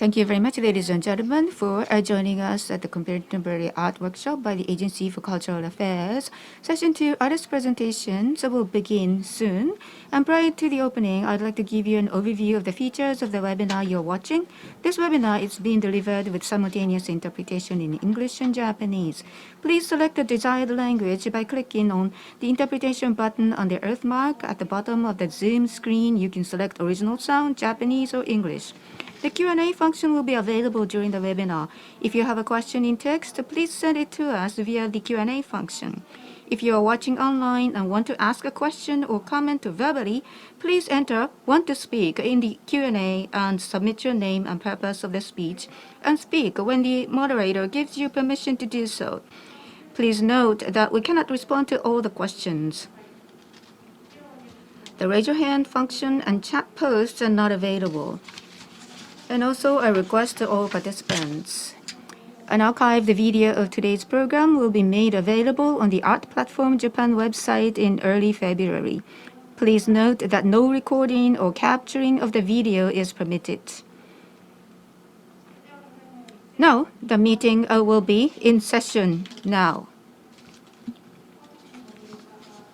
Thank you very much, ladies and gentlemen, for joining us at the Contemporary Art Workshop by the Agency for Cultural Affairs. Session 2 artist presentations will begin soon. And prior to the opening, I'd like to give you an overview of the features of the webinar you're watching. This webinar is being delivered with simultaneous interpretation in English and Japanese. Please select the desired language by clicking on the interpretation button on the earth mark at the bottom of the Zoom screen. You can select original sound, Japanese, or English. The Q&A function will be available during the webinar. If you have a question in text, please send it to us via the Q&A function. If you are watching online and want to ask a question or comment verbally, please enter "want to speak" in the Q&A and submit your name and purpose of the speech, and speak when the moderator gives you permission to do so. Please note that we cannot respond to all the questions. The raise your hand function and chat posts are not available. And also a request to all participants. An archived video of today's program will be made available on the Art Platform Japan website in early February. Please note that no recording or capturing of the video is permitted. Now, the meeting will be in session now.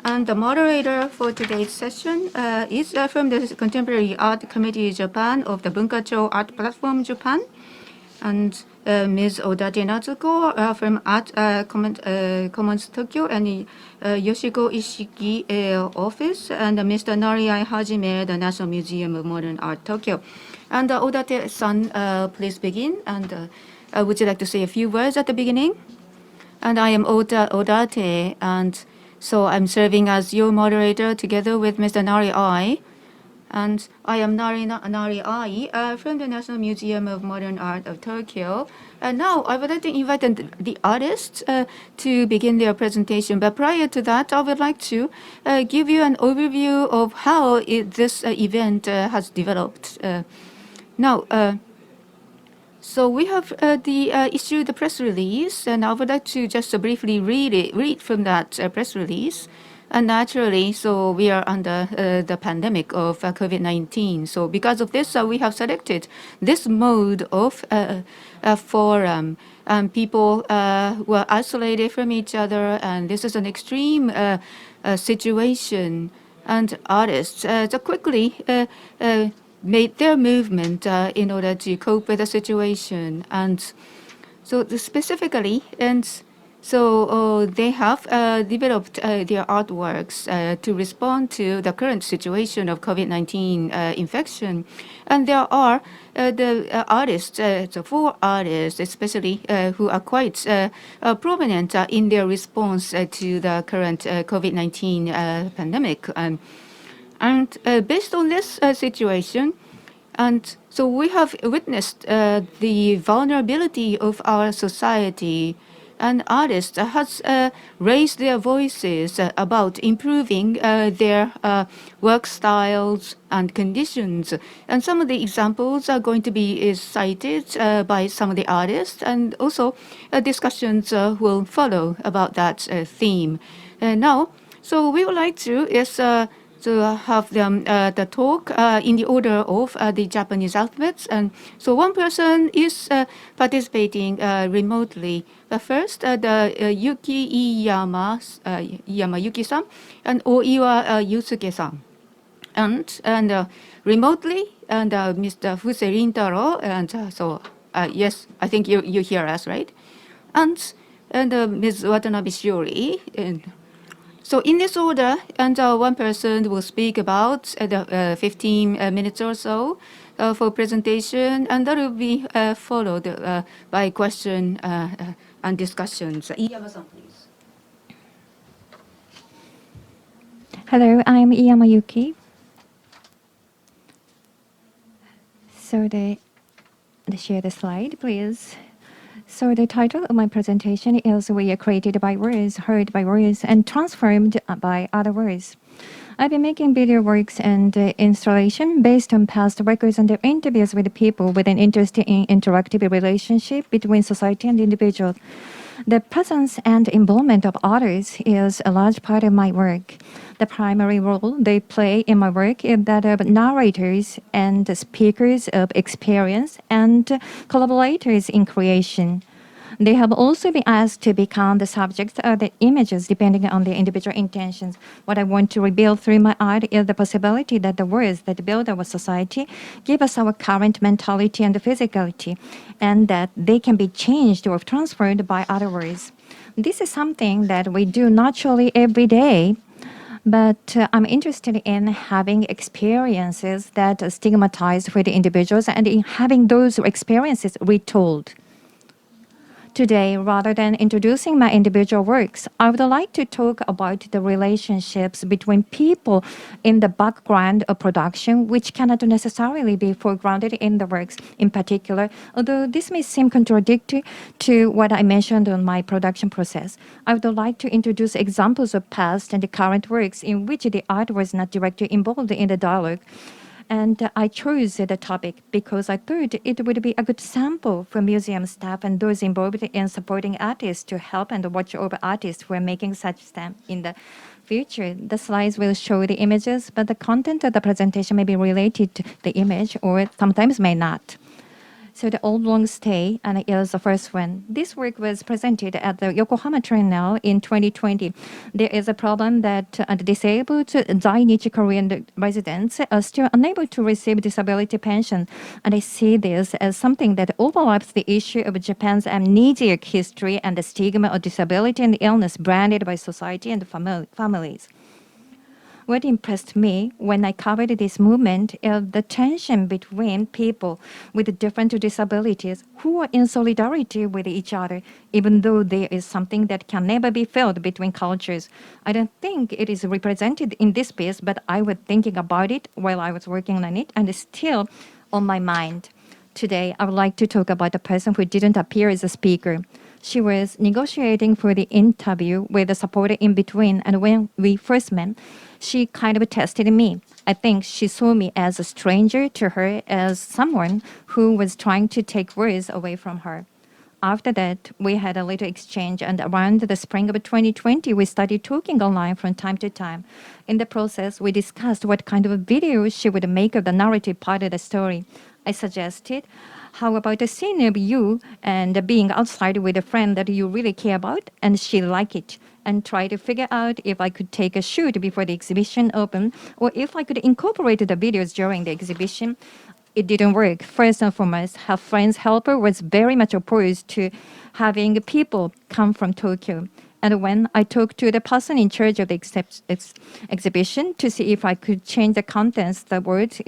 And the moderator for today's session is from the Contemporary Art Committee Japan of the Bunka-cho Art Platform Japan, and Ms. Odate Natsuko from Art Commons Tokyo, and Yoshiko Ishiki office, and Mr. Nariai Hajime, the National Museum of Modern Art Tokyo. And Odate-san, please begin. And would you like to say a few words at the beginning? And I am Odate, and so I'm serving as your moderator together with Mr. Nariai. And I am Nariai from the National Museum of Modern Art of Tokyo. And now I would like to invite the artists to begin their presentation. But prior to that, I would like to give you an overview of how this event has developed. So we have issued the press release, and I would like to just briefly read from that press release. And naturally, so we are under the pandemic of COVID-19. So because of this, we have selected this mode of forum. People were isolated from each other, and this is an extreme situation. And artists quickly made their movement in order to cope with the situation. And so specifically, and so they have developed their artworks to respond to the current situation of COVID-19 infection. And there are the artists, so 4 artists especially, who are quite prominent in their response to the current COVID-19 pandemic. And based on this situation, and so we have witnessed the vulnerability of our society, and artists has raised their voices about improving their work styles and conditions. And some of the examples are going to be cited by some of the artists, and also discussions will follow about that theme. Now, so we would like to have them the talk in the order of the Japanese alphabets. And so one person is participating remotely. The first, the Yuki Yuki-san, and Oiwa Yusuke-san. And remotely, and Mr. Fuse Rintaro, and so yes, I think you hear us, right? And Ms. Watanabe Shiori. So in this order, and one person will speak about the 15 minutes or so for presentation, and that will be followed by question and discussions. Iyama-san, please. Hello, I'm Iyama Yuki. So share the slide, please. So the title of my presentation is "We are created by words, heard by words, and transformed by other words." I've been making video works and installation based on past records and interviews with people with an interest in interactive relationship between society and individual. The presence and involvement of others is a large part of my work. The primary role they play in my work is that of narrators and speakers of experience and collaborators in creation. They have also been asked to become the subject of the images depending on their individual intentions. What I want to reveal through my art is the possibility that the words that build our society give us our current mentality and physicality, and that they can be changed or transferred by other words. This is something that we do naturally every day. But I'm interested in having experiences that are stigmatized for the individuals and in having those experiences retold. Today, rather than introducing my individual works, I would like to talk about the relationships between people in the background of production, which cannot necessarily be foregrounded in the works in particular, although this may seem contradictory to what I mentioned on my production process. I would like to introduce examples of past and current works in which the art was not directly involved in the dialogue. And I chose the topic because I thought it would be a good sample for museum staff and those involved in supporting artists to help and watch over artists who are making such stamp in the future. The slides will show the images, but the content of the presentation may be related to the image or sometimes may not. So the Old Long Stay and is the first one. This work was presented at the Yokohama Triennale in 2020. There is a problem that the disabled Zainichi Korean residents are still unable to receive disability pension. And I see this as something that overlaps the issue of Japan's amnesiac history and the stigma of disability and illness branded by society and families. What impressed me when I covered this movement is the tension between people with different disabilities who are in solidarity with each other, even though there is something that can never be felt between cultures. I don't think it is represented in this piece, but I was thinking about it while I was working on it, and it's still on my mind. Today, I would like to talk about a person who didn't appear as a speaker. She was negotiating for the interview with a supporter in between, and when we first met, she kind of tested me. I think she saw me as a stranger to her, as someone who was trying to take words away from her. After that, we had a little exchange, and around the spring of 2020, we started talking online from time to time. In the process, we discussed what kind of video she would make of the narrative part of the story. I suggested, how about a scene of you and being outside with a friend that you really care about? And she liked it, and tried to figure out if I could take a shoot before the exhibition opened, or if I could incorporate the videos during the exhibition. It didn't work. First and foremost, her friend's helper was very much opposed to having people come from Tokyo. And when I talked to the person in charge of the exhibition to see if I could change the contents, the words,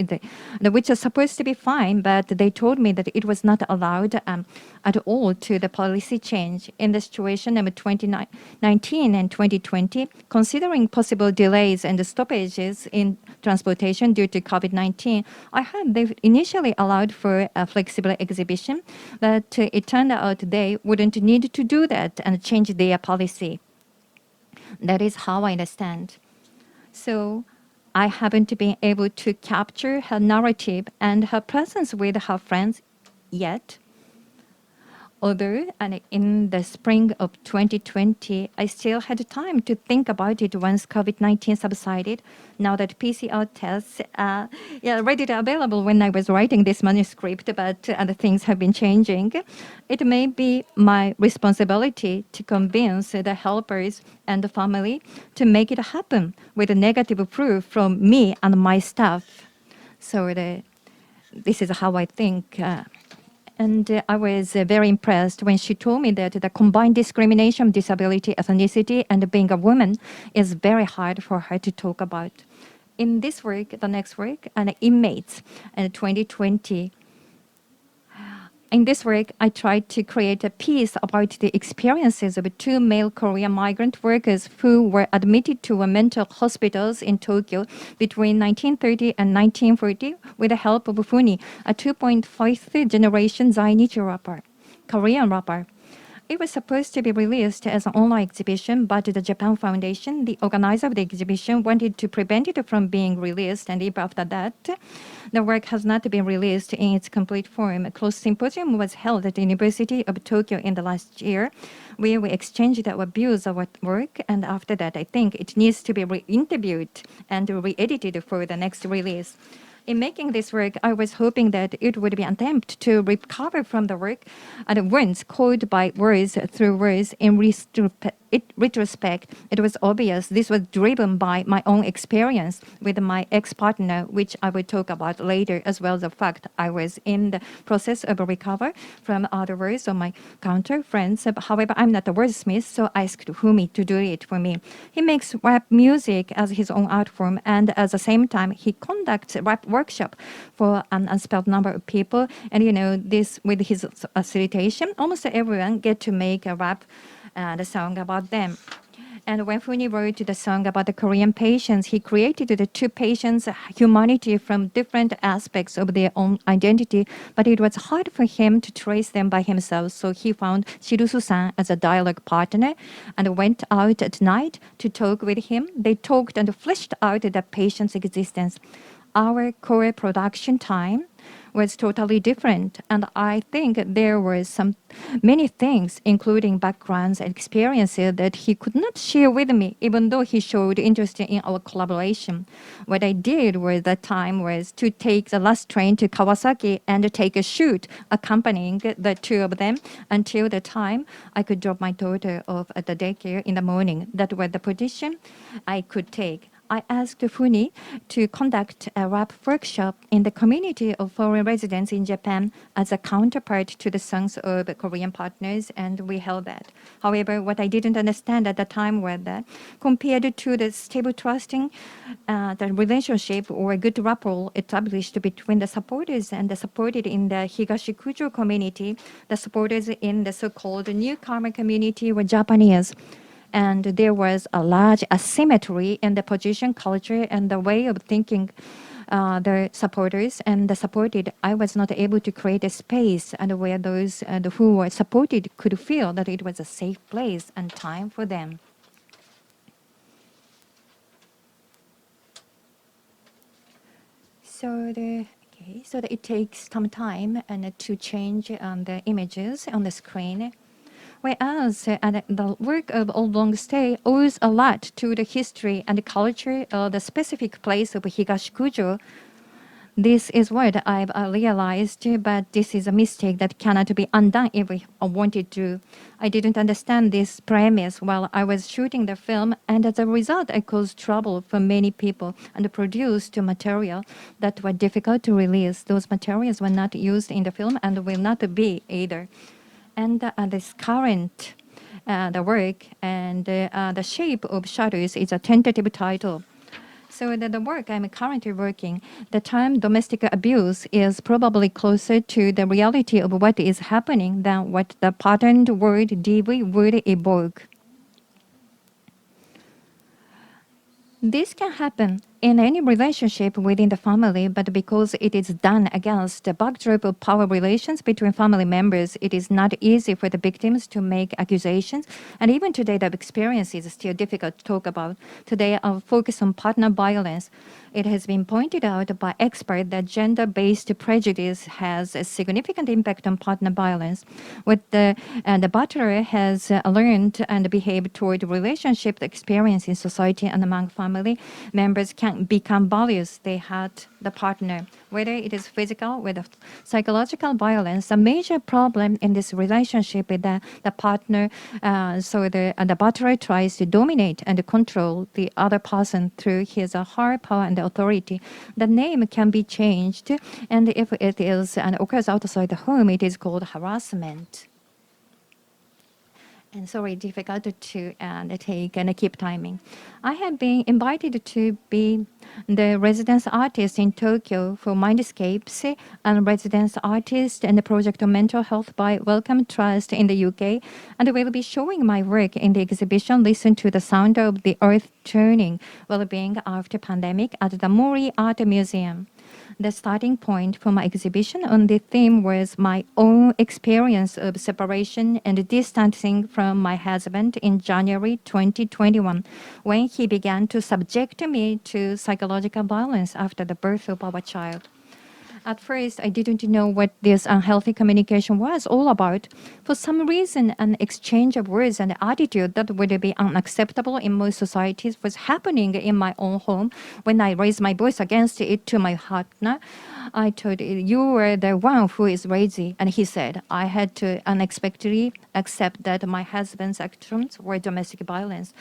which are supposed to be fine, but they told me that it was not allowed at all to the policy change. In the situation of 2019 and 2020, considering possible delays and stoppages in transportation due to COVID-19, I heard they initially allowed for a flexible exhibition, but it turned out they wouldn't need to do that and change their policy. That is how I understand. So I haven't been able to capture her narrative and her presence with her friends yet. Although in the spring of 2020, I still had time to think about it once COVID-19 subsided. Now that PCR tests are readily available when I was writing this manuscript, but other things have been changing. It may be my responsibility to convince the helpers and the family to make it happen with a negative proof from me and my staff. So this is how I think. And I was very impressed when she told me that the combined discrimination, disability, ethnicity, and being a woman is very hard for her to talk about. In this work, the next work, Inmates, in 2020, in this work, I tried to create a piece about the experiences of two male Korean migrant workers who were admitted to mental hospitals in Tokyo between 1930 and 1940 with the help of Funi, a 2.5th generation Zainichi rapper, Korean rapper. it was supposed to be released as an online exhibition, but the Japan Foundation, the organizer of the exhibition, wanted to prevent it from being released, and even after that, the work has not been released in its complete form. A closed symposium was held at the University of Tokyo in the last year, where we exchanged our views of our work, and after that, I think it needs to be re-interviewed and re-edited for the next release. In making this work, I was hoping that it would be an attempt to recover from the work and wounds caused by words through words. In retrospect, it was obvious this was driven by my own experience with my ex-partner, which I will talk about later, as well as the fact I was in the process of recover from other words on my counter friends. However, I'm not a wordsmith, so I asked Fumi to do it for me. He makes rap music as his own art form, and at the same time, he conducts rap workshop for an unspelled number of people. And this with his facilitation, almost everyone get to make a rap the song about them. And when Funi wrote the song about the Korean patients, he created the two patients' humanity from different aspects of their own identity, but it was hard for him to trace them by himself, so he found Shirusu-san as a dialogue partner and went out at night to talk with him. They talked and fleshed out the patient's existence. Our core production time was totally different, and I think there were many things, including backgrounds and experiences, that he could not share with me, even though he showed interest in our collaboration. What I did with that time was to take the last train to Kawasaki and take a shoot accompanying the two of them until the time I could drop my daughter off at the daycare in the morning. That was the position I could take. I asked Funi to conduct a rap workshop in the community of foreign residents in Japan as a counterpart to the songs of Korean partners, and we held that. However, what I didn't understand at the time was that compared to the stable trusting the relationship or a good rapport established between the supporters and the supported in the Higashikujo community, the supporters in the so-called newcomer community were Japanese. And there was a large asymmetry in the position, culture, and the way of thinking the supporters and the supported. I was not able to create a space and where those who were supported could feel that it was a safe place and time for them. So it takes some time and to change the images on the screen. Whereas the work of Old Long Stay owes a lot to the history and the culture of the specific place of Higashikujo. This is what I've realized, but this is a mistake that cannot be undone if we wanted to. I didn't understand this premise while I was shooting the film, and as a result, I caused trouble for many people and produced material that were difficult to release. Those materials were not used in the film and will not be either. And this current, the work and the shape of shadows is a tentative title. So the work I'm currently working, the term domestic abuse is probably closer to the reality of what is happening than what the patterned word DV would evoke. This can happen in any relationship within the family, but because it is done against the backdrop of power relations between family members, it is not easy for the victims to make accusations. And even today, the experience is still difficult to talk about. Today, I'll focus on partner violence. It has been pointed out by experts that gender-based prejudice has a significant impact on partner violence. What the butler has learned and behaved toward relationship experience in society and among family members can become values they had the partner, whether it is physical or psychological violence. A major problem in this relationship is that the partner, the butler tries to dominate and control the other person through his or her power and authority. The name can be changed, and if it is and occurs outside the home, it is called harassment. And sorry, difficult to take and keep timing. I have been invited to be the residence artist in Tokyo for Mindscapes and residence artist and the project on mental health by Wellcome Trust in the UK, and will be showing my work in the exhibition Listen to the Sound of the Earth Turning, Well-being After Pandemic at the Mori Art Museum. The starting point for my exhibition on the theme was my own experience of separation and distancing from my husband in January 2021, when he began to subject me to psychological violence after the birth of our child. At first, I didn't know what this unhealthy communication was all about. For some reason, an exchange of words and attitude that would be unacceptable in most societies was happening in my own home when I raised my voice against it to my partner. I told you were the one who is crazy, and he said I had to unexpectedly accept that my husband's actions were domestic violence.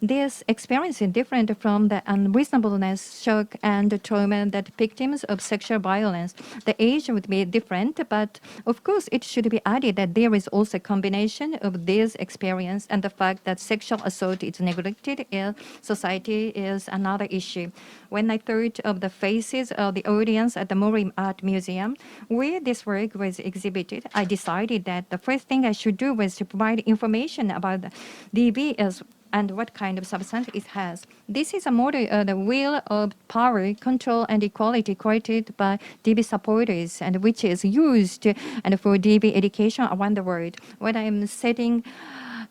This experience is different from the unreasonableness, shock, and trauma that victims of sexual violence. The age would be different, but of course it should be added that there is also a combination of this experience and the fact that sexual assault is neglected in society is another issue. When I thought of the faces of the audience at the Mori Art Museum, where this work was exhibited, I decided that the first thing I should do was to provide information about the DV and what kind of substance it has. This is a model of the wheel of power, control, and equality created by DV supporters, and which is used and for DV education around the world. What I am setting,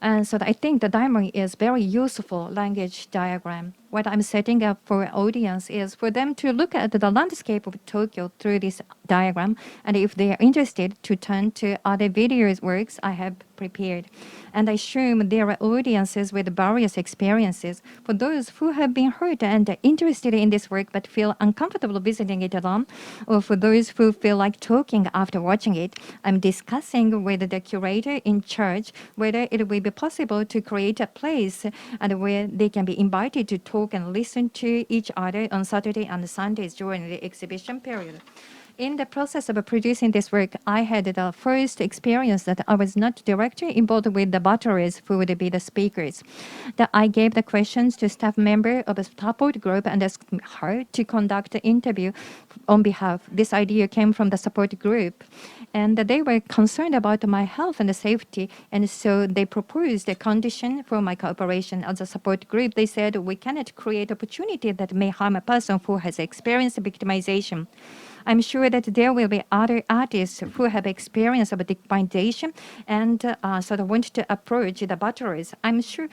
so I think the diagram is very useful language diagram. What I'm setting up for audience is for them to look at the landscape of Tokyo through this diagram, and if they are interested, to turn to other videos works I have prepared. And I assume there are audiences with various experiences. For those who have been hurt and are interested in this work but feel uncomfortable visiting it alone, or for those who feel like talking after watching it, I'm discussing with the curator in charge whether it will be possible to create a place and where they can be invited to talk and listen to each other on Saturday and Sundays during the exhibition period. In the process of producing this work, I had the first experience that I was not directly involved with the battlers who would be the speakers. That I gave the questions to staff member of a support group and asked her to conduct the interview on behalf. This idea came from the support group, and they were concerned about my health and safety, and so they proposed a condition for my cooperation. As a support group, they said we cannot create opportunity that may harm a person who has experienced victimization. I'm sure that there will be other artists who have experience of victimization and sort of want to approach the battlers. I'm sure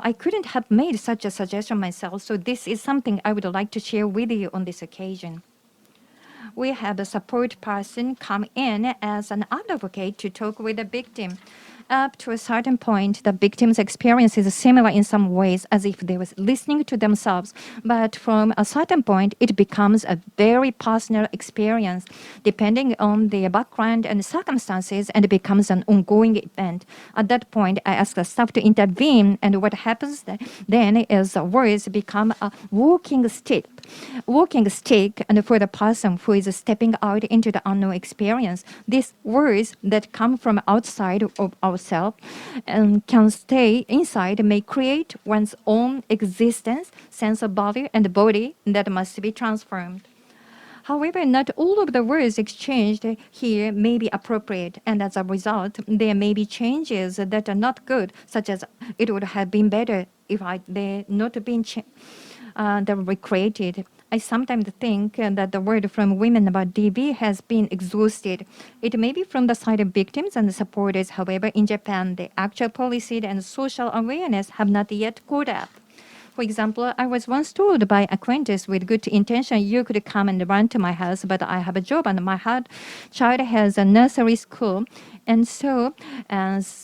I couldn't have made such a suggestion myself, so this is something I would like to share with you on this occasion. We have a support person come in as an advocate to talk with the victim. Up to a certain point, the victim's experience is similar in some ways, as if they were listening to themselves. But from a certain point, it becomes a very personal experience, depending on their background and circumstances, and it becomes an ongoing event. At that point, I ask the staff to intervene, and what happens then is words become a walking stick, and for the person who is stepping out into the unknown experience, these words that come from outside of ourselves and can stay inside may create one's own existence, sense of value, and body that must be transformed. However, not all of the words exchanged here may be appropriate, and as a result, there may be changes that are not good, such as it would have been better if they not been recreated. I sometimes think that the word from women about DV has been exhausted. It may be from the side of victims and supporters. However, in Japan, the actual policy and social awareness have not yet caught up. For example, I was once told by acquaintance with good intention, you could come and run to my house, but I have a job and my child has a nursery school. And so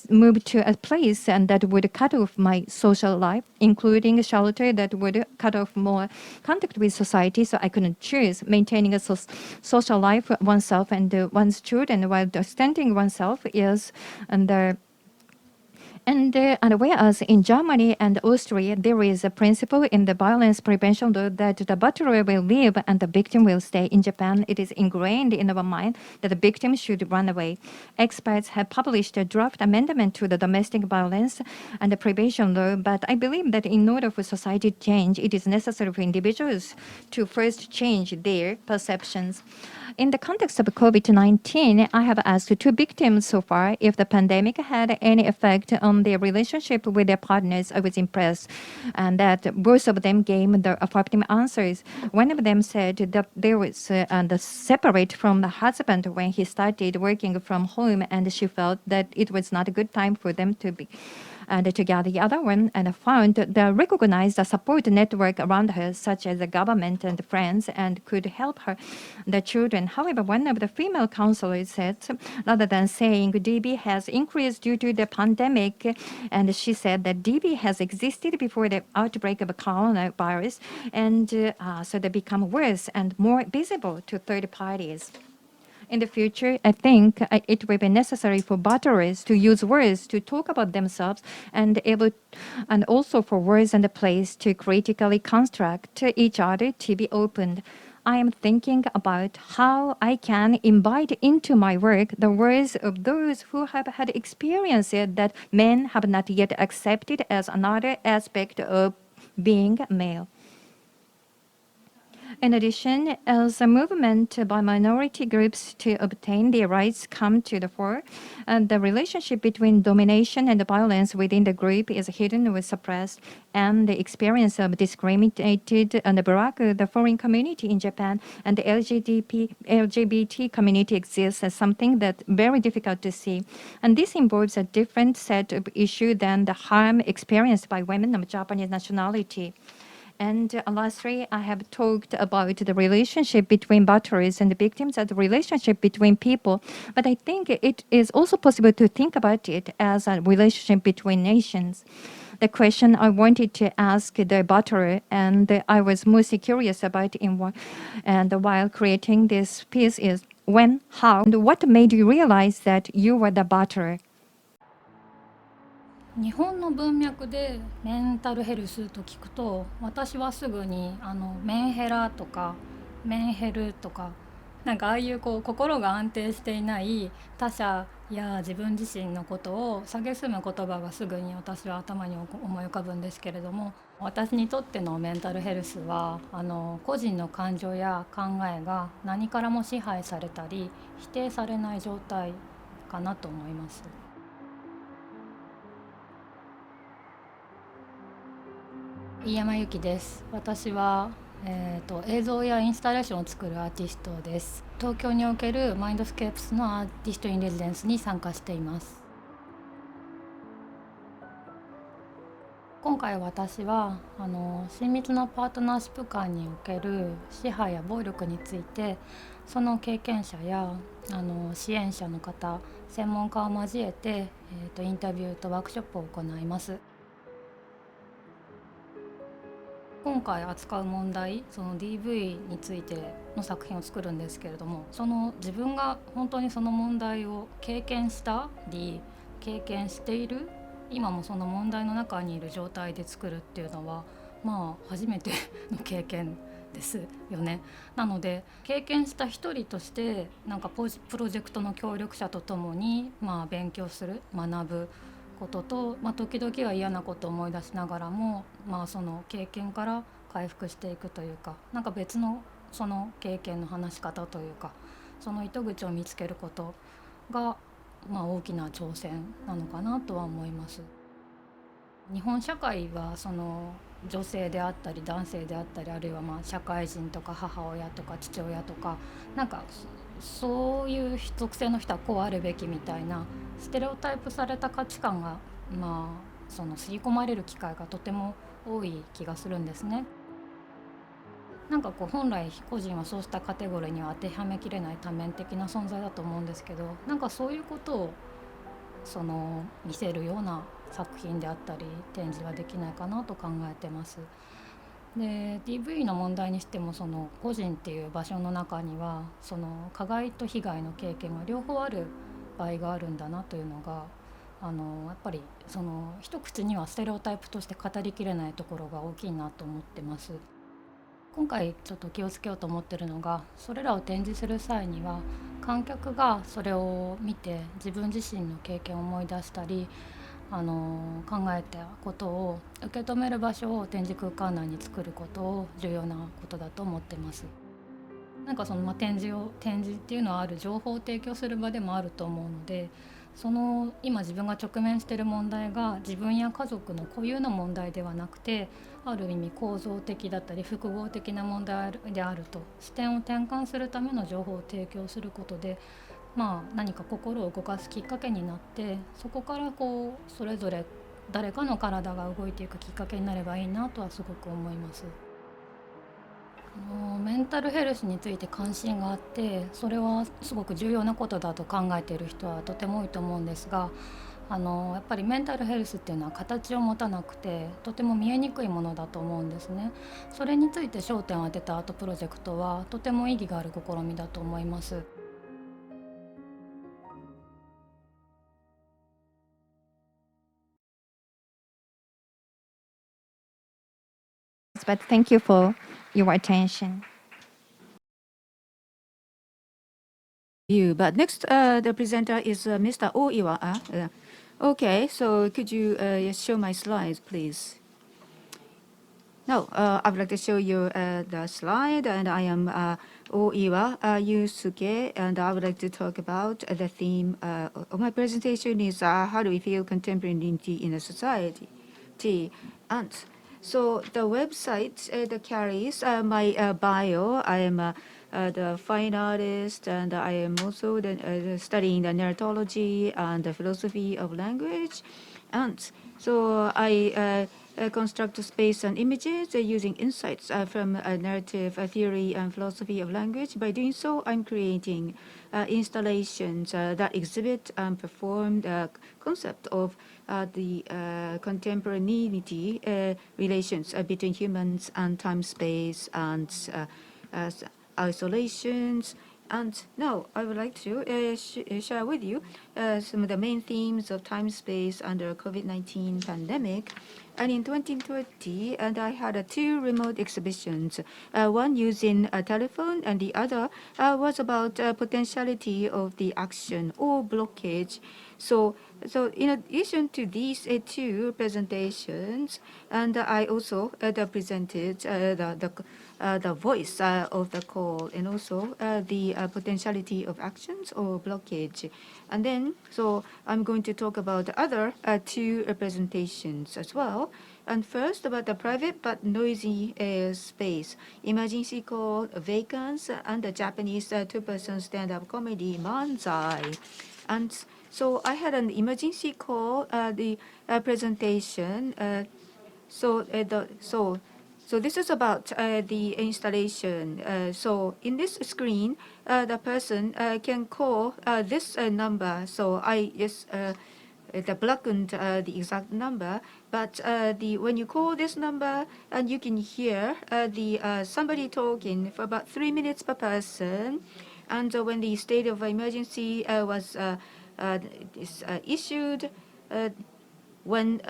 moved to a place and that would cut off my social life, including a shelter that would cut off more contact with society. So I couldn't choose maintaining a social life oneself and one's children while extending oneself is under. And whereas in Germany and Austria, there is a principle in the violence prevention law that the batterer will leave and the victim will stay. In Japan, it is ingrained in our mind that the victim should run away. Experts have published a draft amendment to the domestic violence and the prevention law, but I believe that in order for society to change, it is necessary for individuals to first change their perceptions. In the context of COVID-19, I have asked two victims so far if the pandemic had any effect on on their relationship with their partners, I was impressed, and that both of them gave the affirmative answers. One of them said that they was the separate from the husband when he started working from home, and she felt that it was not a good time for them to be together. The other one and found the recognized the support network around her, such as the government and friends, and could help her, the children. However, one of the female counselors said, rather than saying DB has increased due to the pandemic, and she said that DB has existed before the outbreak of coronavirus, and so they become worse and more visible to third parties. In the future, I think it will be necessary for battlers to use words to talk about themselves and also for words and the place to critically construct each other to be opened. I am thinking about how I can invite into my work the words of those who have had experiences that men have not yet accepted as another aspect of being male. In addition, as a movement by minority groups to obtain their rights come to the fore, the relationship between domination and violence within the group is hidden or suppressed, and the experience of discriminated and black, the foreign community in Japan, and the LGBT community exists as something that's very difficult to see. And this involves a different set of issues than the harm experienced by women of Japanese nationality. And lastly, I have talked about the relationship between batterers and the victims as the relationship between people. But I think it is also possible to think about it as a relationship between nations. The question I wanted to ask the batterer, and I was most curious about while creating this piece is when, how, and what made you realize that you were the batterer? 日本の文脈でメンタルヘルスと聞くと、私はすぐにメンヘラとかメンヘルとか、なんかああいう心が安定していない他者や自分自身のことを蔑む言葉がすぐに私は頭に思い浮かぶんですけれども、私にとってのメンタルヘルスは個人の感情や考えが何からも支配されたり否定されない状態かなと思います。飯山由紀です。私は、映像やインスタレーションを作るアーティストです。東京におけるマインドスケープスのアーティストインレジデンスに参加しています。今回私は親密なパートナーシップ間における支配や暴力について、その経験者や支援者の方、専門家を交えて、インタビューとワークショップを行います。今回扱う問題、その DV についての作品を作るんですけれども、その自分が本当にその問題を経験したり経験している、今もその問題の中にいる状態で作るっていうのは初めての経験ですよね。なので経験した一人としてなんかプロジェクトの協力者とともに勉強する、学ぶことと、時々は嫌なことを思い出しながらも、その経験から回復していくというか、なんか別のその経験の話し方というか、その糸口を見つけることが、大きな挑戦なのかなとは思います。日本社会はその女性であったり男性であったり、あるいは社会人とか母親とか父親とか、なんかそういう属性の人はこうあるべきみたいなステレオタイプされた価値観がその刷り込まれる機会がとても多い気がするんですね。なんか本来個人はそうしたカテゴリーには当てはめきれない多面的な存在だと思うんですけど、なんかそういうことを見せるような作品であったり展示はできないかなと考えてます。で DV の問題にしても、その個人っていう場所の中にはその加害と被害の経験が両方ある場合があるんだなというのがやっぱりその一口にはステレオタイプとして語りきれないところが大きいなと思ってます。今回ちょっと気をつけようと思ってるのが、それらを展示する際には観客がそれを見て自分自身の経験を思い出したり考えたことを受け止める場所を展示空間内に作ることを重要なことだと思ってます。なんか展示っていうのはある情報を提供する場でもあると思うので、その今自分が直面している問題が自分や家族の固有の問題ではなくて、ある意味構造的だったり複合的な問題であると視点を転換するための情報を提供することで、何か心を動かすきっかけになって、そこからそれぞれ誰かの体が動いていくきっかけになればいいなとはすごく思います。メンタルヘルスについて関心があって、それはすごく重要なことだと考えている人はとても多いと思うんですが、やっぱりメンタルヘルスっていうのは形を持たなくてとても見えにくいものだと思うんですね。それについて焦点を当てたアートプロジェクトはとても意義がある試みだと思います。But thank you for your attention. But next, the presenter is Mr. Oiwa. Okay, so could you show my slides, please? Now, I would like to show you the slide, and I am Oiwa Yusuke, and I would like to talk about the theme of my presentation is how do we feel contemporary identity in a society? And so the website that carries my bio. I am the fine artist, and I am also studying the narratology and the philosophy of language. And so I construct space and images using insights from narrative theory and philosophy of language. By doing so, I'm creating installations that exhibit and perform the concept of the contemporaneity relations between humans and time, space, and isolations. And now I would like to share with you some of the main themes of time, space under COVID-19 pandemic. And in 2020, and I had two remote exhibitions, one using a telephone, and the other was about potentiality of the action or blockage. So in addition to these two presentations, and I also presented the voice of the call, and also the potentiality of actions or blockage. And then, so I'm going to talk about the other two presentations as well. And first, about the private but noisy space, emergency call, vacants, and the Japanese two-person stand-up comedy Manzai. And so I had an emergency call, the presentation. So this is about the installation. So in this screen, the person can call this number. So I just the blackened the exact number, but when you call this number, and you can hear the somebody talking for about 3 minutes per person. And when the state of emergency was issued, when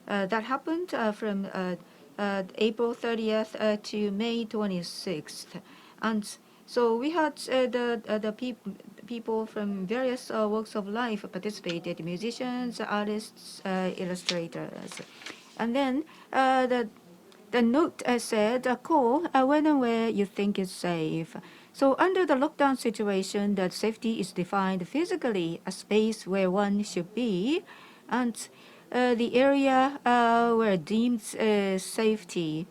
that happened from April 30th to May 26th. And so we had the people from various walks of life participated, musicians, artists, illustrators. And then the note said, call when and where you think is safe. So under the lockdown situation, that safety is defined physically, a space where one should be, and the area where deemed safety.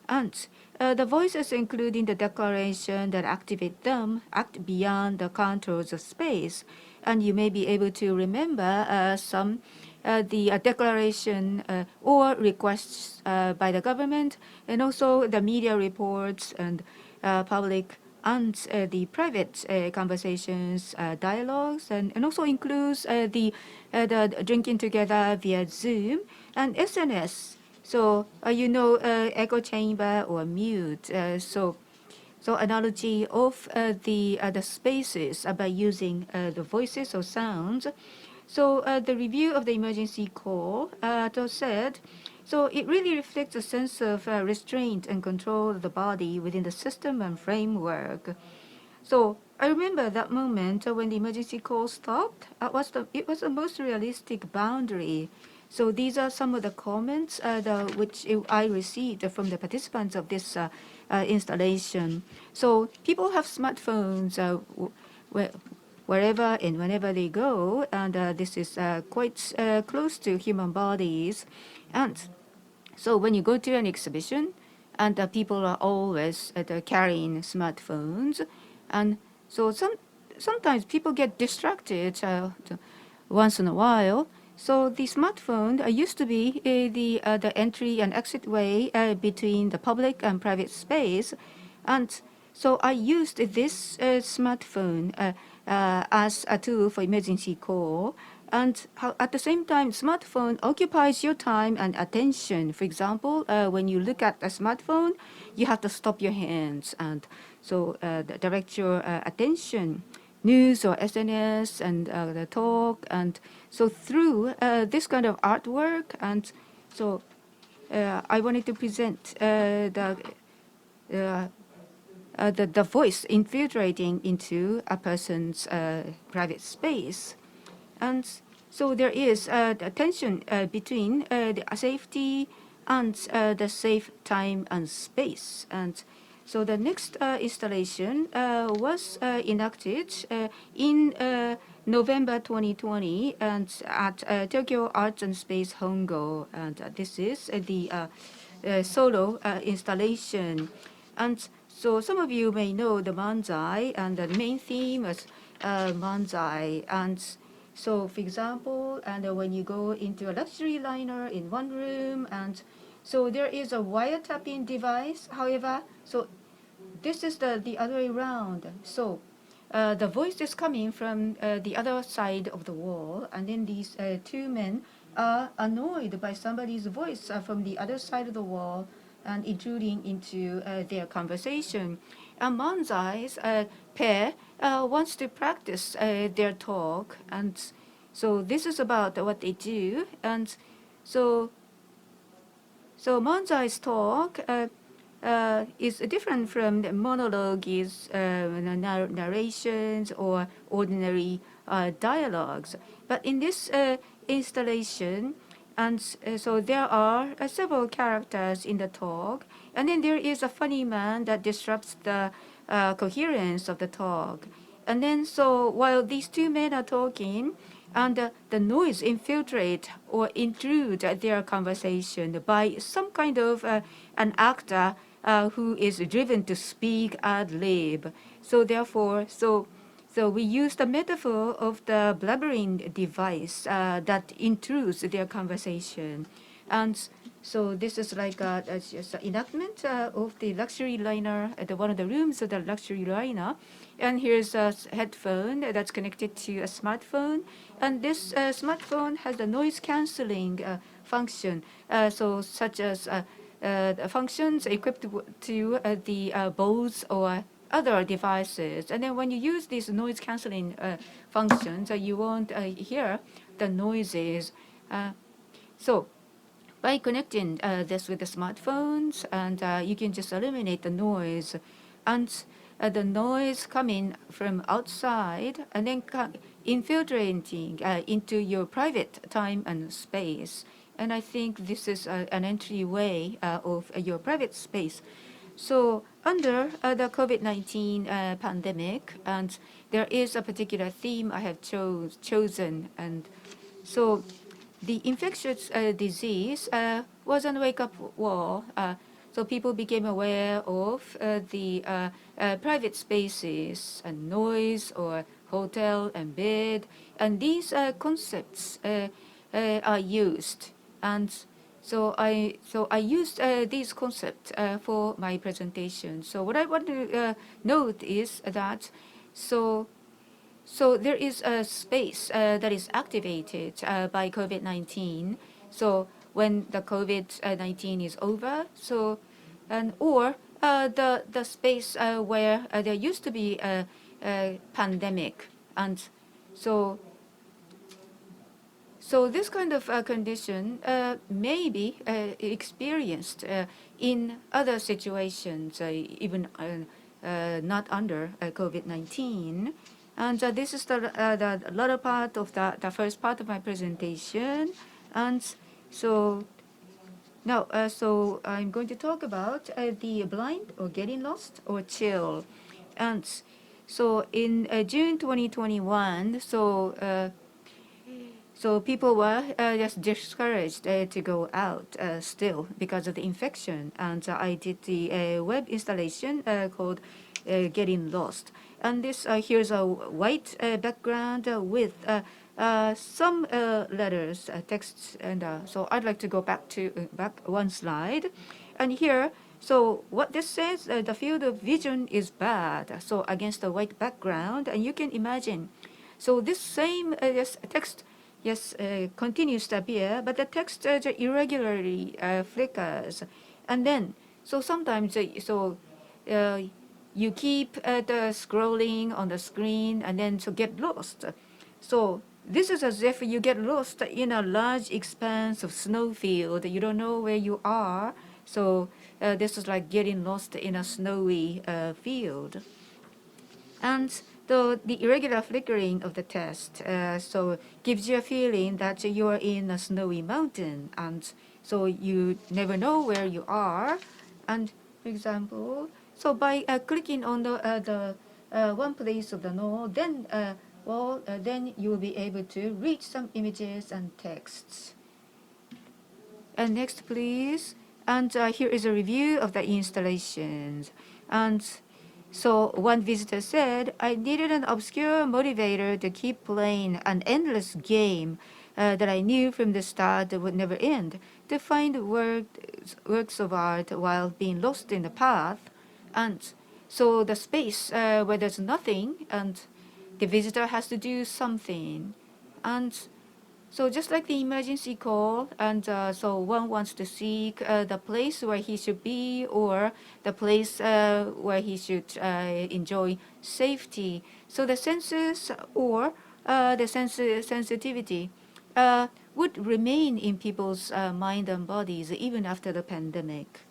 And the voices, including the declaration that activate them, act beyond the contours of space. And you may be able to remember some the declaration or requests by the government, and also the media reports and public and the private conversations, dialogues, and also includes the drinking together via Zoom and SNS. So echo chamber or mute. So analogy of the spaces by using the voices or sounds. So the review of the emergency call said, so it really reflects a sense of restraint and control of the body within the system and framework. So I remember that moment when the emergency call stopped. It was the most realistic boundary. So these are some of the comments which I received from the participants of this installation. So people have smartphones wherever and whenever they go, and this is quite close to human bodies. And so when you go to an exhibition, and people are always carrying smartphones, and so sometimes people get distracted once in a while. So the smartphone used to be the entry and exit way between the public and private space, and so I used this smartphone as a tool for emergency call. And at the same time, smartphone occupies your time and attention. For example, when you look at a smartphone, you have to stop your hands and so direct your attention, news or SNS and the talk. And so through this kind of artwork, and so I wanted to present the voice infiltrating into a person's private space. And so there is the tension between the safety and the safe time and space. And so the next installation was enacted in November 2020 and at Tokyo Arts and Space Hongo. And this is the solo installation. And so some of you may know the manzai, and the main theme was manzai. And so, for example, and when you go into a luxury liner in one room, and so there is a wiretapping device. However, so this is the other way around. So the voice is coming from the other side of the wall, and then these two men are annoyed by somebody's voice from the other side of the wall and intruding into their conversation. And manzai's pair wants to practice their talk, and so this is about what they do. And so manzai's talk is different from the monologue, is narrations or ordinary dialogues. But in this installation, and so there are several characters in the talk, and then there is a funny man that disrupts the coherence of the talk. And then so while these two men are talking, and the noise infiltrate or intrude their conversation by some kind of an actor who is driven to speak ad lib. So therefore, so we use the metaphor of the blabbering device that intrudes their conversation. And so this is like just an enactment of the luxury liner at one of the rooms of the luxury liner. And here's a headphone that's connected to a smartphone. And this smartphone has a noise cancelling function, so such as functions equipped to the Bose or other devices. And then when you use these noise cancelling functions, you won't hear the noises. So by connecting this with the smartphones, and you can just eliminate the noise, and the noise coming from outside and then infiltrating into your private time and space. And I think this is an entryway of your private space. So under the COVID-19 pandemic, and there is a particular theme I have chosen. And so the infectious disease was a wake-up call. So people became aware of the private spaces and noise or hotel and bed. And these concepts are used. And so I used these concepts for my presentation. So what I want to note is that so there is a space that is activated by COVID-19. So when the COVID-19 is over, so or the space where there used to be a pandemic, and so this kind of condition may be experienced in other situations, even not under COVID-19. And this is the latter part of the first part of my presentation. And so now, so I'm going to talk about the blind or getting lost or chill. And So in June 2021, so people were just discouraged to go out still because of the infection. And I did the web installation called Getting Lost. And this here's a white background with some letters, texts, and so I'd like to go back one slide. And here, so what this says, the field of vision is bad. So against the white background, and you can imagine. So this same text, yes, continues to appear, but the text irregularly flickers. And then, so sometimes, you keep the scrolling on the screen and then so get lost. So this is as if you get lost in a large expanse of snowfield. You don't know where you are. So this is like getting lost in a snowy field. And the irregular flickering of the text so gives you a feeling that you are in a snowy mountain, and so you never know where you are. And for example, so by clicking on the one place of the node, then then you will be able to reach some images and texts. And next, please. And here is a review of the installations. And so one visitor said, I needed an obscure motivator to keep playing an endless game that I knew from the start that would never end, to find works of art while being lost in the path. And so the space where there's nothing, and the visitor has to do something. And so just like the emergency call, and so one wants to seek the place where he should be, or the place where he should enjoy safety. So the senses or the sensitivity would remain in people's mind and bodies even after the pandemic.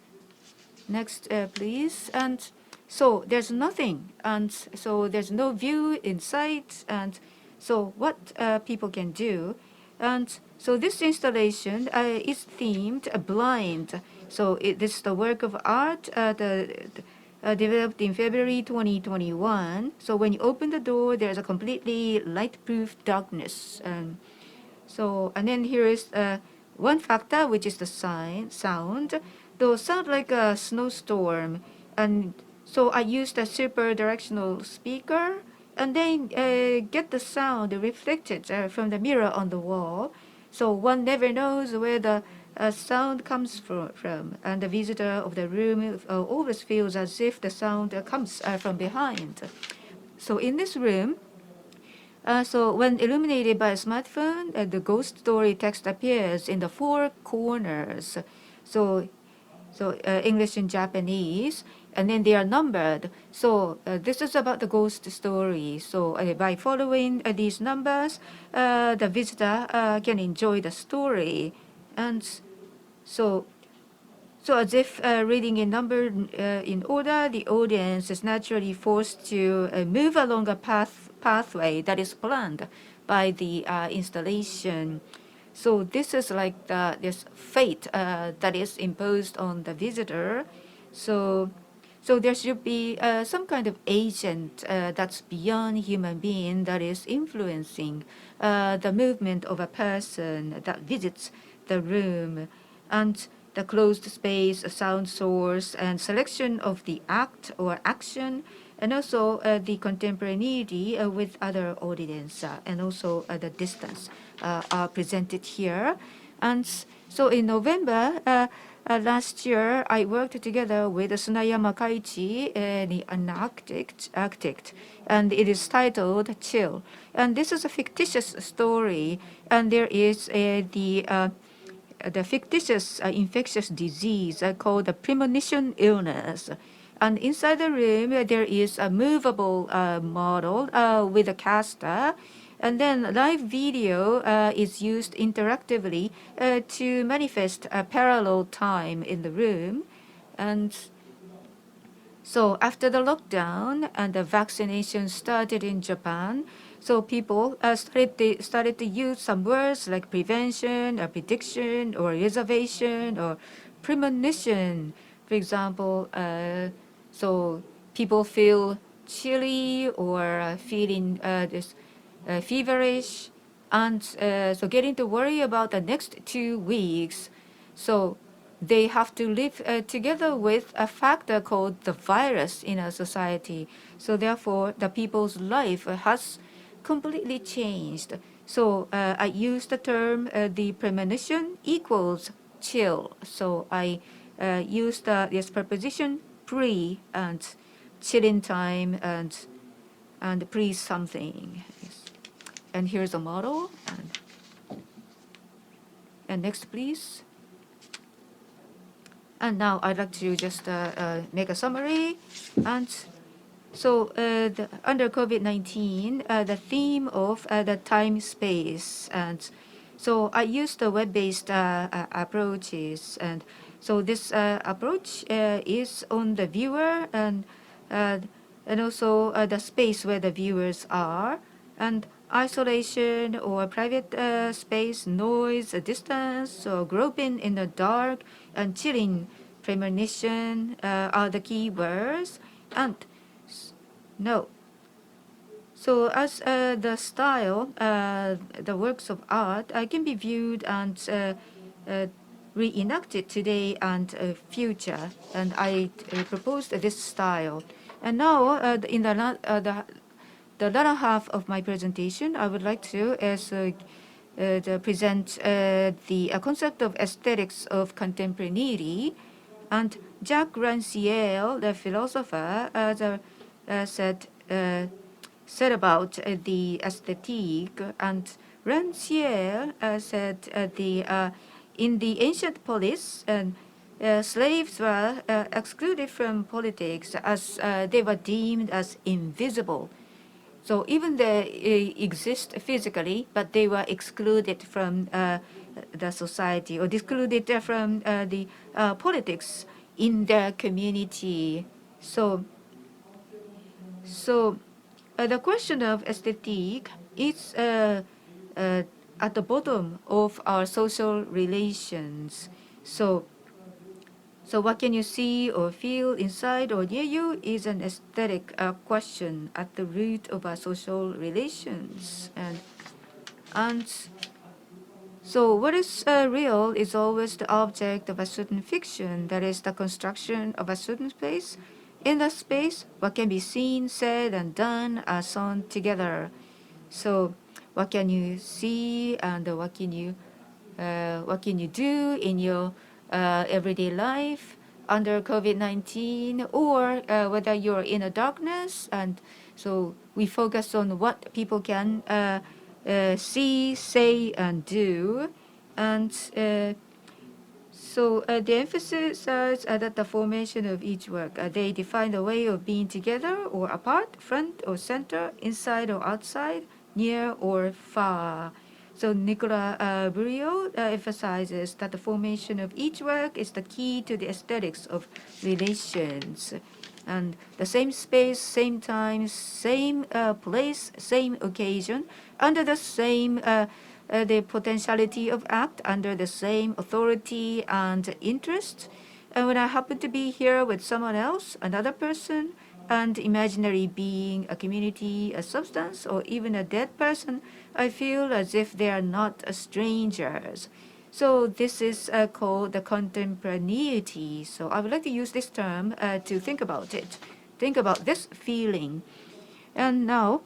Next, please. And so there's nothing, and so there's no view in sight, and so what people can do. And so this installation is themed blind. So this is the work of art developed in February 2021. So when you open the door, there's a completely light-proof darkness. And then here is one factor, which is the sound. Those sound like a snowstorm. And so I used a super directional speaker, and then get the sound reflected from the mirror on the wall. So one never knows where the sound comes from. And the visitor of the room always feels as if the sound comes from behind. So in this room, so when illuminated by a smartphone, the ghost story text appears in the four corners. So English and Japanese, and then they are numbered. So this is about the ghost story. So by following these numbers, the visitor can enjoy the story. And so as if reading in number in order, the audience is naturally forced to move along a pathway that is planned by the installation. So this is like this fate that is imposed on the visitor. So there should be some kind of agent that's beyond human being that is influencing the movement of a person that visits the room, and the closed space, a sound source, and selection of the act or action, and also the contemporaneity with other audience, and also the distance are presented here. And so in November last year, I worked together with Sunayama Kaichi, an architect, and it is titled Chill. And this is a fictitious story, and there is the fictitious infectious disease called the premonition illness. And inside the room, there is a movable model with a caster. And then live video is used interactively to manifest a parallel time in the room. And so after the lockdown and the vaccination started in Japan, so people started to use some words like prevention or prediction or reservation or premonition. For example, so people feel chilly or feeling this feverish, and so getting to worry about the next 2 weeks. So they have to live together with a factor called the virus in a society. So therefore, the people's life has completely changed. So I use the term the premonition equals chill. So I use this preposition pre and chilling time and pre something. Yes. And here's a model. And next, please. And now I'd like to just make a summary. And so under COVID-19, the theme of the time-space. And so I used the web-based approaches. And so this approach is on the viewer and also the space where the viewers are. And isolation or private space, noise, distance, or groping in the dark, and chilling, premonition are the key words. And no. So as the style, the works of art can be viewed and reenacted today and future. And I proposed this style. And now in the latter half of my presentation, I would like to present the concept of aesthetics of contemporaneity. And Jacques Rancière, the philosopher, said about the aesthetique. And Rancière said in the ancient polis, slaves were excluded from politics as they were deemed as invisible. So even they exist physically, but they were excluded from the society or excluded from the politics in their community. So the question of aesthetic is at the bottom of our social relations. So what can you see or feel inside or near you is an aesthetic question at the root of our social relations. And so what is real is always the object of a certain fiction, that is the construction of a certain space. In that space, what can be seen, said, and done are sewn together. So what can you see and what can you do in your everyday life under COVID-19, or whether you're in a darkness. And so we focus on what people can see, say, and do. And so the emphasis is that the formation of each work, they define the way of being together or apart, front or center, inside or outside, near or far. So Nicolas Buriot emphasizes that the formation of each work is the key to the aesthetics of relations. And the same space, same time, same place, same occasion, under the same the potentiality of act, under the same authority and interest. And when I happen to be here with someone else, another person, and imaginary being, a community, a substance, or even a dead person, I feel as if they are not strangers. So this is called the contemporaneity. So I would like to use this term to think about it. Think about this feeling. And now,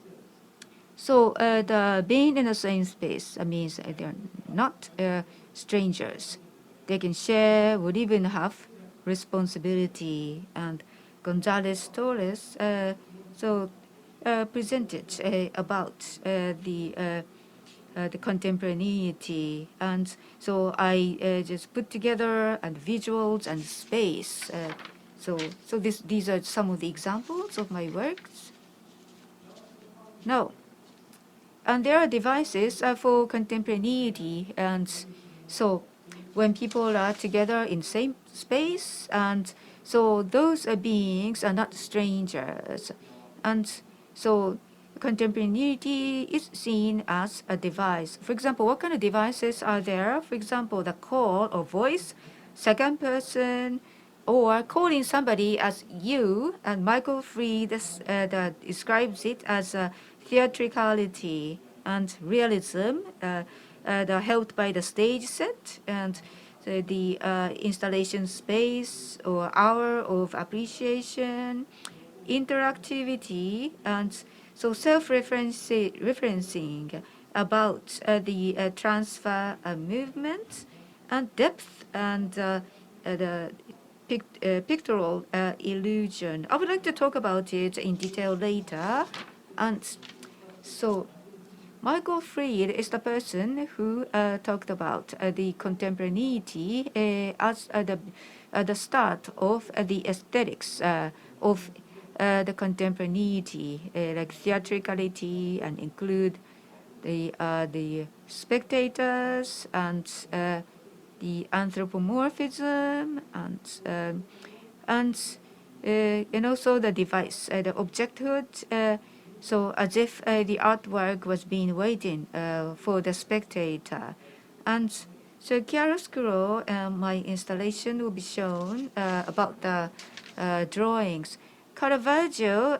so the being in the same space means they're not strangers. They can share, would even have responsibility. And Gonzalez Torres presented about the contemporaneity, and so I just put together and visuals and space. So these are some of the examples of my works. Now, and there are devices for contemporaneity, and so when people are together in same space, and so those beings are not strangers. And so contemporaneity is seen as a device. For example, what kind of devices are there? For example, the call or voice, second person, or calling somebody as you, and Michael Fried describes it as theatricality and realism held by the stage set and the installation space or hour of appreciation, interactivity, and so self-referencing about the transfer movement and depth and the pictorial illusion. I would like to talk about it in detail later. And so Michael Fried is the person who talked about the contemporaneity as the start of the aesthetics of the contemporaneity, like theatricality, and include the spectators and the anthropomorphism and also the device, the objecthood. So as if the artwork was being waiting for the spectator. And so chiaroscuro, my installation will be shown about the drawings. Caravaggio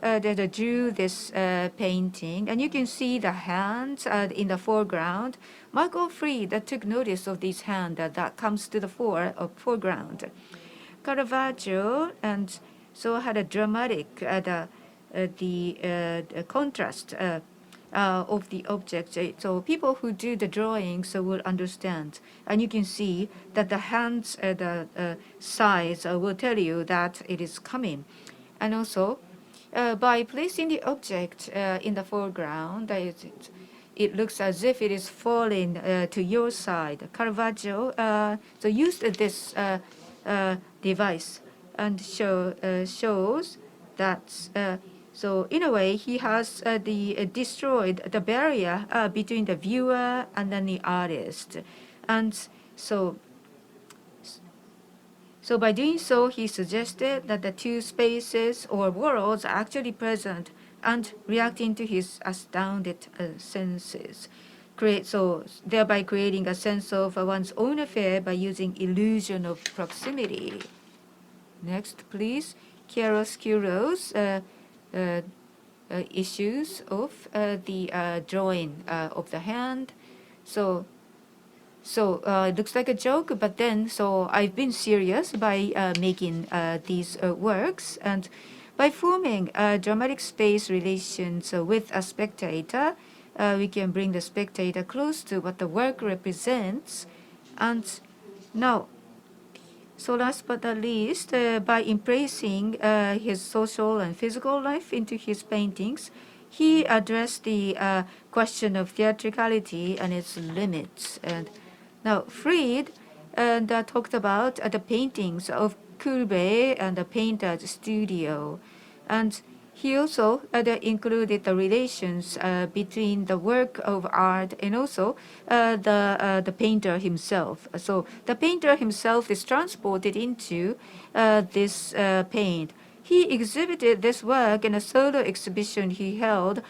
drew this painting, and you can see the hands in the foreground. Michael Fried took notice of this hand that comes to the foreground. Caravaggio and so had a dramatic the contrast of the object. So people who do the drawings will understand. And you can see that the hands, the size will tell you that it is coming. And also, by placing the object in the foreground, it looks as if it is falling to your side. Caravaggio so used this device and shows that so in a way he has destroyed the barrier between the viewer and then the artist, and so by doing so he suggested that the two spaces or worlds are actually present and reacting to his astounded senses, thereby creating a sense of one's own affair by using illusion of proximity. Next, please. Chiaroscuro's issues of the drawing of the hand. So it looks like a joke, but then I've been serious by making these works, and by forming dramatic space relations with a spectator, we can bring the spectator close to what the work represents. And now, so last but not least, by embracing his social and physical life into his paintings, he addressed the question of theatricality and its limits. And now Fried talked about the paintings of Courbet and the painter's studio. And he also included the relations between the work of art and also the painter himself. So the painter himself is transported into this paint. He exhibited this work in a solo exhibition he held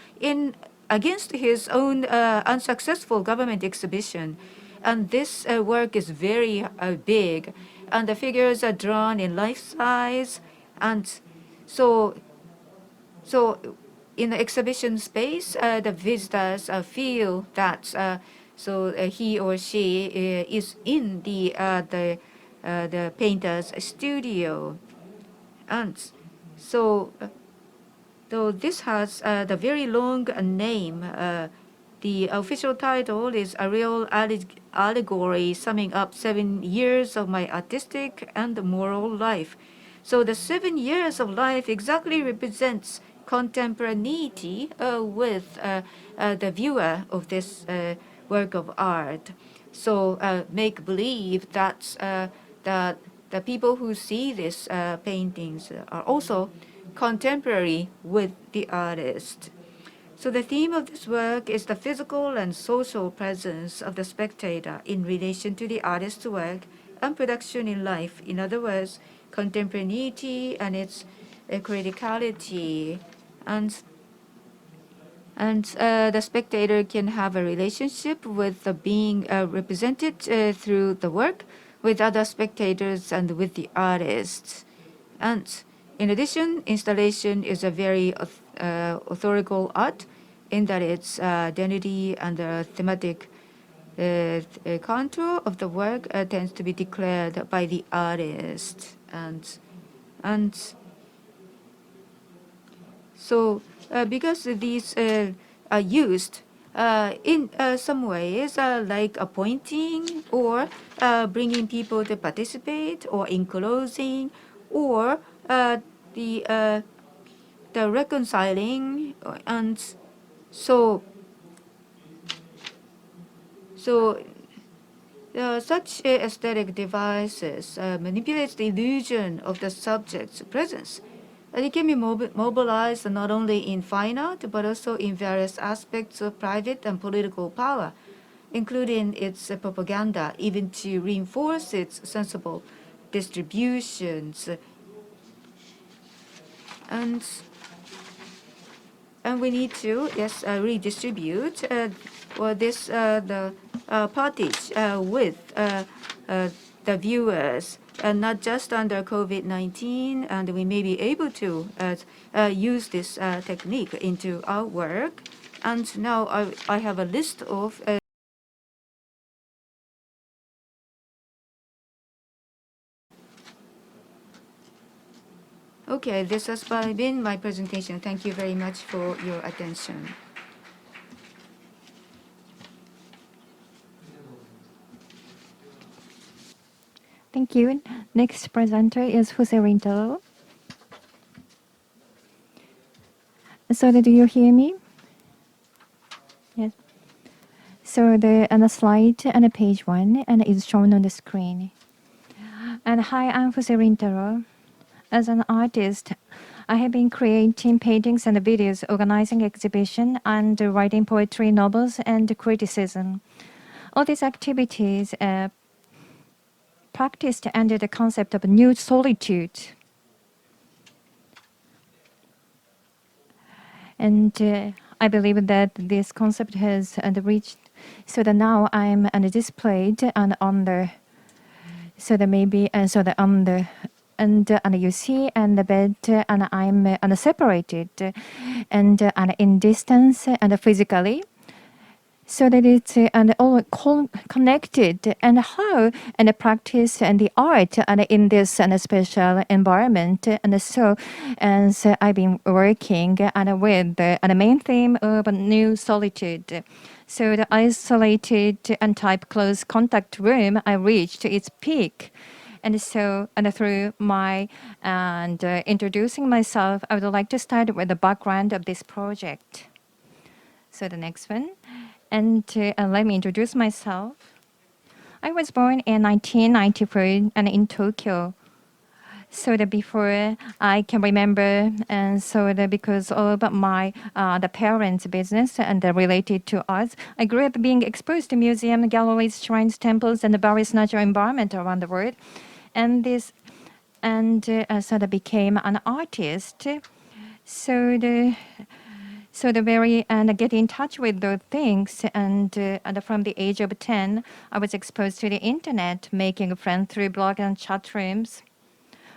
against his own unsuccessful government exhibition. And this work is very big, and the figures are drawn in life size. And so in the exhibition space, the visitors feel that he or she is in the painter's studio. And so this has the very long name. The official title is A Real Allegory Summing Up 7 Years of My Artistic and Moral Life. So the 7 years of life exactly represents contemporaneity with the viewer of this work of art. So make believe that the people who see these paintings are also contemporary with the artist. So the theme of this work is the physical and social presence of the spectator in relation to the artist's work and production in life. In other words, contemporaneity and its criticality. And the spectator can have a relationship with the being represented through the work, with other spectators, and with the artist. And in addition, installation is a very authorial art in that its identity and the thematic contour of the work tends to be declared by the artist. And so because these are used in some ways like appointing or bringing people to participate or enclosing or the reconciling, and so such aesthetic devices manipulates the illusion of the subject's presence. And it can be mobilized not only in fine art but also in various aspects of private and political power, including its propaganda, even to reinforce its sensible distributions. And we need to redistribute the parties with the viewers, and not just under COVID-19. And we may be able to use this technique into our work. And now I have a list of okay, this has been my presentation. Thank you very much for your attention. Thank you. Next presenter is Jose Rintaro. So do you hear me? Yes. So the slide and page 1 and is shown on the screen. And hi, I'm Jose Rintaro. As an artist, I have been creating paintings and videos, organizing exhibition, and writing poetry, novels, and criticism. All these activities practiced under the concept of new solitude. And I believe that this concept has reached, so that now I'm displayed and on the, so that maybe, so that on the, and you see and the bed and I'm separated and in distance and physically, so that it's all connected, and how and practice and the art and in this special environment. And so as I've been working and with the main theme of new solitude. So the isolated and type close contact room, I reached its peak. And so, through my introducing myself, I would like to start with the background of this project. So the next one, and let me introduce myself. I was born in 1994 and in Tokyo. So that before I can remember, and so that because of my the parents' business and related to arts, I grew up being exposed to museums, galleries, shrines, temples, and the various natural environment around the world. And this, and so that became an artist. So the very get in touch with those things, and from the age of 10, I was exposed to the internet, making friends through blog and chat rooms,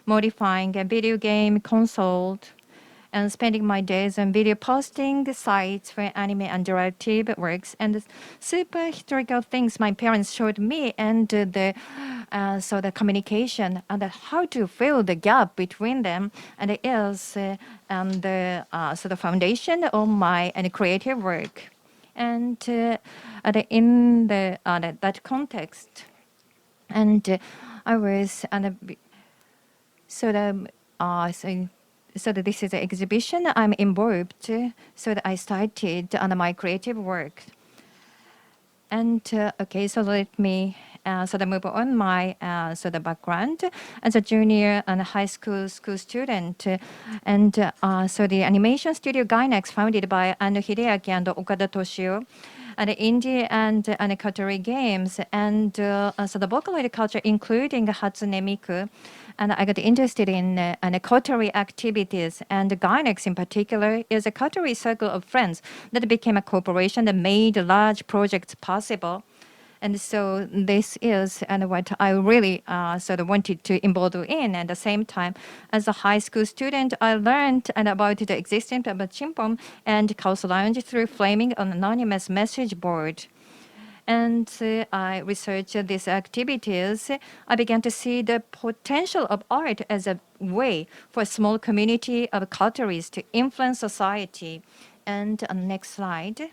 modifying a video game console, and spending my days on video posting sites for anime and derivative works and super historical things my parents showed me, and so the communication and how to fill the gap between them, and it is so the foundation of my creative work. And in that context, and I was so that this is an exhibition I'm involved, so that I started on my creative work. And okay, so let me move on my the background as a junior and high school student, and so the animation studio Gainax, founded by Anno Hideaki and Okada Toshio, and indie and Katori games, and so the Vocaloid culture, including Hatsune Miku. And I got interested in Katori activities, and Gainax in particular is a Katori circle of friends that became a corporation that made large projects possible. And so this is what I really sort of wanted to involve in. At the same time, as a high school student, I learned about the existence of a chimpom and Chaos Lounge through flaming an anonymous message board. And I researched these activities. I began to see the potential of art as a way for a small community of culturists to influence society. And next slide.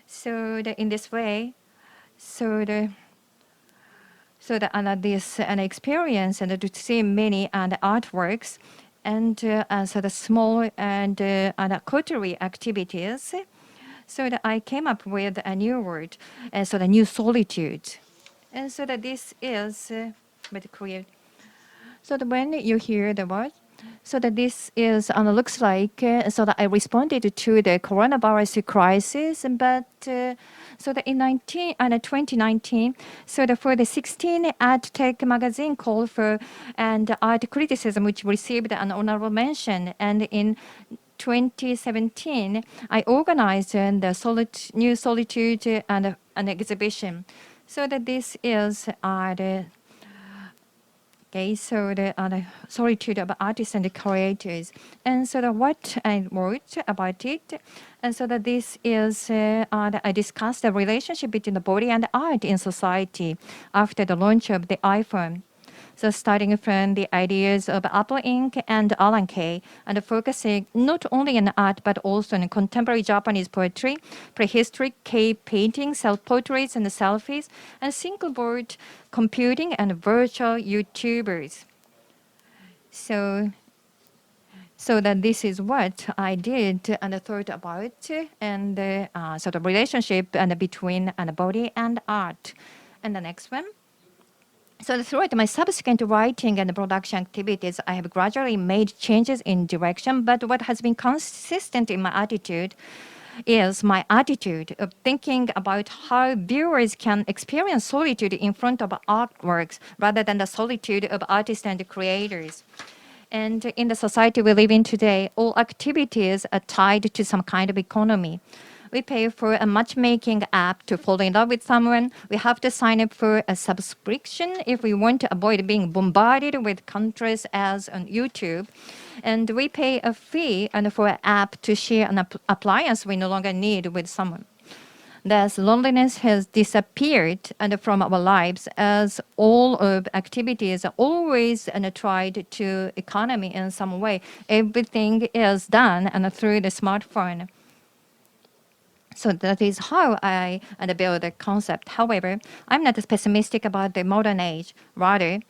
So in this way, this experience and to see many artworks and so the small and coterie activities. So that I came up with a new word, so the new solitude. And so that this is clear. So that when you hear the word, so that this is looks like so that I responded to the coronavirus crisis, but so that in 2019, so that for the 16 Art Tech magazine called for and art criticism, which received an honorable mention, and in 2017, I organized the new solitude and an exhibition. So that this is the solitude of artists and creators. And so that what I wrote about it, and so that this is I discussed the relationship between the body and art in society after the launch of the iPhone. So starting from the ideas of Apple Inc. and Alan Kay, and focusing not only on art but also on contemporary Japanese poetry, prehistoric cave paintings, self-portraits and selfies, and single-board computing and virtual YouTubers. So that this is what I did and thought about, and the sort of relationship and between the body and art. And the next one. So throughout my subsequent writing and production activities, I have gradually made changes in direction, but what has been consistent in my attitude is my attitude of thinking about how viewers can experience solitude in front of artworks rather than the solitude of artists and creators. And in the society we live in today, all activities are tied to some kind of economy. We pay for a matchmaking app to fall in love with someone. We have to sign up for a subscription if we want to avoid being bombarded with contrast ads on YouTube. And we pay a fee for an app to share an appliance we no longer need with someone. Thus, loneliness has disappeared from our lives as all of activities are always tried to economy in some way. Everything is done through the smartphone. So that is how I build the concept. However, I'm not pessimistic about the modern age. Rather,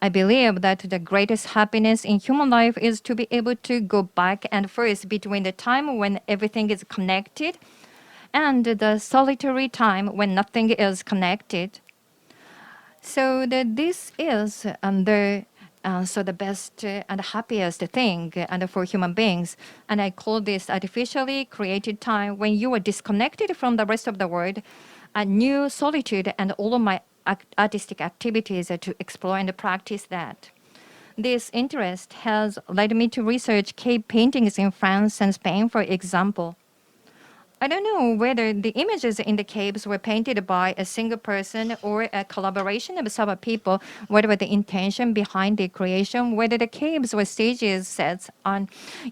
I believe that the greatest happiness in human life is to be able to go back and forth between the time when everything is connected and the solitary time when nothing is connected. So that this is the best and happiest thing for human beings. And I call this artificially created time when you are disconnected from the rest of the world, a new solitude, and all of my artistic activities to explore and practice that. This interest has led me to research cave paintings in France and Spain, for example. I don't know whether the images in the caves were painted by a single person or a collaboration of several people, whatever the intention behind the creation, whether the caves were stages sets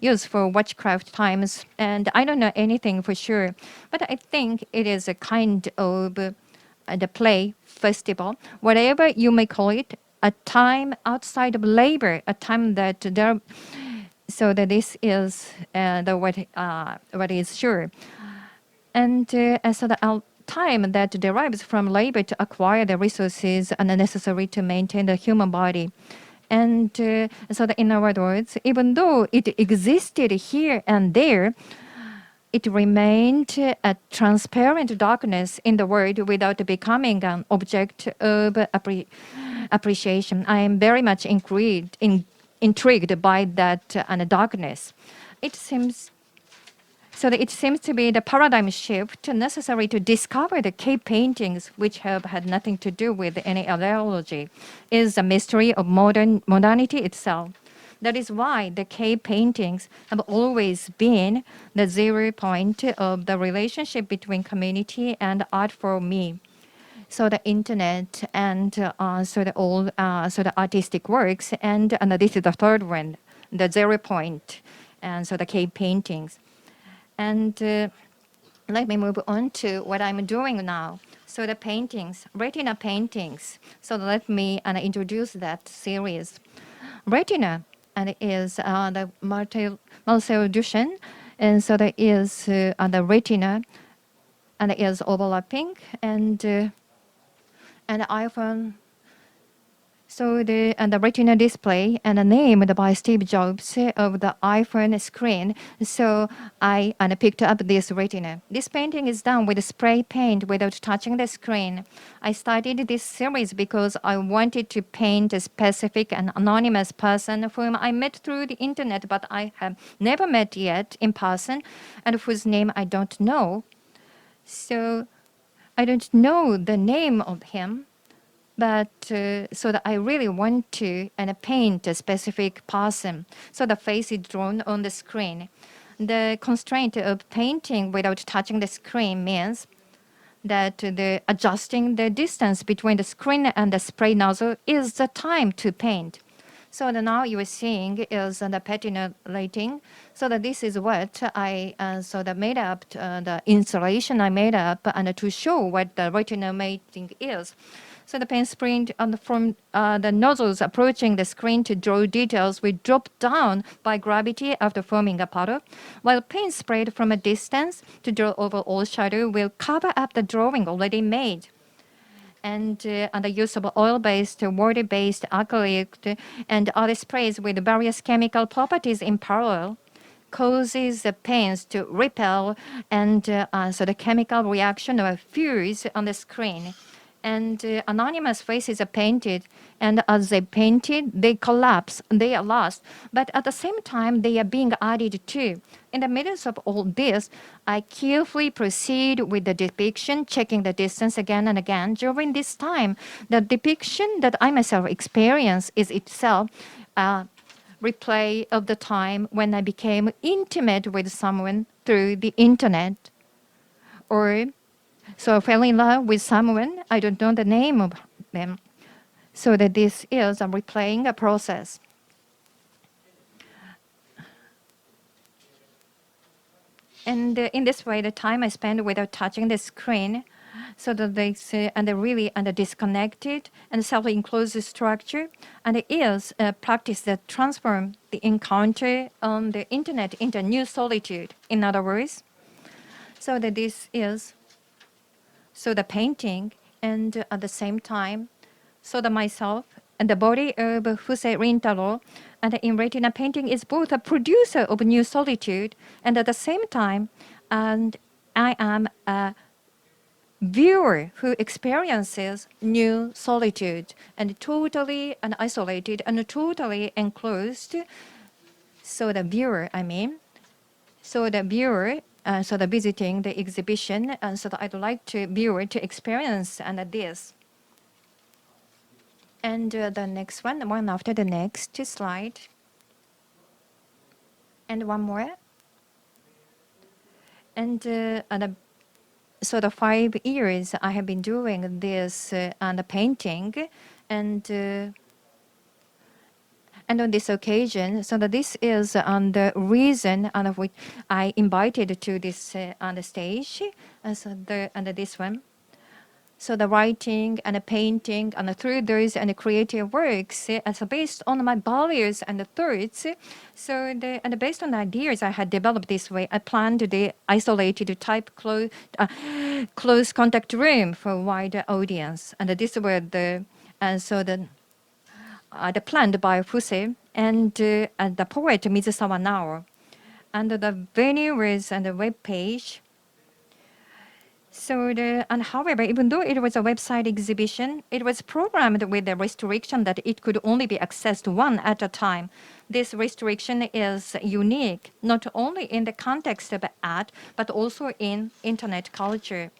used for witchcraft times, and I don't know anything for sure. But I think it is a kind of the play festival, whatever you may call it, a time outside of labor, a time that there. So that this is what is sure. And so the time that derives from labor to acquire the resources necessary to maintain the human body. And so that in other words, even though it existed here and there, it remained a transparent darkness in the world without becoming an object of appreciation. I am very much intrigued by that darkness. It seems to be the paradigm shift necessary to discover the cave paintings, which have had nothing to do with any ideology, is the mystery of modernity itself. That is why the cave paintings have always been the 0 point of the relationship between community and art for me. so the internet and so the all so the artistic works, and this is the third one, the 0 point, and so the cave paintings. And let me move on to what I'm doing now. So the paintings, retina paintings. So let me introduce that series. Retina and is the multi-resolution, and so there is the retina, and it is overlapping, and iPhone. So the retina display and the name by Steve Jobs of the iPhone screen. So I picked up this retina. This painting is done with spray paint without touching the screen. I started this series because I wanted to paint a specific and anonymous person whom I met through the internet, but I have never met yet in person, and whose name I don't know. So I don't know the name of him. But so that I really want to paint a specific person. So the face is drawn on the screen. The constraint of painting without touching the screen means that the adjusting the distance between the screen and the spray nozzle is the time to paint. So now you are seeing is the patina lighting. So that this is what I made up the installation I made up and to show what the retina mating is. So the pen sprayed from the nozzles approaching the screen to draw details will drop down by gravity after forming a puddle, while paint sprayed from a distance to draw overall shadow will cover up the drawing already made. And the use of oil-based, water-based, acrylic, and other sprays with various chemical properties in parallel causes the paints to repel and so the chemical reaction or fuse on the screen. And anonymous faces are painted, and as they painted, they collapse, they are lost. But at the same time, they are being added to. In the middle of all this, I carefully proceed with the depiction, checking the distance again and again. During this time, the depiction that I myself experience is itself a replay of the time when I became intimate with someone through the internet, or so I fell in love with someone, I don't know the name of them. So that this is a replaying a process. And in this way, the time I spend without touching the screen, so that they say, and really disconnected and self-enclosed structure, and it is a practice that transforms the encounter on the internet into new solitude. In other words, so that this is so the painting, and at the same time, so the myself and the body of Fusei Rintaro, and in retina painting is both a producer of new solitude, and at the same time, and I am a viewer who experiences new solitude, and totally and isolated and totally enclosed. So the viewer, so the viewer. So the visiting the exhibition, and so that I'd like to viewer to experience and this. And the next one after the next slide, and one more. And so the 5 years I have been doing this and the painting, and on this occasion, so that this is the reason of which I invited to this on the stage, this one. So the writing and the painting and through those and the creative works as based on my values and the thoughts. So based on the ideas I had developed this way, I planned the isolated type close contact room for a wider audience. And this were the planned by Fusei and the poet Mizusawa Nao. And the venue was on the web page. So however, even though it was a website exhibition, it was programmed with the restriction that it could only be accessed one at a time. This restriction is unique, not only in the context of art, but also in internet culture.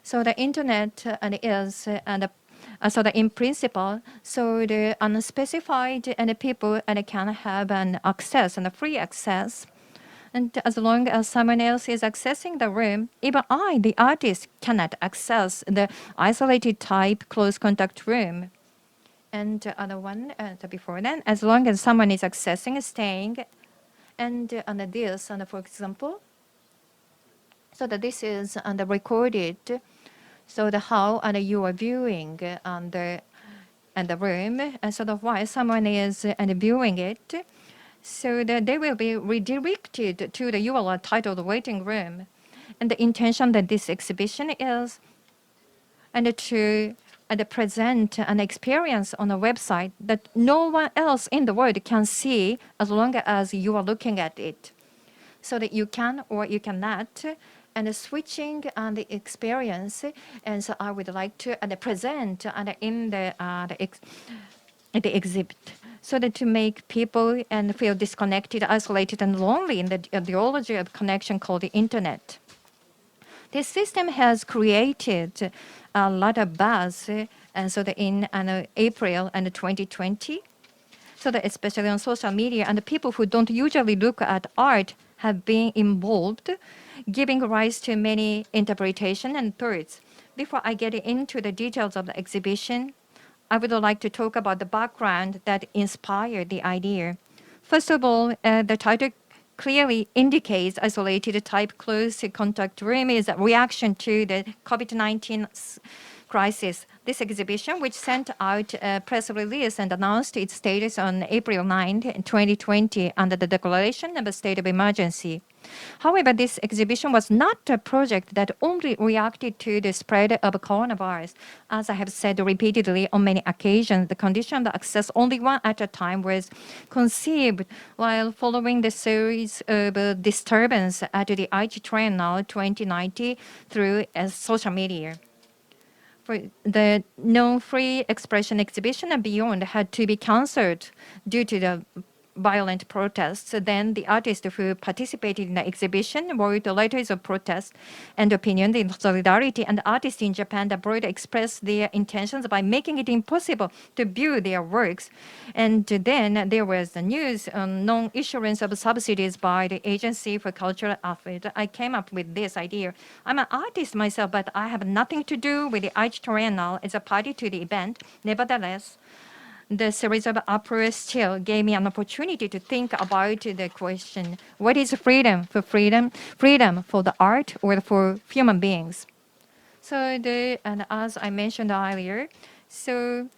So the internet is so that in principle, so the unspecified and people and can have an access and a free access. And as long as someone else is accessing the room, even I, the artist, cannot access the isolated type close contact room. And the other one before then, as long as someone is accessing, staying, and this, for example, so that this is recorded, so the how you are viewing the room, and so that while someone is viewing it, so that they will be redirected to the URL titled waiting room. And the intention that this exhibition is to present an experience on a website that no one else in the world can see as long as you are looking at it. So that you can or you cannot, and switching the experience. And so I would like to present in the exhibit, so that to make people feel disconnected, isolated, and lonely in the ideology of connection called the internet. This system has created a lot of buzz, and so that in April 2020, so that especially on social media, and the people who don't usually look at art have been involved, giving rise to many interpretation and thoughts. Before I get into the details of the exhibition, I would like to talk about the background that inspired the idea. First of all, the title clearly indicates isolated type close contact room is a reaction to the COVID-19 crisis. This exhibition, which sent out a press release and announced its status on April 9, 2020, under the declaration of a state of emergency. However, this exhibition was not a project that only reacted to the spread of coronavirus. As I have said repeatedly on many occasions, the condition of access only one at a time was conceived while following the series of disturbance at the Aichi Triennale 2090 through social media. For the non-free expression exhibition and beyond had to be cancelled due to the violent protests. Then the artists who participated in the exhibition wrote letters of protest and opinion in solidarity, and artists in Japan and abroad expressed their intentions by making it impossible to view their works. And then there was the news on non-issuance of subsidies by the Agency for Cultural Affairs. I came up with this idea. I'm an artist myself, but I have nothing to do with the Aichi Triennale as a party to the event. Nevertheless, the series of operas still gave me an opportunity to think about the question, what is freedom for freedom? Freedom for the art or for human beings? So and as I mentioned earlier, so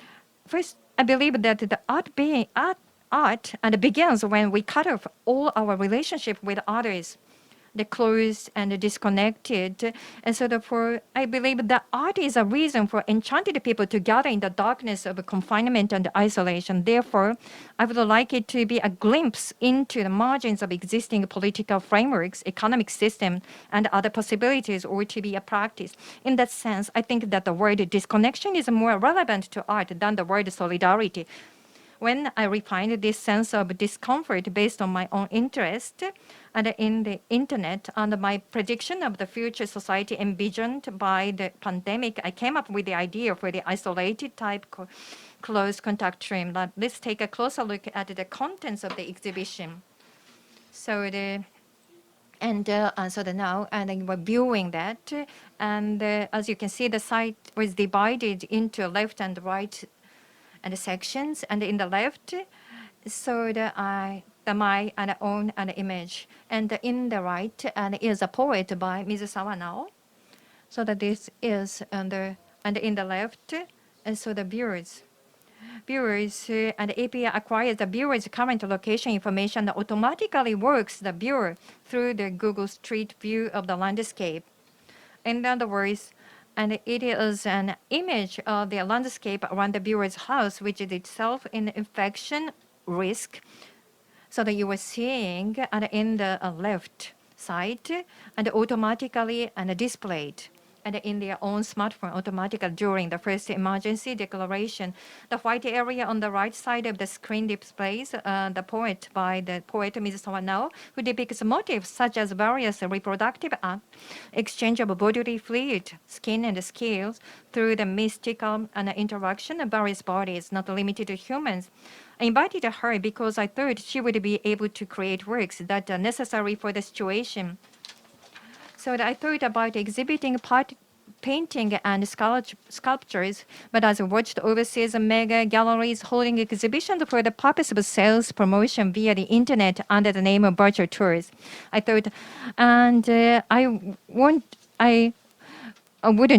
first I believe that the art begins when we cut off all our relationship with others, the closed and disconnected. And so therefore, I believe that art is a reason for enchanted people to gather in the darkness of confinement and isolation. Therefore, I would like it to be a glimpse into the margins of existing political frameworks, economic system, and other possibilities, or to be a practice. In that sense, I think that the word disconnection is more relevant to art than the word solidarity. When I refined this sense of discomfort based on my own interest and in the internet and my prediction of the future society envisioned by the pandemic, I came up with the idea for the isolated type close contact room. Let's take a closer look at the contents of the exhibition. So now we're viewing that, and as you can see, the site was divided into left and right and sections, and in the left, so my own image, and in the right is a poet by Mizusawa Nao. So that this is under, and in the left, and so the viewers and API acquires the viewer's current location information that automatically works the viewer through the Google Street View of the landscape. In other words, and it is an image of the landscape around the viewer's house, which is itself an infection risk. So that you were seeing in the left side and automatically displayed and in their own smartphone automatically during the first emergency declaration. The white area on the right side of the screen displays the poet by the poet Mizusawa Nao, who depicts motifs such as various reproductive exchange of bodily fluid, skin and scales through the mystical interaction of various bodies, not limited to humans. I invited her because I thought she would be able to create works that are necessary for the situation. So I thought about exhibiting painting and sculptures, but as I watched overseas mega galleries holding exhibitions for the purpose of sales promotion via the internet under the name of virtual tours, I thought, and I wouldn't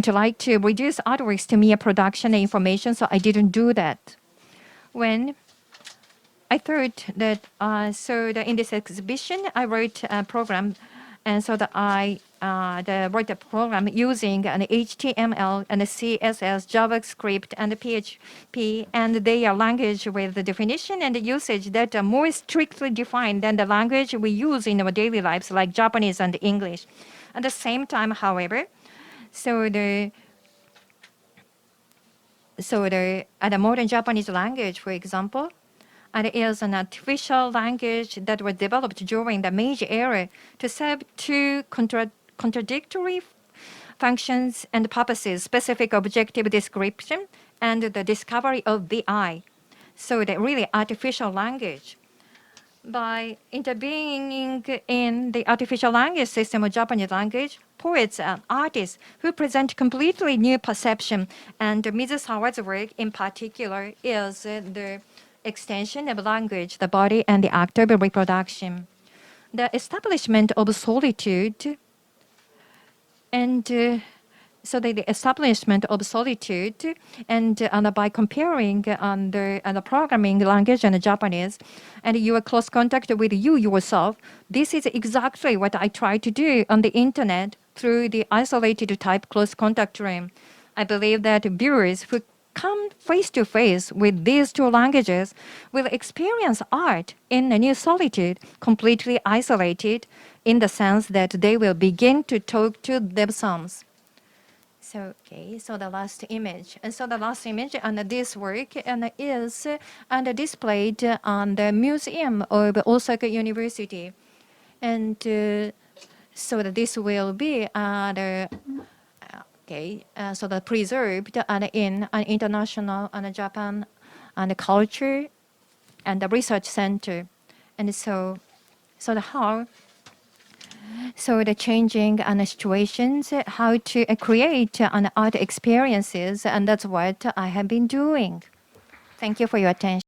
like to reduce artworks to mere production information, so I didn't do that. When I thought that, in this exhibition, I wrote a program, and so that I wrote a program using an HTML and a CSS, JavaScript, and a PHP, and they are language with the definition and the usage that are more strictly defined than the language we use in our daily lives, like Japanese and English. At the same time, however, the modern Japanese language, for example, and it is an artificial language that was developed during the Meiji era to serve two contradictory functions and purposes: specific objective description and the discovery of the I. So the really artificial language. By intervening in the artificial language system of Japanese language, poets and artists who present completely new perception, and Mizusawa's work in particular is the extension of language, the body, and the act of reproduction. The establishment of solitude and the establishment of solitude and by comparing the programming language and Japanese and your close contact with you yourself, this is exactly what I try to do on the internet through the isolated type close contact room. I believe that viewers who come face to face with these two languages will experience art in a new solitude, completely isolated, in the sense that they will begin to talk to themselves. So the last image. And so the last image and this work is displayed on the Museum of Osaka University. And so that this will be preserved in an international Japan and culture and the research center. And the changing situations, how to create art experiences, and that's what I have been doing. Thank you for your attention.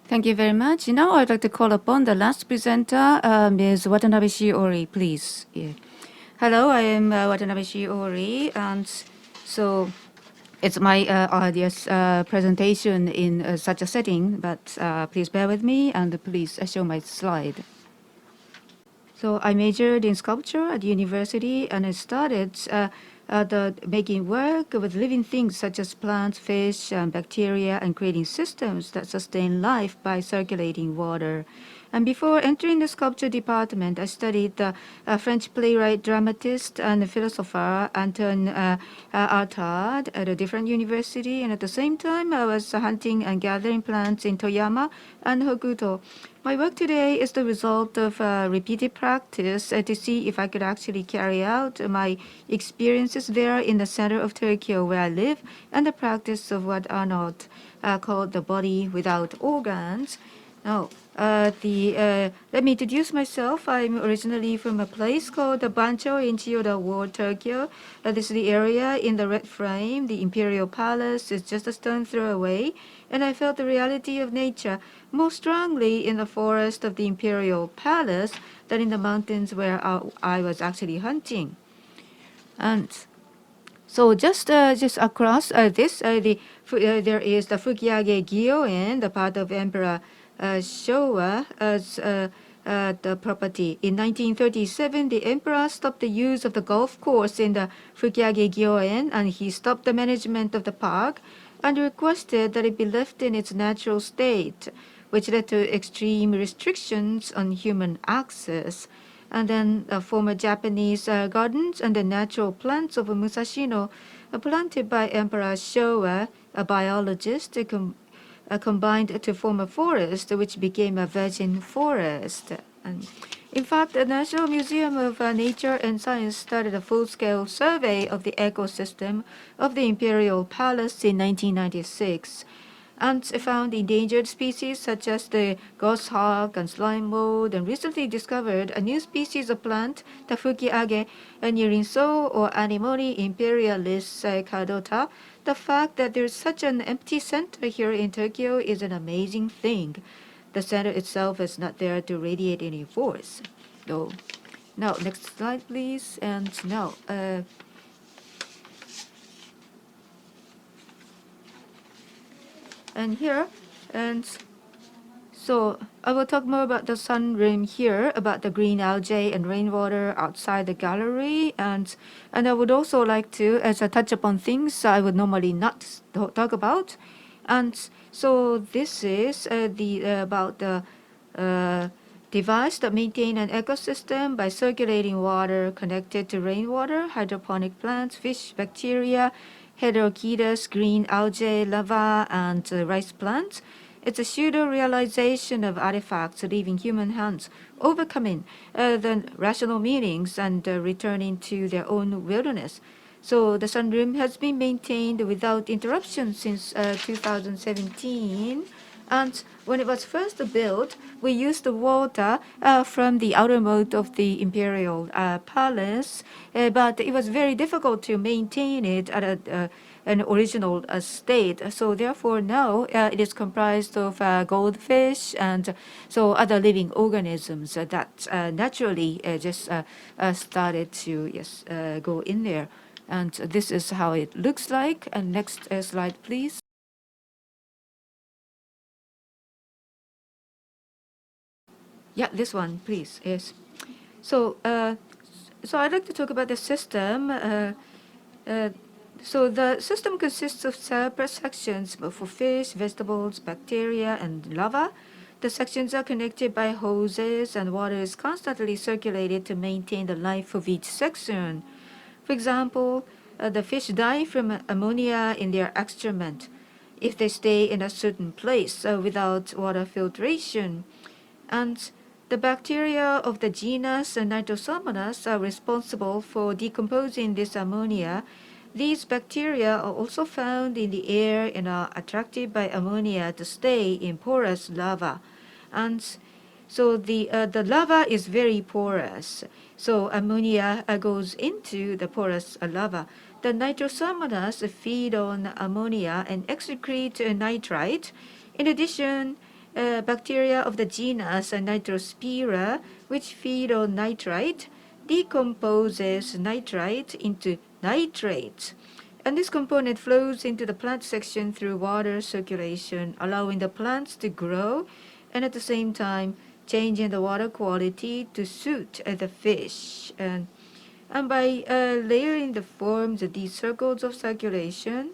Thank you very much. Now I'd like to call upon the last presenter, Ms. Watanabe Shiori, please. Yeah. Hello, I am Watanabe Shiori, and so it's my presentation in such a setting, but please bear with me and please show my slide. So I majored in sculpture at university and I started making work with living things such as plants, fish, and bacteria, and creating systems that sustain life by circulating water. And before entering the sculpture department, I studied the French playwright, dramatist, and philosopher Anton Artaud at a different university. And at the same time, I was hunting and gathering plants in Toyama and Hokuto. My work today is the result of repeated practice to see if I could actually carry out my experiences there in the center of Tokyo where I live, and the practice of what Arnaud called the body without organs. Now, let me introduce myself. I'm originally from a place called the Bunka-cho in Chiyoda Ward, Tokyo. This is the area in the red frame. The Imperial Palace is just a stone throw away. And I felt the reality of nature more strongly in the forest of the Imperial Palace than in the mountains where I was actually hunting. And so just across this, there is the Fukiage Gyoen, the part of Emperor Showa as the property. In 1937, the emperor stopped the use of the golf course in the Fukiage Gyoen, and he stopped the management of the park and requested that it be left in its natural state, which led to extreme restrictions on human access. And then the former Japanese gardens and the natural plants of Musashino, planted by Emperor Showa, a biologist, combined to form a forest, which became a virgin forest. And In fact, the National Museum of Nature and Science started a full-scale survey of the ecosystem of the Imperial Palace in 1996 and found endangered species such as the goshawk and slime mold, and recently discovered a new species of plant, the fukiage, near Rinso or Anemone imperialis caudata. The fact that there's such an empty center here in Tokyo is an amazing thing. The center itself is not there to radiate any force. So, now, next slide, please. And now, and here, and so I will talk more about the sunroom here, about the green algae and rainwater outside the gallery, and I would also like to, as I touch upon things I would normally not talk about, and so this is about the device that maintain an ecosystem by circulating water connected to rainwater, hydroponic plants, fish, bacteria, heterochetus, green algae, lava, and rice plants. It's a pseudo-realization of artifacts leaving human hands, overcoming the rational meanings and returning to their own wilderness. So the sunroom has been maintained without interruption since 2017. And when it was first built, we used the water from the outer moat of the Imperial Palace, but it was very difficult to maintain it at an original state. So therefore now it is comprised of goldfish and so other living organisms that naturally just started to go in there. And this is how it looks like. And next slide, please. Yeah, this one, please. Yes. So, so I'd like to talk about the system. So the system consists of separate sections for fish, vegetables, bacteria, and lava. The sections are connected by hoses, and water is constantly circulated to maintain the life of each section. For example, the fish die from ammonia in their excrement if they stay in a certain place without water filtration. And the bacteria of the genus Nitrosomonas are responsible for decomposing this ammonia. These bacteria are also found in the air and are attracted by ammonia to stay in porous lava. And so the lava is very porous. So ammonia goes into the porous lava. The Nitrosomonas feed on ammonia and excrete nitrite. In addition, bacteria of the genus Nitrospira, which feed on nitrite, decomposes nitrite into nitrate. And this component flows into the plant section through water circulation, allowing the plants to grow and at the same time changing the water quality to suit the fish. And by layering the forms of these circles of circulation,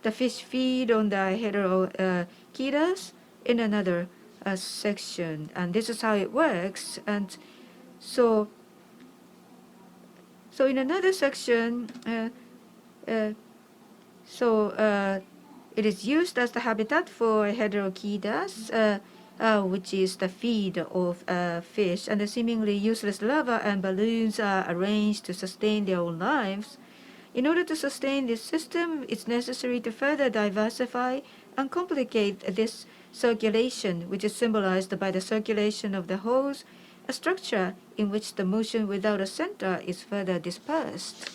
the fish feed on the heterochetus in another section. And this is how it works. And so in another section, it is used as the habitat for heterochetus, which is the feed of fish, and the seemingly useless lava and balloons are arranged to sustain their own lives. In order to sustain this system, it's necessary to further diversify and complicate this circulation, which is symbolized by the circulation of the hose, a structure in which the motion without a center is further dispersed.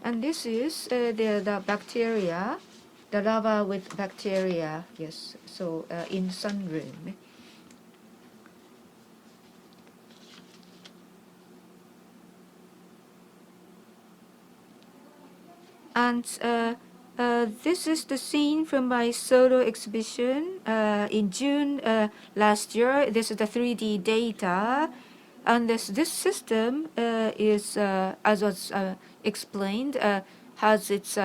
And this is the bacteria, the lava with bacteria, yes, so in sunroom. And this is the scene from my solo exhibition in June last year. This is the 3D data. And this system is, as was explained, has its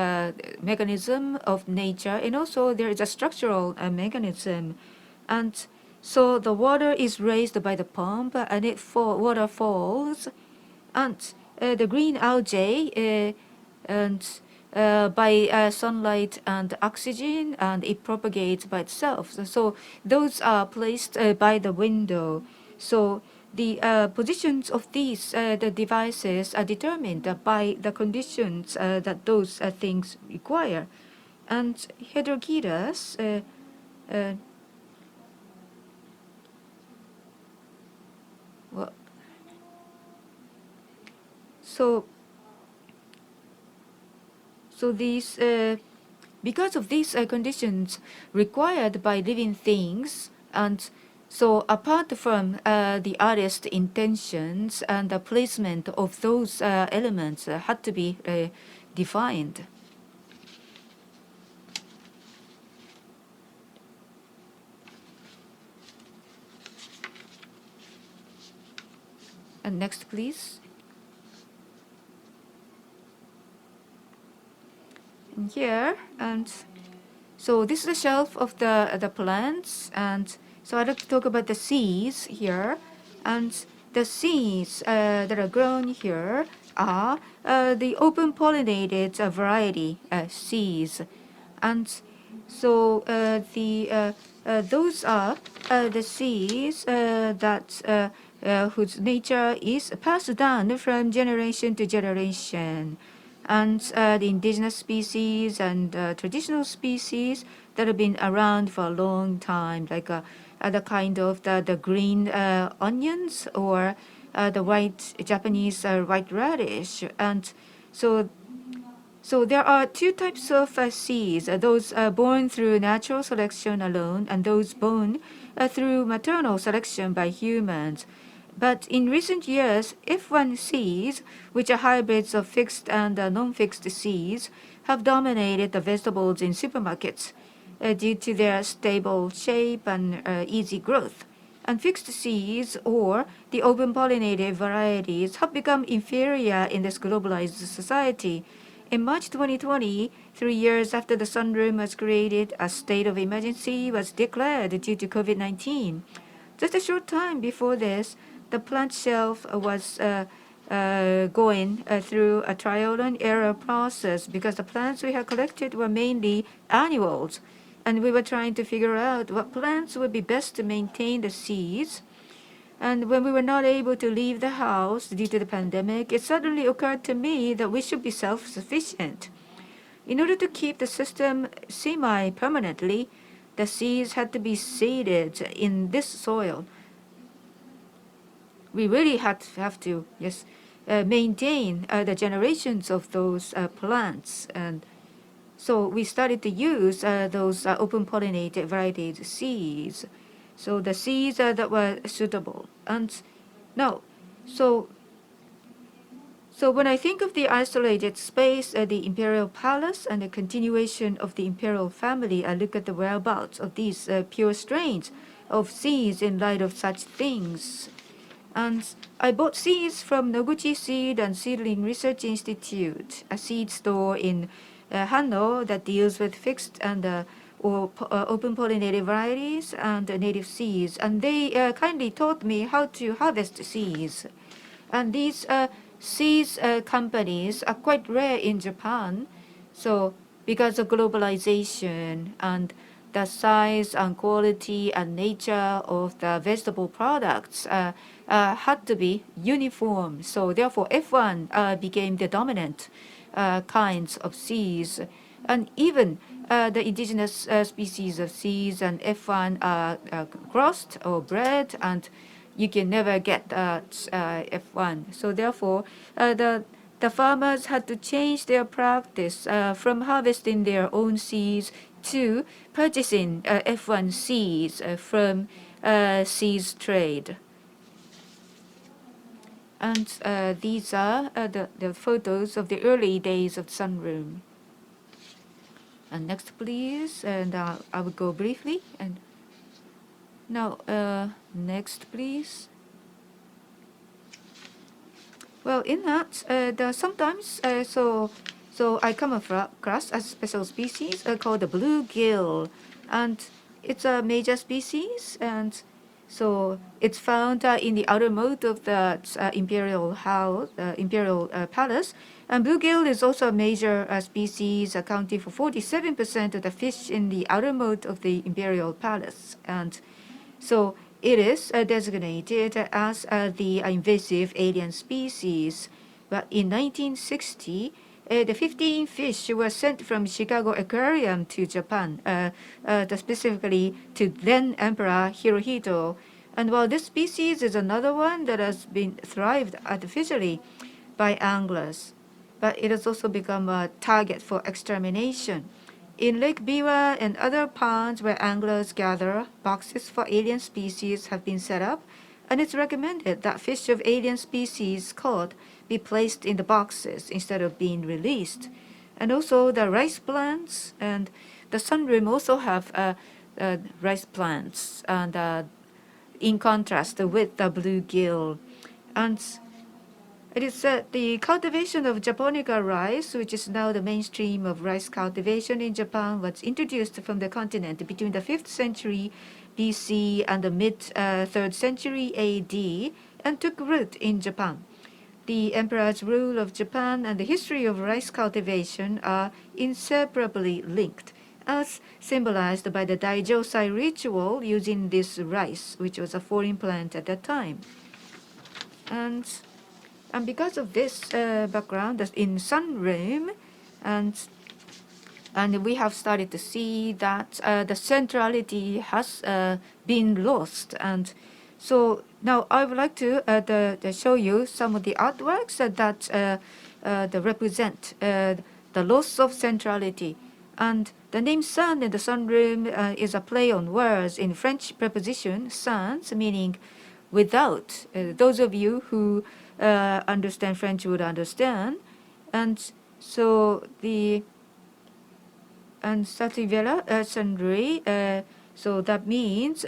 mechanism of nature, and also there is a structural mechanism. And so the water is raised by the pump, and water falls, and the green algae and by sunlight and oxygen, and it propagates by itself. So those are placed by the window. So the positions of these the devices are determined by the conditions that those things require. And heterogeneous well, so these because of these conditions required by living things, and so apart from the artist's intentions, and the placement of those elements had to be defined. And next, please. And here, and so this is the shelf of the plants, and so I'd like to talk about the seeds here. And the seeds that are grown here are the open pollinated variety seeds. And so those are the seeds that whose nature is passed down from generation to generation. And the indigenous species and traditional species that have been around for a long time, like the kind of the green onions, or the white Japanese white radish. And so there are two types of seeds, those born through natural selection alone, and those born through maternal selection by humans. But in recent years, F1 seeds, which are hybrids of fixed and non-fixed seeds, have dominated the vegetables in supermarkets due to their stable shape and easy growth. And fixed seeds, or the open pollinated varieties, have become inferior in this globalized society. In March 2020, 3 years after the sunroom was created, a state of emergency was declared due to COVID-19. Just a short time before this, the plant shelf was going through a trial and error process because the plants we had collected were mainly annuals. And we were trying to figure out what plants would be best to maintain the seeds. And when we were not able to leave the house due to the pandemic, it suddenly occurred to me that we should be self-sufficient. In order to keep the system semi-permanently, the seeds had to be seeded in this soil. We really have to maintain the generations of those plants. And so we started to use those open pollinated varieties seeds. So the seeds that were suitable. And now, so when I think of the isolated space, the imperial palace, and the continuation of the imperial family, I look at the whereabouts of these pure strains of seeds in light of such things. And I bought seeds from Noguchi Seed and Seedling Research Institute, a seed store in Hanno that deals with fixed and or open pollinated varieties and native seeds. And they kindly taught me how to harvest seeds. And these seeds companies are quite rare in Japan. So because of globalization and the size and quality and nature of the vegetable products had to be uniform. So therefore, F1 became the dominant kinds of seeds. And even the indigenous species of seeds and F1 are crossed or bred, and you can never get that F1. So therefore, the farmers had to change their practice from harvesting their own seeds to purchasing F1 seeds from seeds trade. And these are the photos of the early days of sunroom. And next, please. And I will go briefly. And now, next, please. Well, in that, sometimes so I come across a special species called the bluegill, and it's a major species, and so it's found in the outer moat of the imperial house, imperial palace. And bluegill is also a major species, accounting for 47% of the fish in the outer moat of the imperial palace. And so it is designated as the invasive alien species. But in 1960, the 15 fish were sent from Chicago Aquarium to Japan, specifically to then Emperor Hirohito. And while this species is another one that has been thrived artificially by anglers, but it has also become a target for extermination. In Lake Biwa and other ponds where anglers gather, boxes for alien species have been set up, and it's recommended that fish of alien species caught be placed in the boxes instead of being released. And also the rice plants and the sunroom also have rice plants, and in contrast with the bluegill. And it is said the cultivation of Japonica rice, which is now the mainstream of rice cultivation in Japan, was introduced from the continent between the 5th century BC and the mid-3rd century AD and took root in Japan. The emperor's rule of Japan and the history of rice cultivation are inseparably linked, as symbolized by the Daijosai ritual using this rice, which was a foreign plant at that time. And because of this background, in sunroom, and we have started to see that the centrality has been lost. And so now I would like to show you some of the artworks that represent the loss of centrality. And the name sun in the sunroom is a play on words in French preposition sans, meaning without. Those of you who understand French would understand. And so the Sativera Sandri, so that means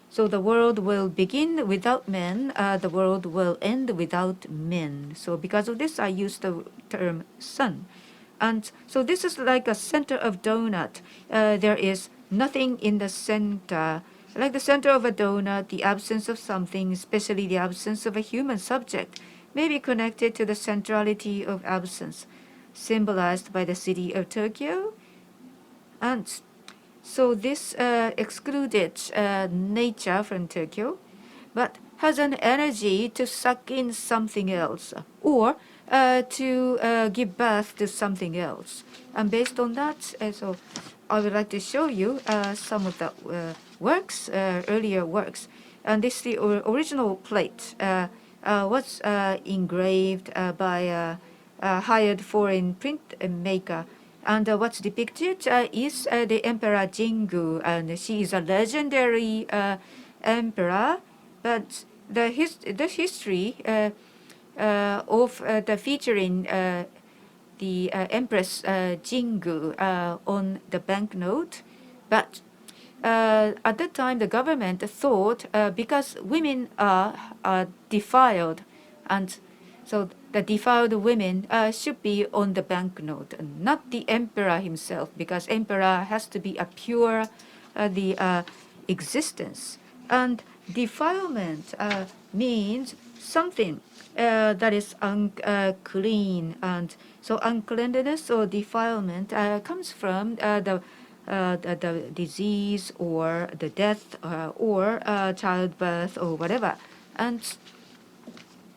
so the world will begin without men, the world will end without men. So because of this, I use the term sun. And so this is like a center of donut. There is nothing in the center. Like the center of a donut, the absence of something, especially the absence of a human subject, may be connected to the centrality of absence, symbolized by the city of Tokyo. And so this excluded nature from Tokyo, but has an energy to suck in something else, or to give birth to something else. And based on that, so I would like to show you some of the works, earlier works. And this the original plate was engraved by a hired foreign printmaker. And what's depicted is the Emperor Jingu, and she is a legendary emperor. But the history of the featuring the Empress Jingu on the banknote, but at that time the government thought because women are defiled, and so the defiled women should be on the banknote, not the emperor himself, because emperor has to be a pure existence. And defilement means something that is unclean, and so uncleanliness or defilement comes from the disease or the death or childbirth or whatever. And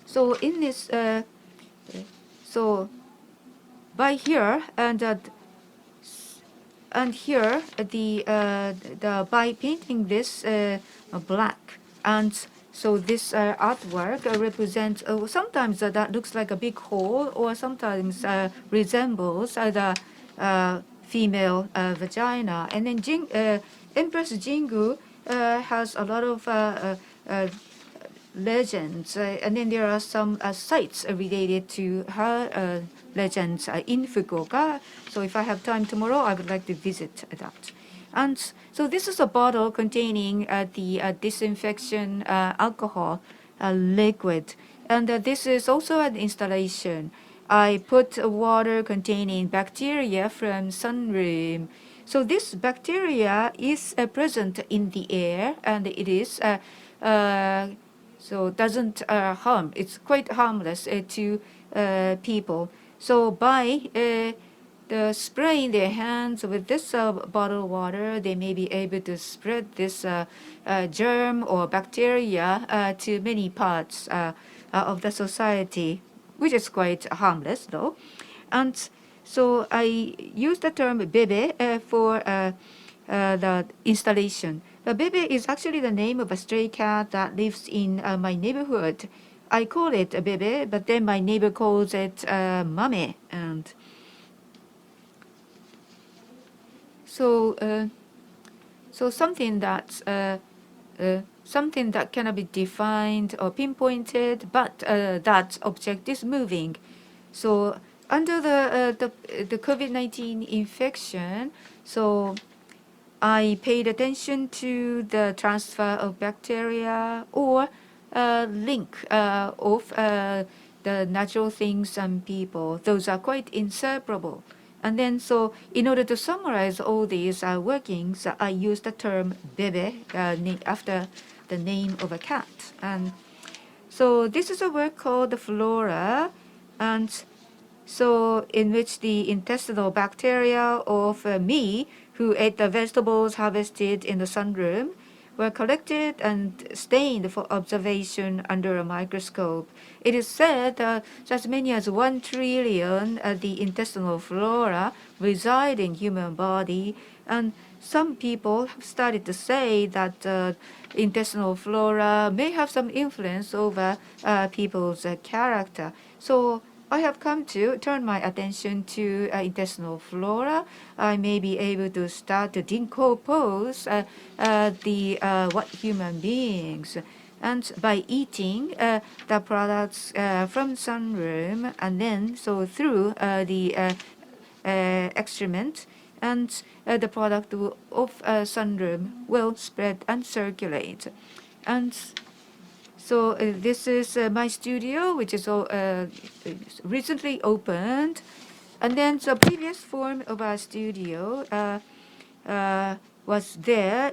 so in this, so by here and here by painting this black, and so this artwork represents sometimes that looks like a big hole, or sometimes resembles the female vagina. And then Empress Jingu has a lot of legends, and then there are some sites related to her legends in Fukuoka. So if I have time tomorrow, I would like to visit that. And so this is a bottle containing the disinfection alcohol liquid, and this is also an installation. I put water containing bacteria from sunroom. So this bacteria is present in the air, and it is so doesn't harm. It's quite harmless to people. So by spraying their hands with this bottled water, they may be able to spread this germ or bacteria to many parts of the society, which is quite harmless though. And so I use the term bebe for the installation. The bebe is actually the name of a stray cat that lives in my neighborhood. I call it a bebe, but then my neighbor calls it mame. And so something that cannot be defined or pinpointed, but that object is moving. So under the COVID-19 infection, so I paid attention to the transfer of bacteria or link of the natural things and people. Those are quite inseparable. And then so in order to summarize all these workings, I use the term bebe after the name of a cat. And so this is a work called the Flora, and so in which the intestinal bacteria of me, who ate the vegetables harvested in the sunroom, were collected and stained for observation under a microscope. It is said that as many as 1 trillion the intestinal flora reside in human body, and some people have started to say that intestinal flora may have some influence over people's character. So I have come to turn my attention to intestinal flora. I may be able to start to decompose what human beings, and by eating the products from sunroom, and then so through the excrement, and the product of sunroom will spread and circulate. And so this is my studio, which is recently opened. And then the previous form of our studio was there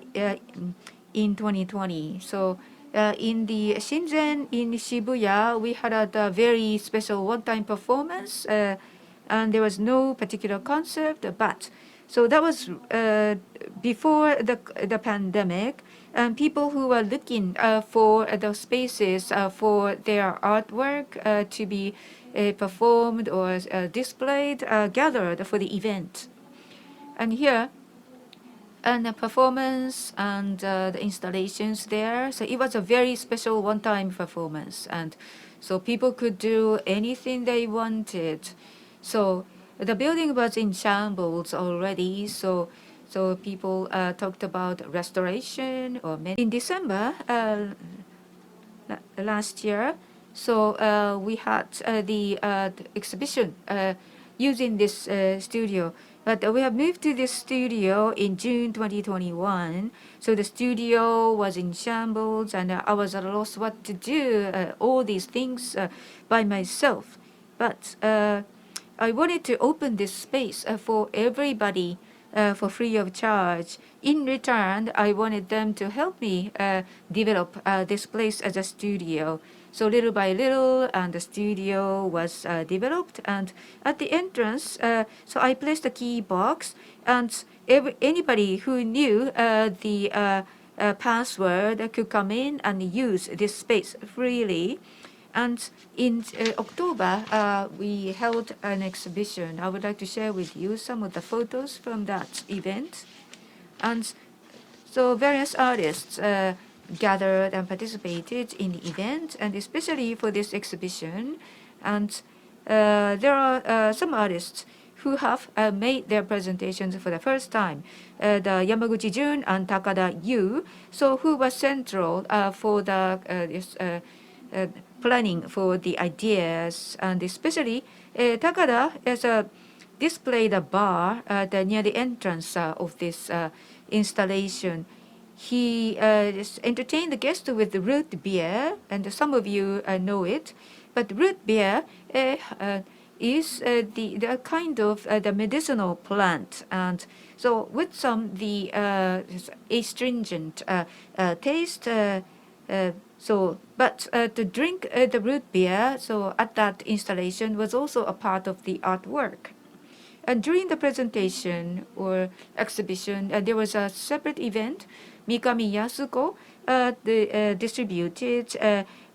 in 2020. So in the Shinzen in Shibuya, we had a very special one-time performance, and there was no particular concept, but so that was before the pandemic. And people who were looking for the spaces for their artwork to be performed or displayed gathered for the event. And here, and the performance and the installations there. So it was a very special one-time performance, and so people could do anything they wanted. So the building was in shambles already. So people talked about restoration or in December last year. So we had the exhibition using this studio. But we have moved to this studio in June 2021. So the studio was in shambles, and I was at a loss what to do, all these things by myself. But I wanted to open this space for everybody for free of charge. In return, I wanted them to help me develop this place as a studio. So little by little, and the studio was developed. And at the entrance, so I placed a key box, and anybody who knew the password could come in and use this space freely. And in October, we held an exhibition. I would like to share with you some of the photos from that event. And so various artists gathered and participated in the event, and especially for this exhibition. And there are some artists who have made their presentations for the first time. The Yamaguchi Jun and Takada Yu, so who was central for the planning for the ideas, and especially Takada has displayed a bar near the entrance of this installation. He entertained the guests with root beer, and some of you know it. But root beer is the kind of the medicinal plant, and so with some the astringent taste. But to drink the root beer, so at that installation was also a part of the artwork. during the presentation or exhibition, there was a separate event. Mikami Yasuko distributed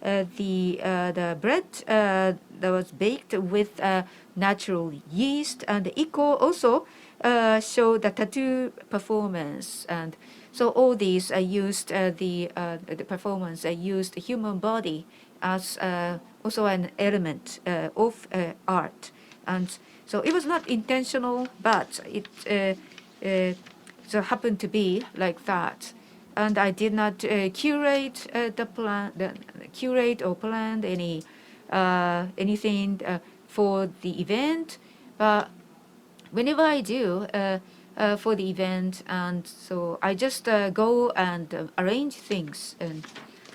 the bread that was baked with natural yeast, and Iko also showed the tattoo performance. And so all these used the performance used the human body as also an element of art. And so it was not intentional, but it so happened to be like that. And I did not curate or plan anything for the event. But whenever I do for the event, and so I just go and arrange things. And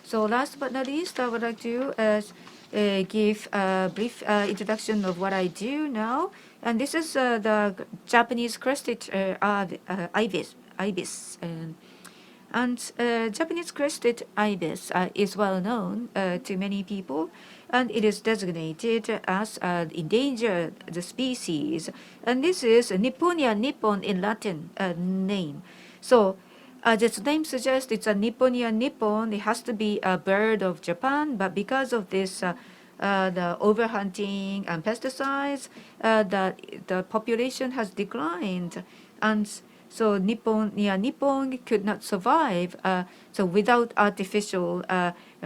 so last but not least, I would like to give a brief introduction of what I do now. And this is the Japanese Crested Ibis. And Japanese Crested Ibis is well known to many people, and it is designated as an endangered species. And this is Nipponia nippon in Latin name. So as its name suggests, it's a Nipponia nippon. It has to be a bird of Japan, but because of this the overhunting and pesticides, the population has declined. And so Nipponia nippon could not survive. So without artificial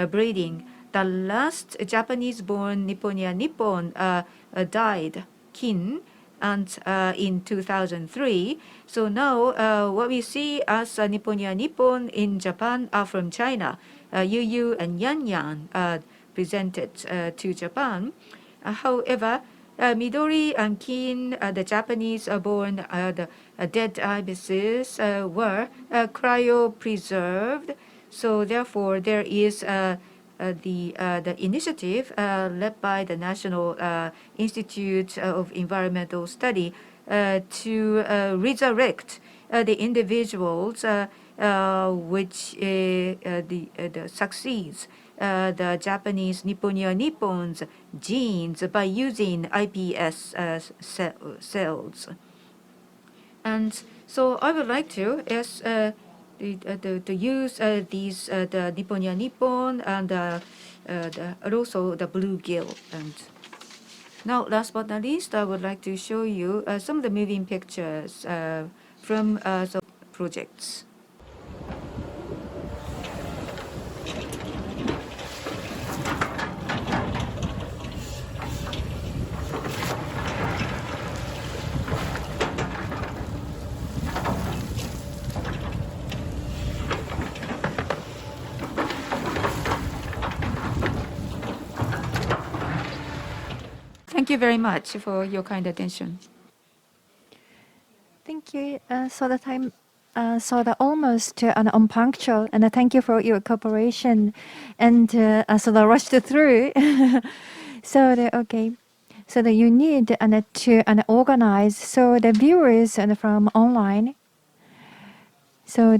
breeding, the last Japanese-born Nipponia nippon died, kin, and in 2003. So now what we see as Nipponia nippon in Japan are from China. Yu and Yan presented to Japan. However, Midori and Kin, the Japanese-born the dead ibises, were cryopreserved. So therefore, there is the initiative led by the National Institute of Environmental Study to resurrect the individuals which succeeds the Japanese Nipponia nippon's genes by using iPS cells. And so I would like to use these the Nipponia nippon and also the bluegill. And now, last but not least, I would like to show you some of the moving pictures from some projects. Thank you very much for your kind attention. Thank you. So the time, so the almost unpunctual, and thank you for your cooperation, and so the rushed through. So okay, so that you need to organize so the viewers and from online. So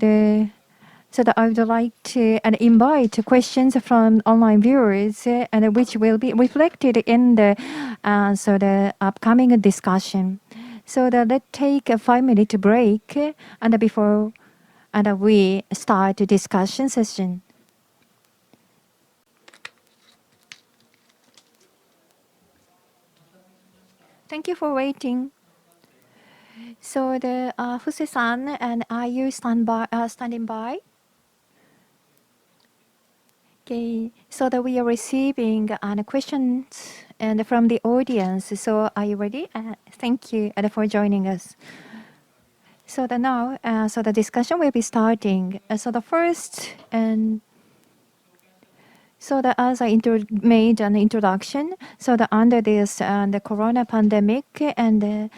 I would like to invite questions from online viewers, and which will be reflected in the upcoming discussion. So let's take a 5-minute break, and before we start the discussion session. Thank you for waiting. So Fuse-san, and are you standing by? Okay, so that we are receiving questions and from the audience. So are you ready? Thank you for joining us. So now, so the discussion will be starting. So the first, and so as I made an introduction, so under this the corona pandemic and the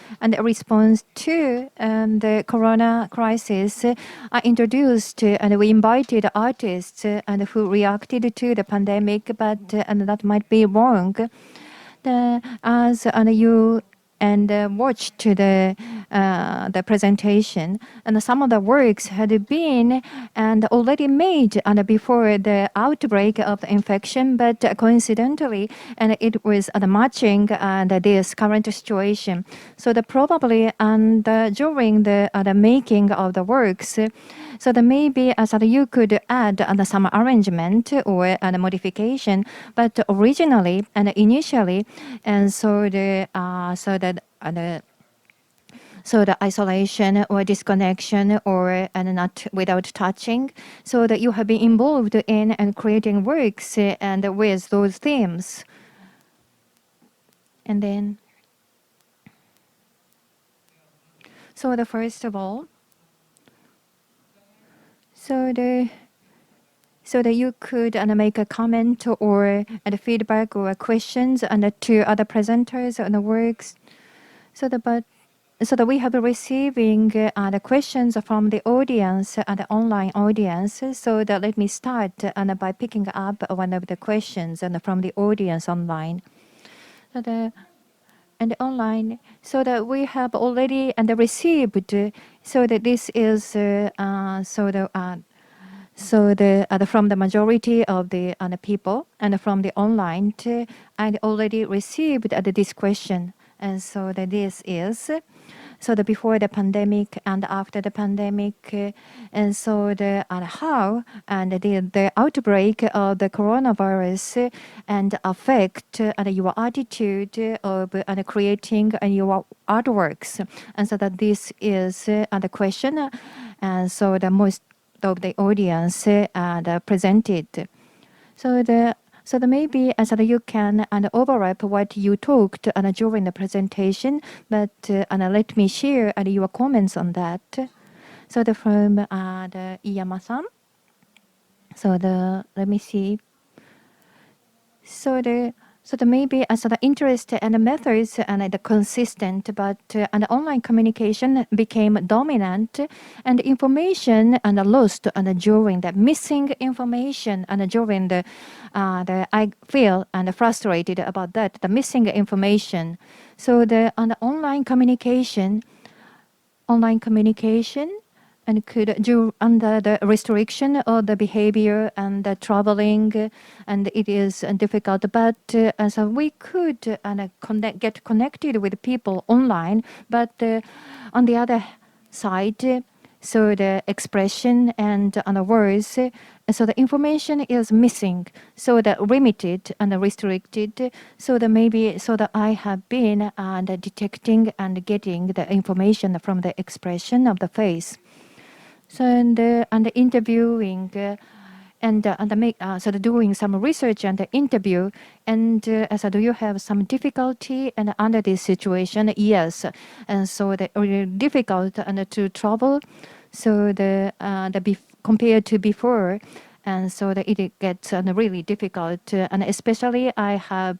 response to the corona crisis, I introduced and we invited artists and who reacted to the pandemic, but and that might be wrong. As you watched the the presentation, and some of the works had been and already made and before the outbreak of the infection, but coincidentally, and it was matching this current situation. So probably and during the making of the works, so that maybe so that you could add some arrangement or modification, but originally and initially, and so the isolation or disconnection or and not without touching, so that you have been involved in and creating works and with those themes. And then, so the first of all, so that you could make a comment or feedback or questions to other presenters on the works, so that we have receiving the questions from the audience and the online audience. So that let me start by picking up one of the questions from the audience online. And online, so that we have already received, so that this is from the majority of the people and from the online, I already received this question, and so that this is. So the before the pandemic and after the pandemic, and so the how and the outbreak of the coronavirus and affect your attitude of creating your artworks, and so that this is the question, and so the most of the audience presented. So the maybe so that you can overlap what you talked during the presentation, but let me share your comments on that. So from the Iyama-san. So let me see. So the maybe the interest and the methods and the consistent, but and online communication became dominant, and information and lost and during the missing information and during the I feel and frustrated about that, the missing information. So the online communication and could do under the restriction of the behavior and the traveling, and it is difficult. But so we could get connected with people online. But on the other side, so the expression and the words, so the information is missing, so the limited and restricted. So that maybe so that I have been detecting and getting the information from the expression of the face. So and interviewing and doing some research and interview, and so do you have some difficulty and under this situation? Yes, and so the difficult and to travel, so compared to before, and so that it gets really difficult, and especially I have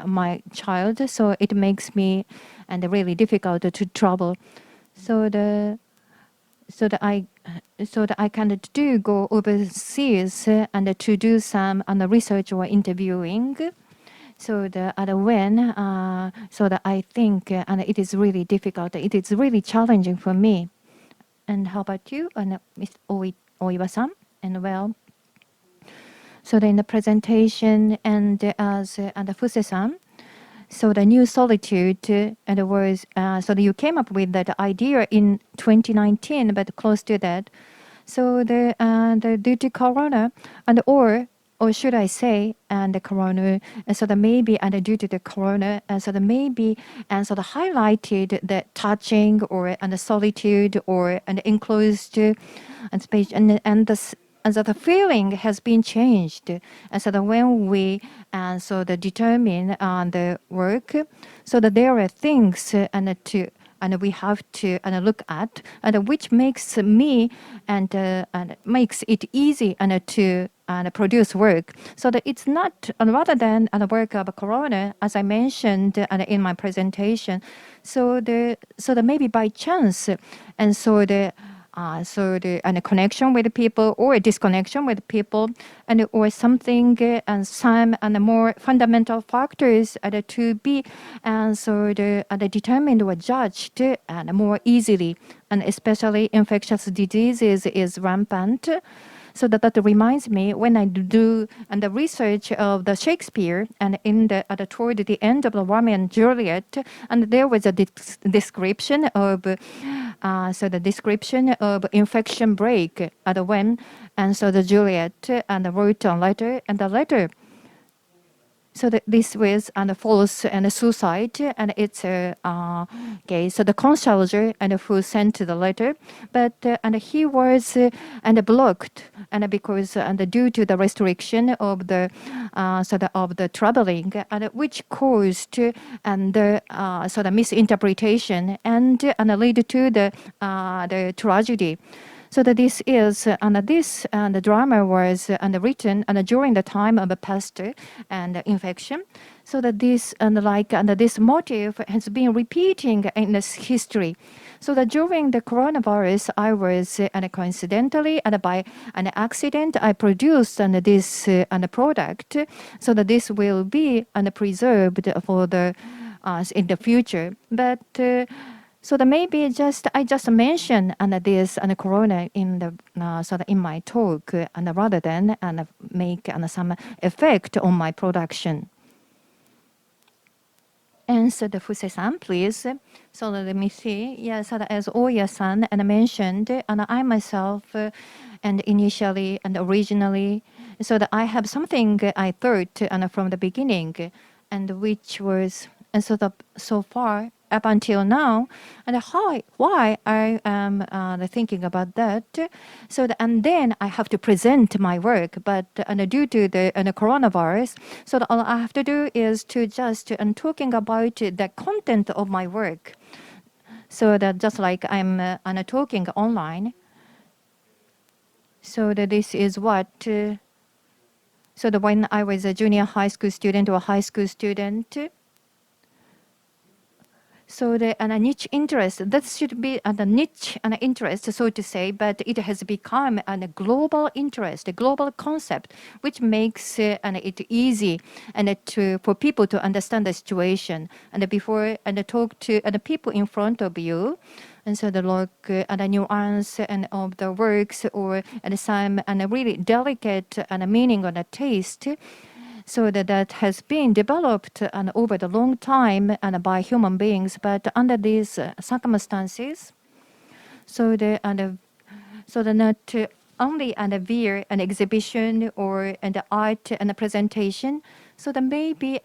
my child, so it makes me and really difficult to travel. So that I can go overseas and to do some research or interviewing. So so that I think and it is really difficult. It is really challenging for me. And how about you, Ms. Oiwa-san? And well, so in the presentation and as Fuse-san. So the new solitude and was so that you came up with that idea in 2019, but close to that. So the due to corona and or should I say and the corona, so that maybe and due to the corona, so that maybe and so the highlighted the touching or and the solitude or an enclosed and space and the feeling has been changed. And so that when we determine the work, so that there are things and we have to look at, and which makes me and makes it easy and to produce work. So that it's not rather than the work of corona, as I mentioned in my presentation. So that maybe by chance, and so so the and a connection with people or a disconnection with people, and or something and some and more fundamental factors to be so the determined or judged and more easily, and especially infectious diseases is rampant. So that reminds me when I do and the research of the Shakespeare and in the toward the end of the Romeo and Juliet, and there was a description of so the description of infection break at when and so the Juliet and wrote a letter and the letter. So that this was and false and suicide, and it's okay. So the concierge and who sent the letter, but and he was and blocked, and because and due to the restriction of the of the traveling, and which caused and so the misinterpretation and lead to the tragedy. So that this is and this and the drama was and written and during the time of a pest and infection. So that this and like and this motive has been repeating in this history. So that during the coronavirus, I was and coincidentally and by an accident I produced and this and product. So that this will be and preserved for the in the future, but. So that maybe I just mentioned this and corona in the so that in my talk and rather than and make some effect on my production. And so the Fuse-san, please. So let me see. Yes, so as Oya-san and mentioned, and I myself and initially and originally, so that I have something I thought and from the beginning, and which was and so far. Up until now, and why I am thinking about that. So and then I have to present my work, but due to the coronavirus, so all I have to do is to just talking about the content of my work. So that just like I'm talking online. So that this is what. So that when I was a junior high school student or high school student. So the niche interest, that should be a niche interest, so to say, but it has become a global interest, a global concept, which makes it easy and for people to understand the situation and before and talk to the people in front of you. And so the look and the nuance and of the works or and some and really delicate and meaning on a taste. So that has been developed and over the long time and by human beings, but under these circumstances, so the not only via an exhibition or the art and the presentation, so that maybe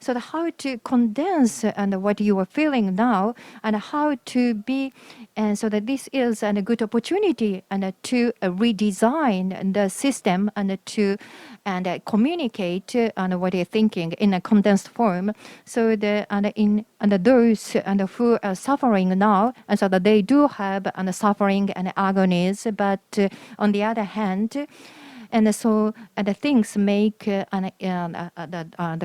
so how to condense and what you are feeling now and how to be and so that this is a good opportunity and to redesign the system and to communicate what you're thinking in a condensed form. So the in those who are suffering now, and so that they do have suffering and agonies, but on the other hand. And so the things make the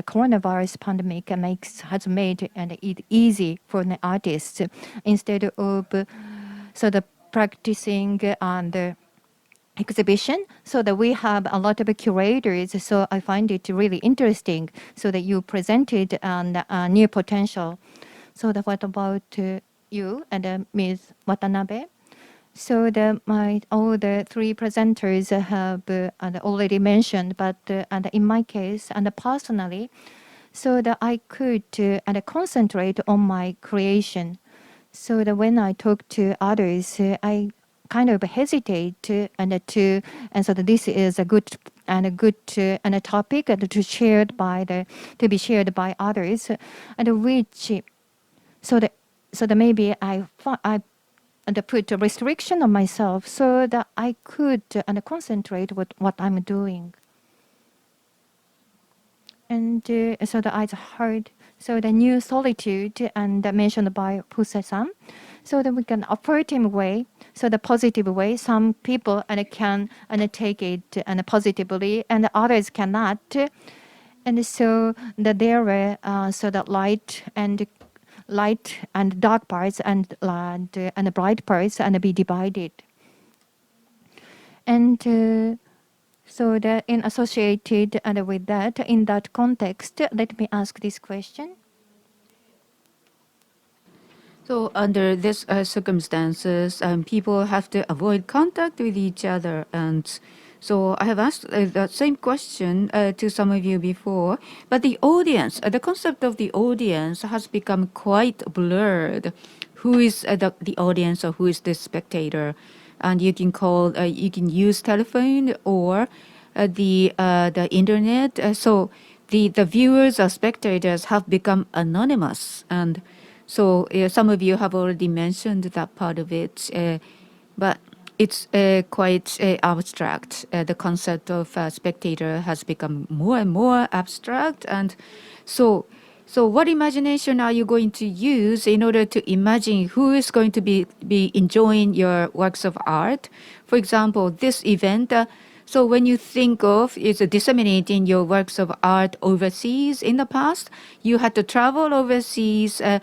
coronavirus pandemic has made it easy for the artists instead of so the practicing the exhibition. So that we have a lot of curators. So I find it really interesting. So that you presented new potential. So that what about you and Ms. Watanabe? So all the three presenters have already mentioned, but in my case and personally, so that I could concentrate on my creation. So that when I talk to others, I kind of hesitate and so that this is a good a topic and to be shared by others, and which so that maybe I put a restriction on myself so that I could concentrate with what I'm doing. And so that I heard so the new solitude and mentioned by Fuse-san, so that we can affirmative way, so the positive way. Some people can take it positively, and others cannot. And so that there were so that light and dark parts and bright parts and be divided. And so that in associated with that, in that context, let me ask this question. So under these circumstances, people have to avoid contact with each other. And so I have asked that same question to some of you before, but the audience, the concept of the audience has become quite blurred. Who is the audience or who is the spectator? And you can call, you can use telephone or the internet. So the viewers or spectators have become anonymous. And so some of you have already mentioned that part of it, but it's quite abstract. The concept of spectator has become more and more abstract, and so what imagination are you going to use in order to imagine who is going to be enjoying your works of art? For example, this event. So when you think of is disseminating your works of art overseas in the past, you had to travel overseas and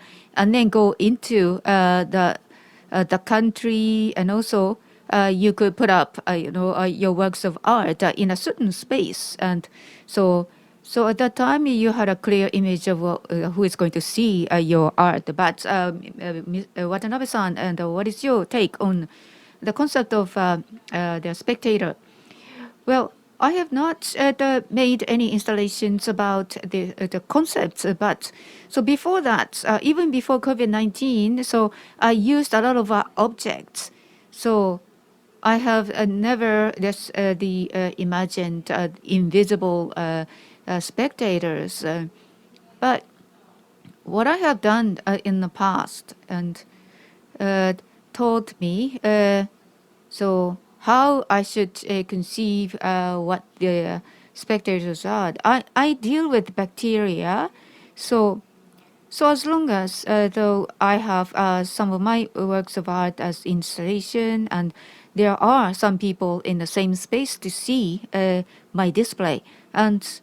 then go into the country, and also you could put up your works of art in a certain space, and so at that time you had a clear image of who is going to see your art. But Watanabe-san, and what is your take on the concept of the spectator? Well, I have not made any installations about the concepts, but so before that, even before COVID-19, so I used a lot of objects. So I have never imagined invisible spectators, but what I have done in the past and taught me so how I should conceive what the spectators are. I deal with bacteria, so as long as though I have some of my works of art as installation, and there are some people in the same space to see my display, and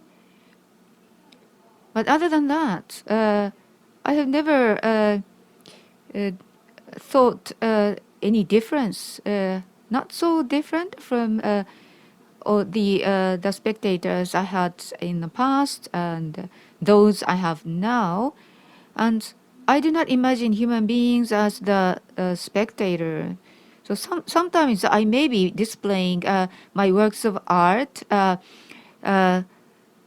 but other than that, I have never thought any difference. Not so different from or the spectators I had in the past and those I have now. And I do not imagine human beings as the spectator. So sometimes I may be displaying my works of art,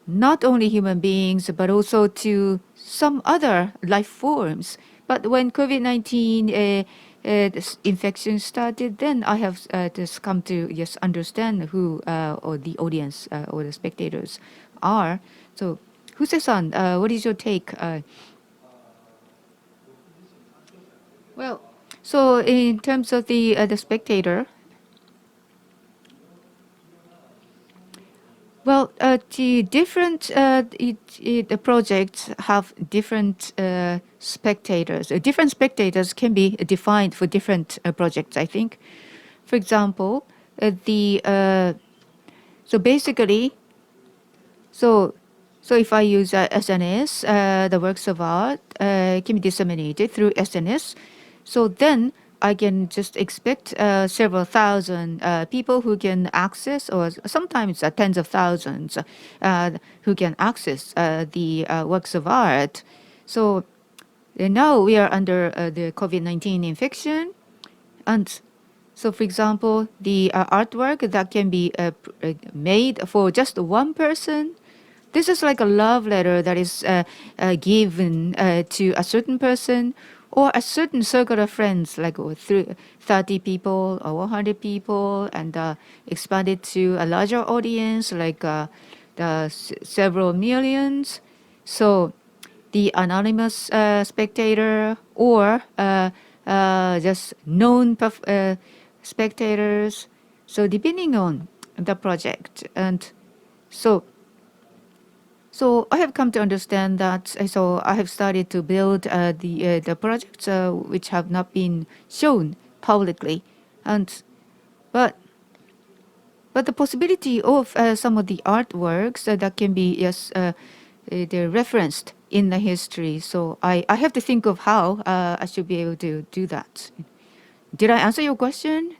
not only human beings, but also to some other life forms. But when COVID-19 this infection started, then I have just come to just understand who or the audience or the spectators are. So, Huse-san, what is your take? Well, so in terms of the spectator, well, the different the projects have different spectators. Different spectators can be defined for different projects, I think. For example, so basically, so if I use SNS, the works of art can be disseminated through SNS. So then I can just expect several thousand people who can access, or sometimes tens of thousands who can access the works of art. So now we are under the COVID-19 infection. And so, for example, the artwork that can be made for just one person, this is like a love letter that is given to a certain person or a certain circle of friends, like 30 people or 100 people, and expanded to a larger audience, like several millions. So the anonymous spectator or just known spectators. So depending on the project, and so I have come to understand that. So I have started to build the projects which have not been shown publicly, and but the possibility of some of the artworks that can be they're referenced in the history. So I have to think of how I should be able to do that. Did I answer your question?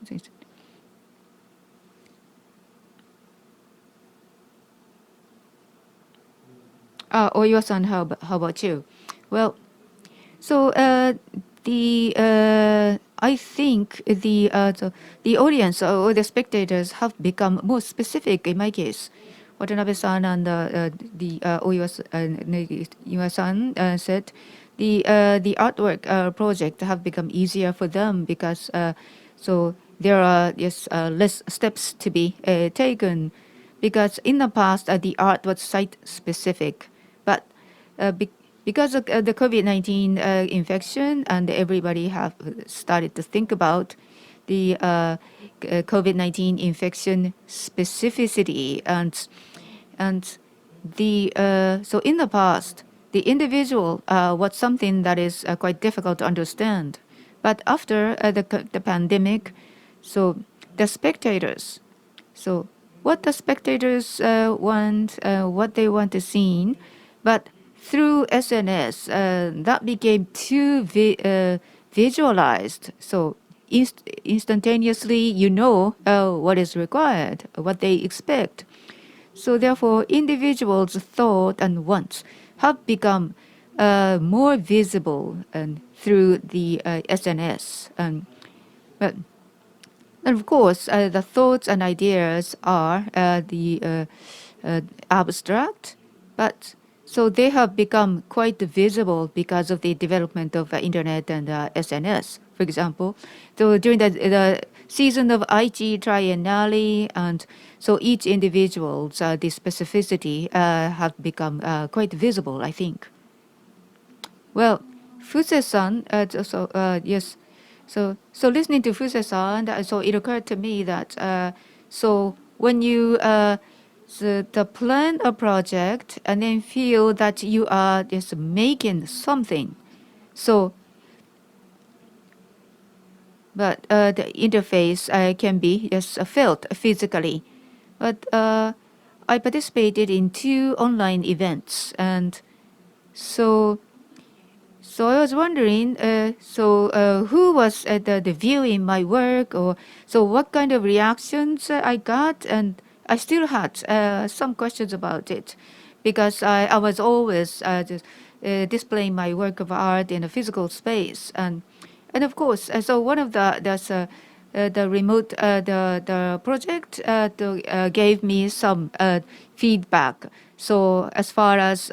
Oiwa-san, how about you? Well, so I think the audience or the spectators have become more specific in my case. Watanabe-san and Oiwa-san said the artwork project have become easier for them because so there are less steps to be taken, because in the past the art was site specific, but because of the COVID-19 infection, and everybody have started to think about the COVID-19 infection specificity, and the so in the past the individual was something that is quite difficult to understand, but after the pandemic, so the spectators, so what the spectators want, what they want to see, but through SNS, that became too visualized. So instantaneously, you know what is required, what they expect. So therefore, individuals' thought and wants have become more visible through the SNS. But and of course, the thoughts and ideas are the abstract, but so they have become quite visible because of the development of internet and SNS. For example, so during the season of Aichi Triennale, and so each individual's the specificity have become quite visible, I think. Well, Fuse-san, yes. So listening to Fuse-san, so it occurred to me that so when you the plan a project and then feel that you are just making something, so but the interface can be just felt physically. But I participated in 2 online events, and so I was wondering, who was the viewing my work, or so what kind of reactions I got, and I still had some questions about it, because I was always just displaying my work of art in a physical space, and of course, so one of the remote the project gave me some feedback. So as far as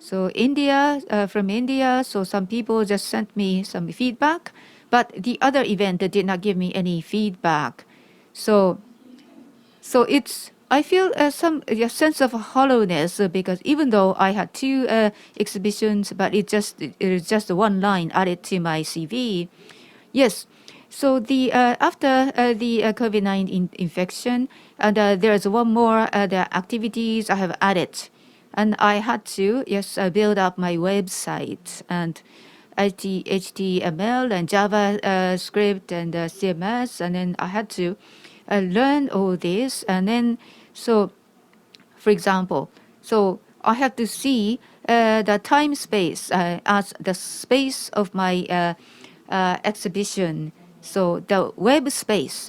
so India, from India, so some people just sent me some feedback, but the other event did not give me any feedback. So it's, I feel some sense of hollowness, because even though I had 2 exhibitions, but it is just one line added to my CV. Yes. So the after the COVID-19 infection, and there's one more the activities I have added, and I had to build up my website and HTML and JavaScript and CMS, and then I had to learn all this, and then so for example, so I have to see the time space as the space of my exhibition. So the web space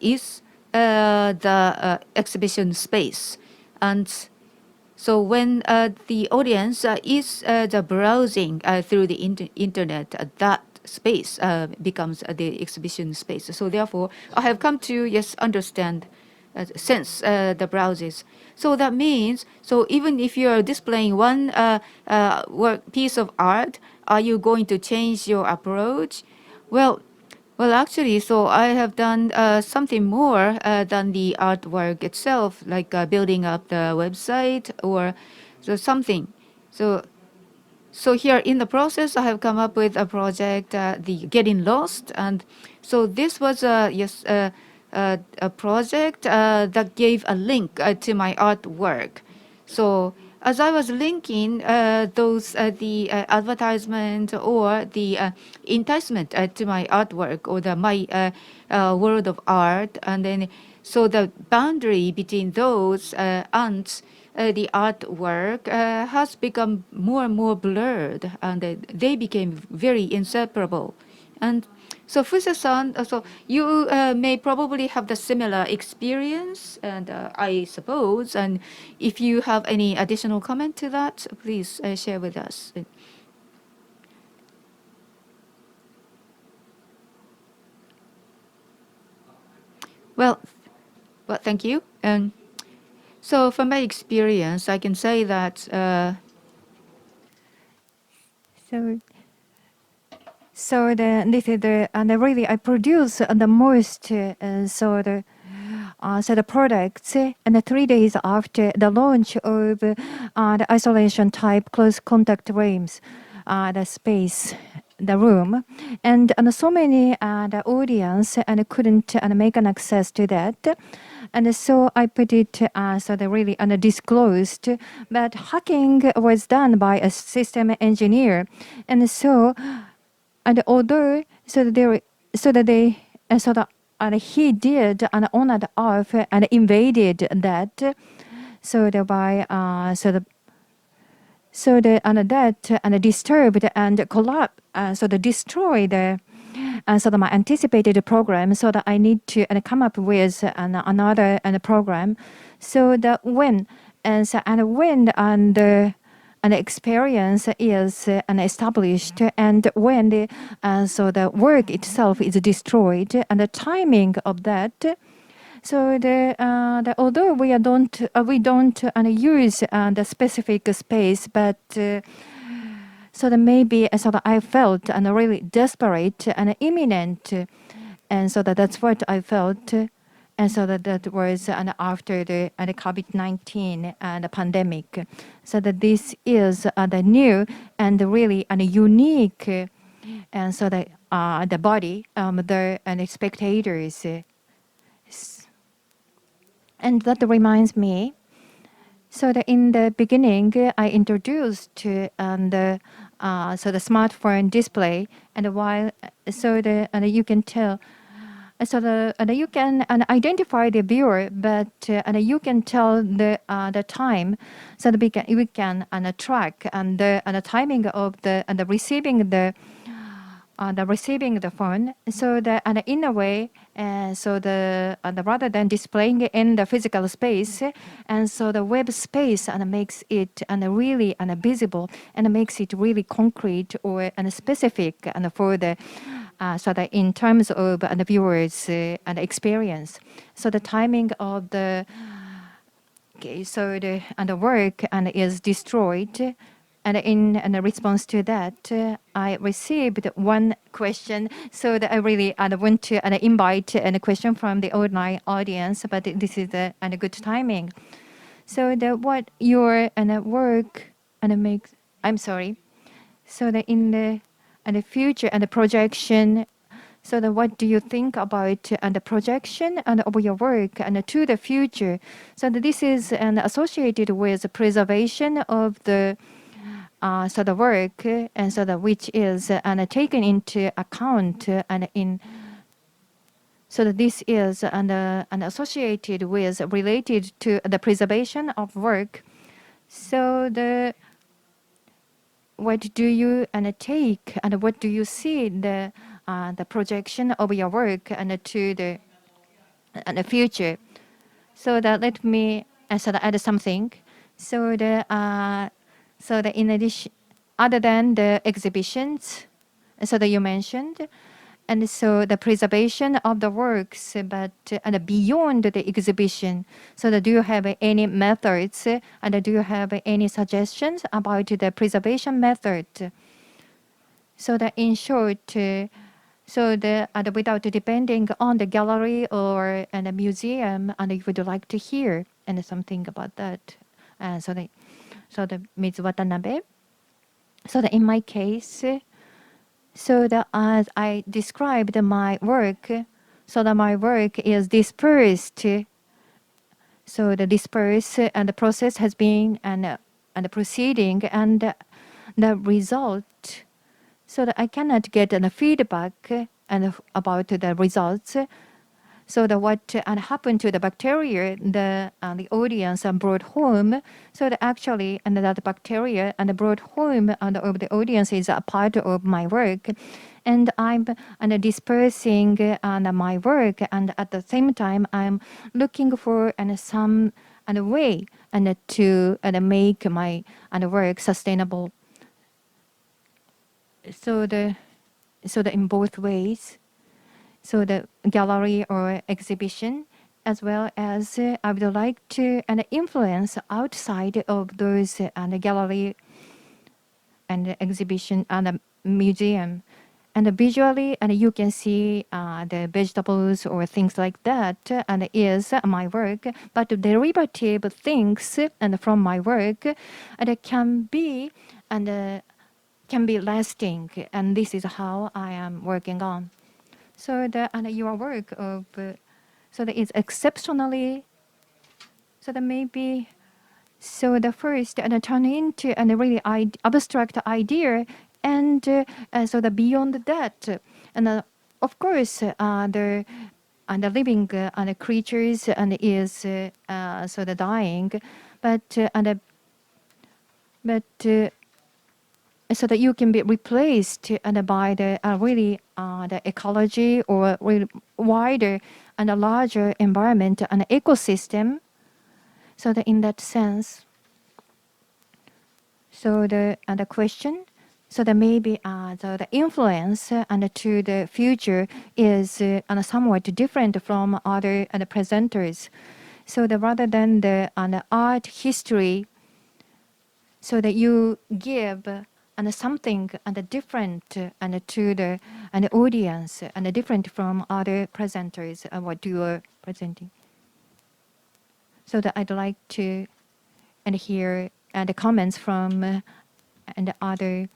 is the exhibition space, and so when the audience is the browsing through the internet, that space becomes the exhibition space. So therefore, I have come to understand, sense the browses. So that means, so even if you are displaying one piece of art, are you going to change your approach? Well, actually, so I have done something more than the artwork itself, like building up the website or so something. So here in the process, I have come up with a project, the Getting Lost, and so this was a project that gave a link to my artwork. So as I was linking those the advertisement or the enticement to my artwork, or my world of art, and then so the boundary between those and the artwork has become more and more blurred, and they became very inseparable. And So Fusa-san, so you may probably have the similar experience, and I suppose. And if you have any additional comment to that, please share with us. Well, thank you. And so from my experience, I can say that. This is and really I produce the most the products and 3 days after the launch of the isolation type close contact rooms, the space, the room, and so many the audience and couldn't make an access to that. And so I put it really undisclosed, but hacking was done by a system engineer, and so. And although he did and on and off and invaded that, disturbed and collapsed, destroyed my anticipated program. So that I need to come up with another program. So that when an experience is established, and when the work itself is destroyed, and the timing of that. So although we don't use the specific space, but maybe I felt really desperate and imminent, and that's what I felt. And that was after the COVID-19 and the pandemic. So that this is the new and really unique, and the body, the spectators. And that reminds me. So in the beginning, I introduced the smartphone display, and while you can tell. So you can identify the viewer, but you can tell the time. So that we can track the timing of the receiving the phone. So that in a way, rather than displaying it in the physical space, and so the web space makes it really visible and makes it really concrete or specific for the. So that in terms of the viewers' experience, so the timing of the the work is destroyed, and in response to that, I received one question. So that I really want to invite a question from the online audience, but this is a good timing. So what your work makes. I'm sorry. So that in the future and the projection. So what do you think about the projection of your work to the future? So this is associated with the preservation of the work, and which is taken into account in. So that this is associated with related to the preservation of work. So what do you take, and what do you see the projection of your work to the future? So that let me add something. So in addition, other than the exhibitions, so that you mentioned, and so the preservation of the works, but beyond the exhibition. So that do you have any methods, and do you have any suggestions about the preservation method? So that in short, without depending on the gallery or a museum, and you would like to hear something about that. So the Ms. Watanabe. So that in my case. So that as I described my work, so that my work is dispersed. So the disperse and the process has been and proceeding, and the result. So that I cannot get a feedback and about the results. So what happened to the bacteria, the audience brought home. So actually, that bacteria brought home of the audience is a part of my work. And I'm dispersing my work, and at the same time, I'm looking for some way to make my work sustainable. So in both ways. So the gallery or exhibition, as well as I would like to influence outside of those gallery and exhibition and museum. And visually, you can see the vegetables or things like that, and is my work. But the derivative things from my work, can be lasting, and this is how I am working on. So your work of so that is exceptionally, so that maybe, so the first turn into a really abstract idea, and so the beyond that, and of course the living creatures is so the dying, but so that you can be replaced by the really the ecology or really wider and a larger environment and ecosystem. So that in that sense, so the question, so that maybe the influence to the future is somewhat different from other presenters. So that rather than the art history, so that you give something different to the audience different from other presenters what you are presenting. So that I'd like to hear the comments from other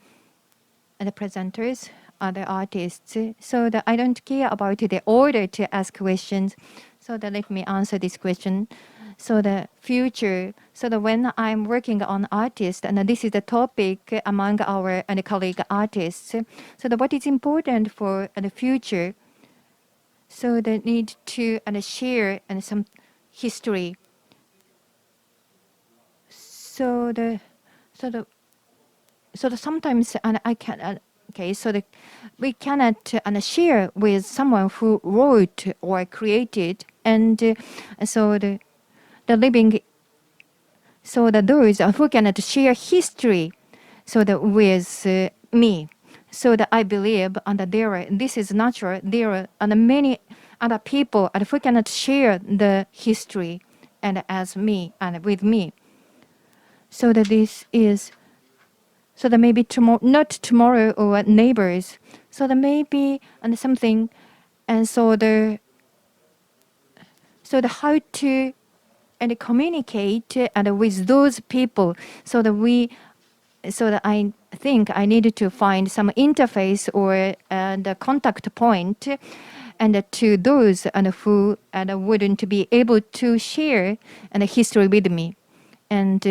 presenters, other artists. So that I don't care about the order to ask questions. So that let me answer this question. So the future, so that when I'm working on artists, and this is the topic among our colleague artists, so that what is important for the future, so they need to share some history. So the sometimes I can okay, so we cannot share with someone who wrote or created, and so the living, so that those who cannot share history, so that with me, so that I believe this is natural. There are many other people who cannot share the history and as me and with me. So that this is, so that maybe tomorrow, not tomorrow or neighbors, so that maybe something, and so the how to communicate with those people, so that I think I needed to find some interface or the contact point, and to those who wouldn't be able to share the history with me, and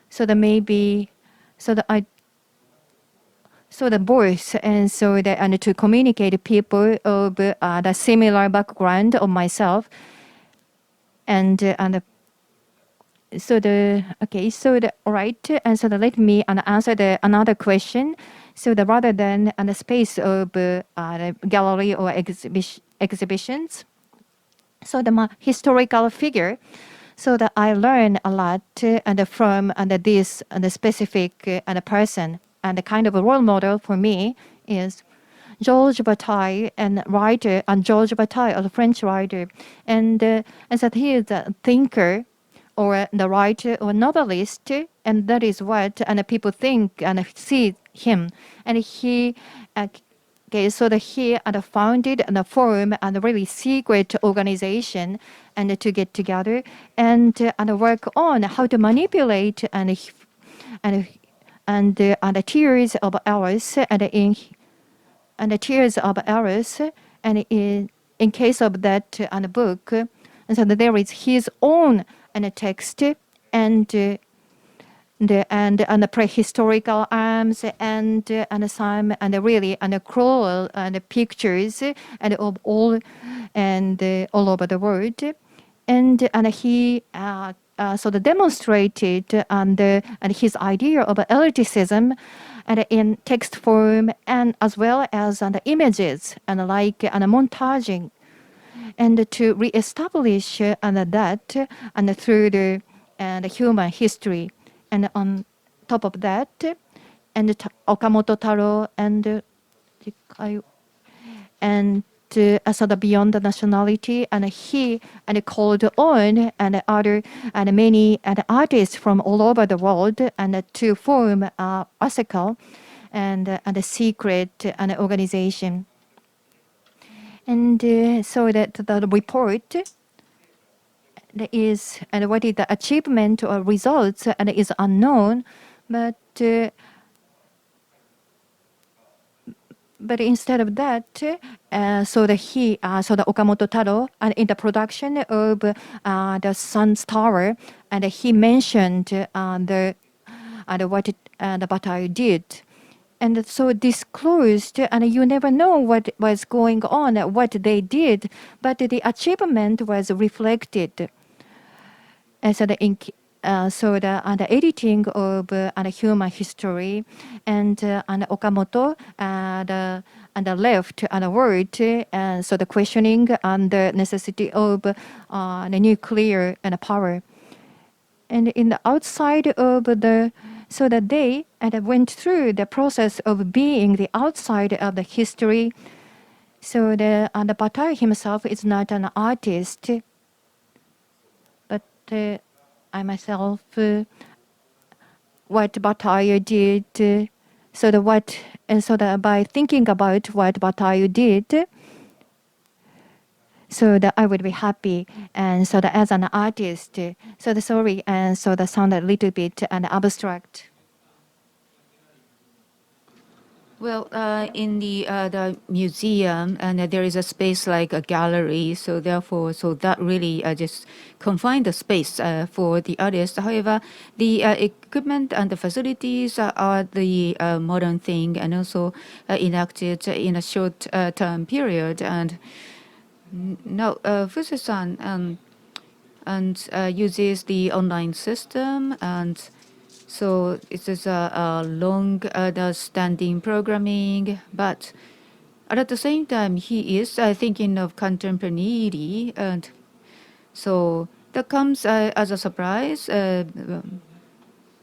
so that maybe, so that so the voice, and so that to communicate people of the similar background of myself, and so the okay, so the right, and so the let me answer the another question. So the rather than the space of the gallery or exhibitions, so the historical figure, so that I learn a lot from this specific person, and the kind of a role model for me is Georges Bataille, and writer, and Georges Bataille, a French writer, and that he is a thinker, or the writer or novelist, and that is what people think and see him, and he. Okay, so that he founded and formed a really secret organization, and to get together and work on how to manipulate and the tears of ours, and the tears of ours, and in case of that book, and so that there is his own text, and and the prehistorical arms and some and really and cruel and pictures and of all and all over the world, and he sort of demonstrated and his idea of eroticism and in text form and as well as the images and like and montaging and to reestablish that and through the human history. And on top of that, and Okamoto Taro and sort of beyond the nationality, and he and called on and other and many artists from all over the world and to form ASECA and a secret organization. And so that the report is and what is the achievement or results and is unknown, but instead of that, so the Okamoto Taro and in the production of the Sun's Tower, and he mentioned what the Bataille did. And so disclosed, and you never know what was going on, what they did, but the achievement was reflected. And so the editing of human history and Okamoto and the left and word, and so the questioning and the necessity of the nuclear and power. And in the outside of the so that they went through the process of being the outside of the history. So the Bataille himself is not an artist, but I myself, what Bataille did, so that by thinking about what Bataille did, so that I would be happy, and so that as an artist, so the sorry, and so that sounded a little bit abstract. Well, in the museum, and there is a space like a gallery, so therefore, so that really just confined the space for the artists. However, the equipment and the facilities are the modern thing, and also enacted in a short term period. And now, Fuse-san uses the online system, and so it is a long standing programming, but at the same time, he is thinking of contemporaneity, and so that comes as a surprise.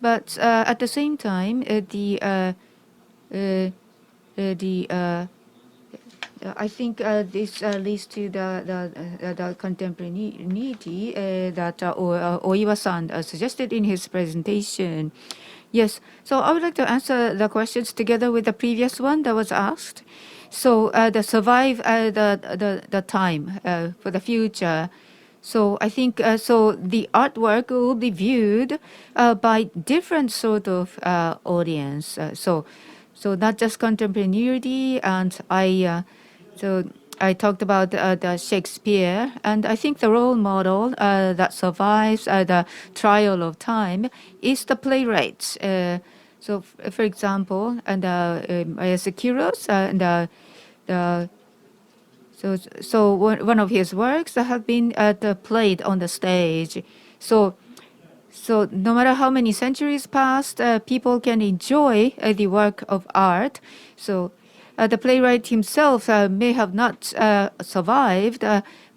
But at the same time, I think this leads to the contemporaneity that Oiwa-san suggested in his presentation. Yes, so I would like to answer the questions together with the previous one that was asked. So the survive the time for the future. So I think so the artwork will be viewed by different sort of audience. So not just contemporaneity, and so I talked about the Shakespeare, and I think the role model that survives the trial of time is the playwright. So, for example, and Sekiros, and so one of his works have been played on the stage. So no matter how many centuries passed, people can enjoy the work of art. So the playwright himself may have not survived,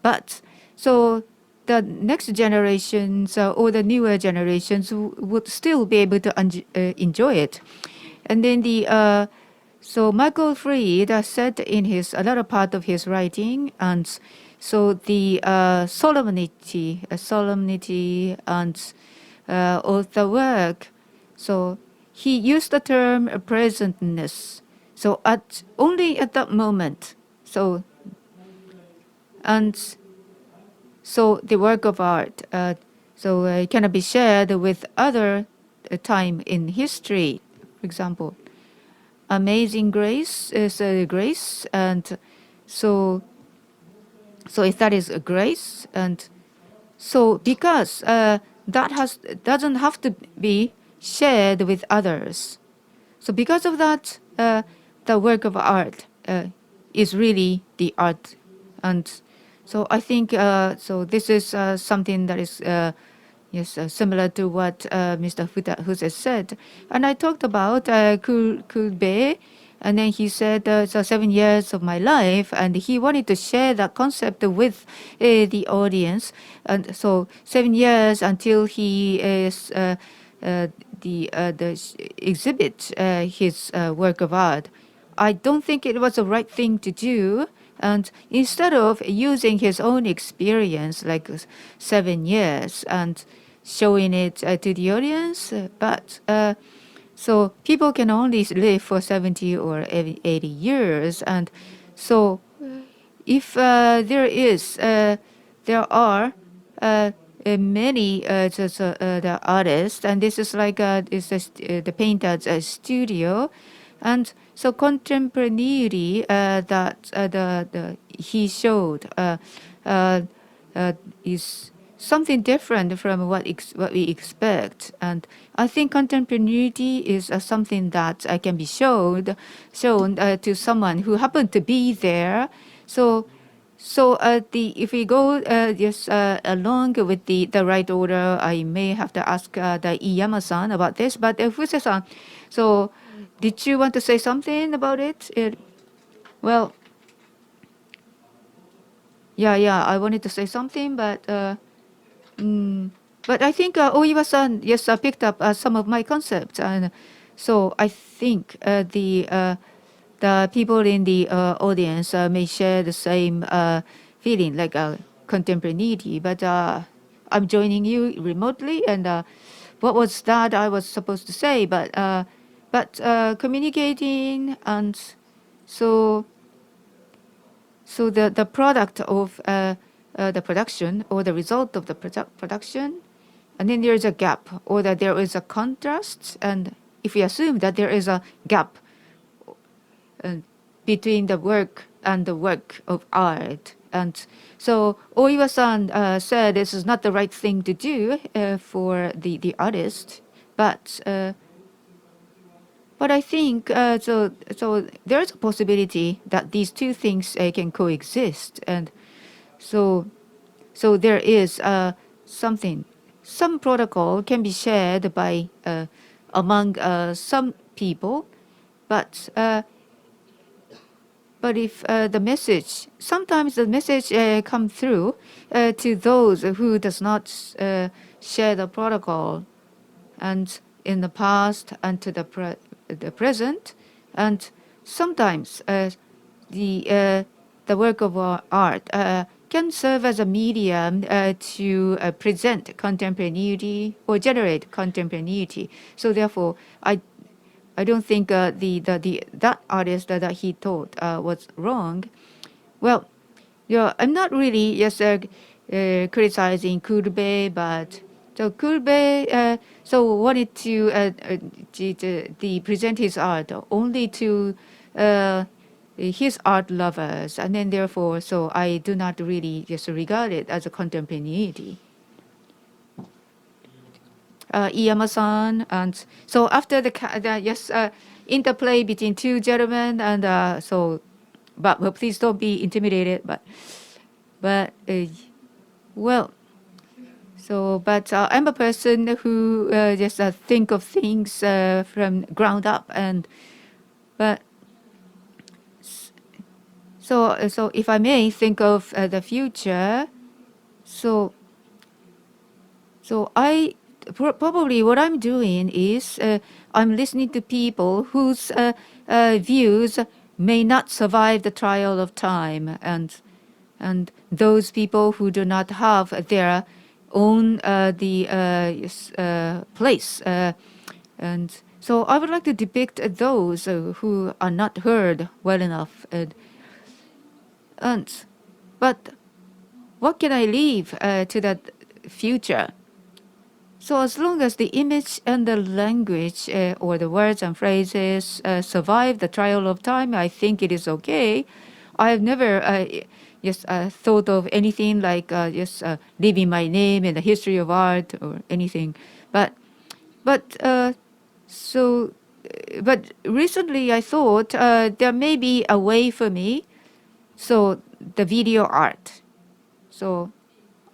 but so the next generations or the newer generations would still be able to enjoy it. And then so Michael Fried said in a lot of part of his writing, and so the solemnity and of the work. So he used the term presentness. So only at that moment. So the work of art cannot be shared with other time in history. For example, Amazing Grace is a grace, and so if that is a grace, and so because that doesn't have to be shared with others. So because of that, the work of art is really the art. And so I think so this is something that is similar to what Mr. Fuse said. And I talked about Kulbe, and then he said, so 7 years of my life, and he wanted to share that concept with the audience. And so 7 years until he is exhibit his work of art. I don't think it was the right thing to do. And instead of using his own experience, like 7 years, and showing it to the audience, but so people can only live for 70 or 80 years, and so if there are many the artists, and this is like the painter's studio, and so contemporaneity that he showed is something different from what we expect. And I think contemporaneity is something that can be shown to someone who happened to be there. So if we go along with the right order, I may have to ask the Iyama-san about this. But Fuse-san, so did you want to say something about it? Well, yeah, I wanted to say something, but I think Oiwa-san, yes, picked up some of my concepts, and so I think the people in the audience may share the same feeling, like contemporaneity. But I'm joining you remotely, and what was that I was supposed to say? But communicating, and so the product of the production, or the result of the production, and then there is a gap, or that there is a contrast. And if we assume that there is a gap between the work and the work of art, and so Oiwa-san said this is not the right thing to do for the artist, but I think so there is a possibility that these two things can coexist, and so there is some protocol can be shared by among some people, but if the message, sometimes the message come through to those who does not share the protocol, and in the past and to the present, and sometimes the work of art can serve as a medium to present contemporaneity or generate contemporaneity. So therefore, I don't think that artist that he taught was wrong. Well, I'm not really criticizing Kulbe, but so Kulbe wanted to present his art only to his art lovers, and then therefore, so I do not really just regard it as a contemporaneity. Iyama-san, and so after the interplay between two gentlemen, and so, but please don't be intimidated. But well, so but I'm a person who just think of things from ground up, and but so if I may think of the future, so I. Probably what I'm doing is I'm listening to people whose views may not survive the trial of time, and those people who do not have their own place, and so I would like to depict those who are not heard well enough, but what can I leave to that future? So as long as the image and the language or the words and phrases survive the trial of time, I think it is okay. I've never thought of anything like leaving my name in the history of art or anything. But So, but recently I thought there may be a way for me. So the video art. So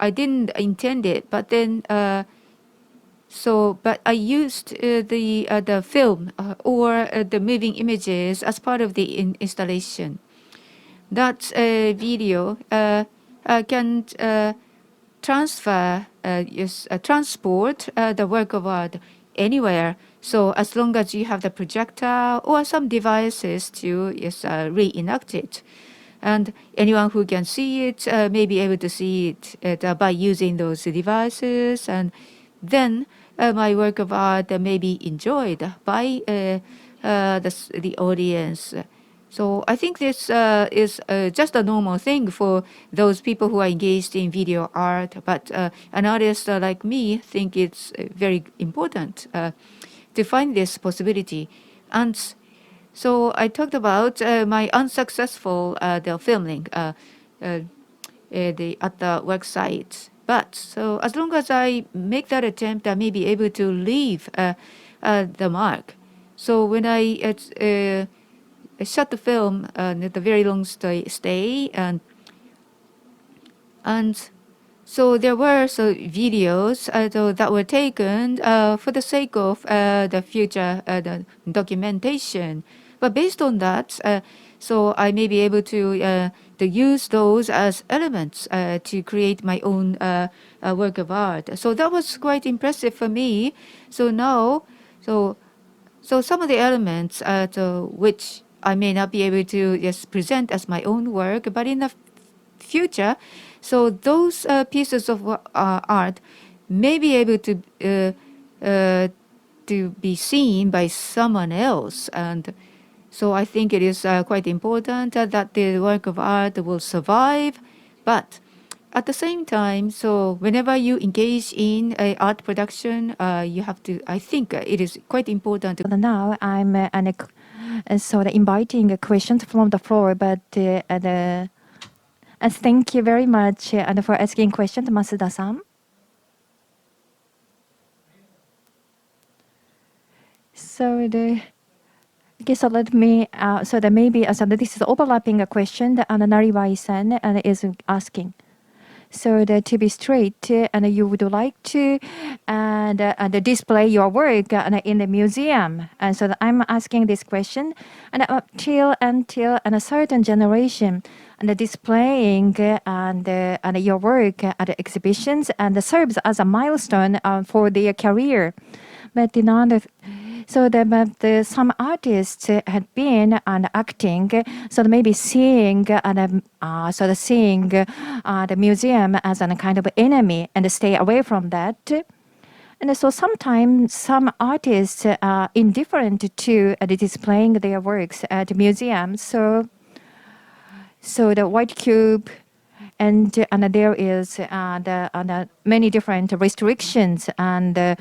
I didn't intend it, but then but I used the film or the moving images as part of the installation. That video can transport the work of art anywhere. So as long as you have the projector or some devices to reenact it. And anyone who can see it may be able to see it by using those devices. And then my work of art may be enjoyed by the audience. So I think this is just a normal thing for those people who are engaged in video art. But an artist like me think it's very important to find this possibility. And so I talked about my unsuccessful the filming at the work site. But so as long as I make that attempt, I may be able to leave the mark. So when I shot the film at a very long stay, and so there were videos that were taken for the sake of the future the documentation. But based on that, so I may be able to use those as elements to create my own work of art. So that was quite impressive for me. So now, so some of the elements which I may not be able to just present as my own work, but in the future, so those pieces of art may be able to be seen by someone else. And so I think it is quite important that the work of art will survive. But at the same time, so whenever you engage in art production, you have to, I think it is quite important to. Now I'm inviting questions from the floor, but thank you very much for asking questions, Masuda-san. So let me. So that maybe this is overlapping a question that Nariwai-san is asking. So to be straight, and you would like to display your work in the museum. And so I'm asking this question, and until a certain generation, and displaying your work at exhibitions and serves as a milestone for their career. But in order, so some artists had been acting, so maybe seeing seeing the museum as a kind of enemy and stay away from that. And so sometimes some artists are indifferent to displaying their works at museums. So the white cube. And there is many different restrictions and the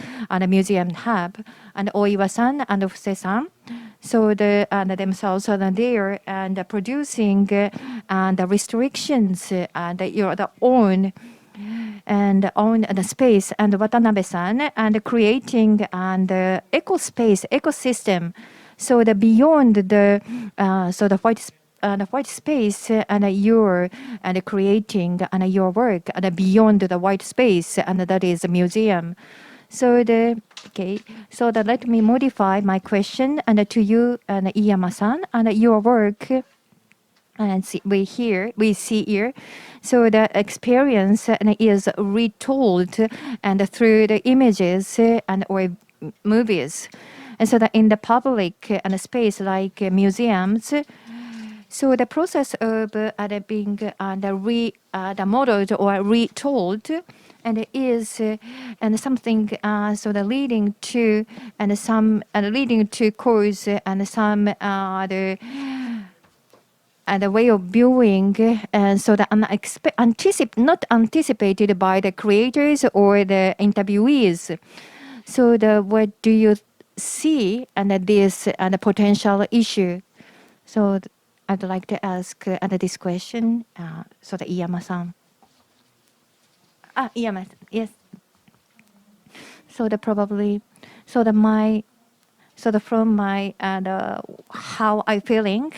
museum have. And Oiwa-san and Fuse-san, so themselves are there and producing the restrictions and the own the space, and Watanabe-san and creating the ecosystem. So the beyond the white space you're creating your work beyond the white space, and that is a museum. So let me modify my question to you, Iyama-san, and your work. And we see here. So the experience is retold and through the images or movies, and so that in the public space like museums. So the process of being modeled or retold, and is something leading to cause some the way of viewing, and so the not anticipated by the creators or the interviewees. So what do you see this the potential issue? So I'd like to ask this question. So the Iyama-san. Iyama, yes. So my so from my how I feeling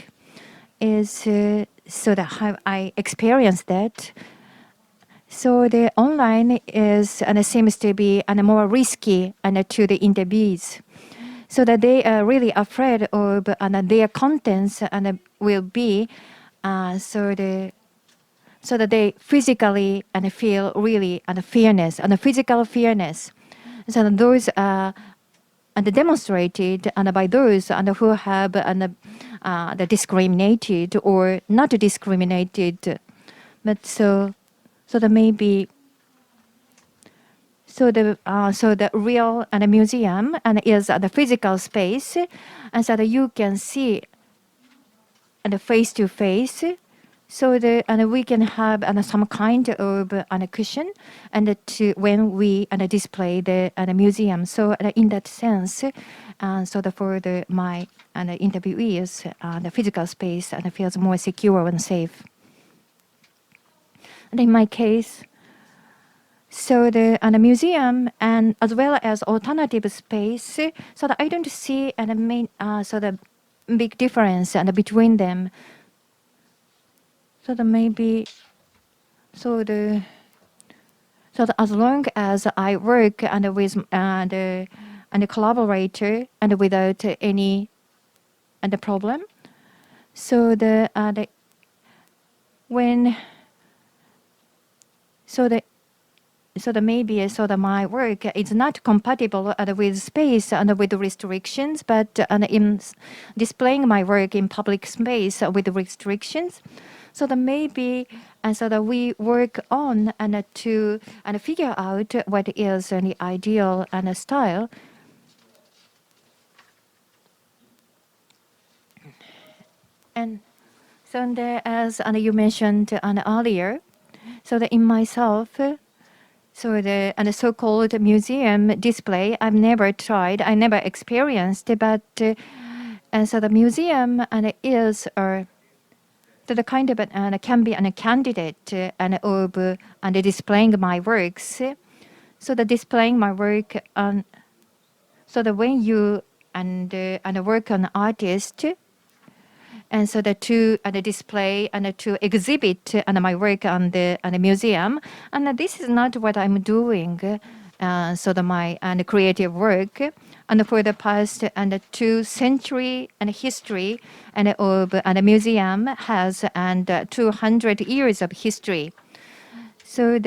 is so that how I experienced that. So the online is and it seems to be and more risky and to the interviews, so that they are really afraid of and their contents and will be so that they physically and feel really and fairness and physical fairness. So those are and demonstrated and by those and who have and the discriminated or not discriminated, but so that maybe so the real and the museum and is the physical space, and so that you can see and face to face. So and we can have some kind of a cushion and to when we display the museum. So in that sense, so for my interviewees, the physical space and feels more secure and safe. And in my case, so the museum and as well as alternative space, so that I don't see main so the big difference between them. So that maybe so that as long as I work with the collaborator and without any problem, so when so that maybe so that my work is not compatible with space and with restrictions, but in displaying my work in public space with restrictions, so that maybe and so that we work on and to figure out what is the ideal and style. And so as you mentioned earlier, so that in myself. So the so-called museum display, I've never tried, I never experienced, but and so the museum is the kind of can be a candidate of displaying my works. So the displaying my work so that when you work on artist. And so the to display and to exhibit my work on the museum, and this is not what I'm doing. So my creative work, and for the past 2 century and history and of the museum has 200 years of history. So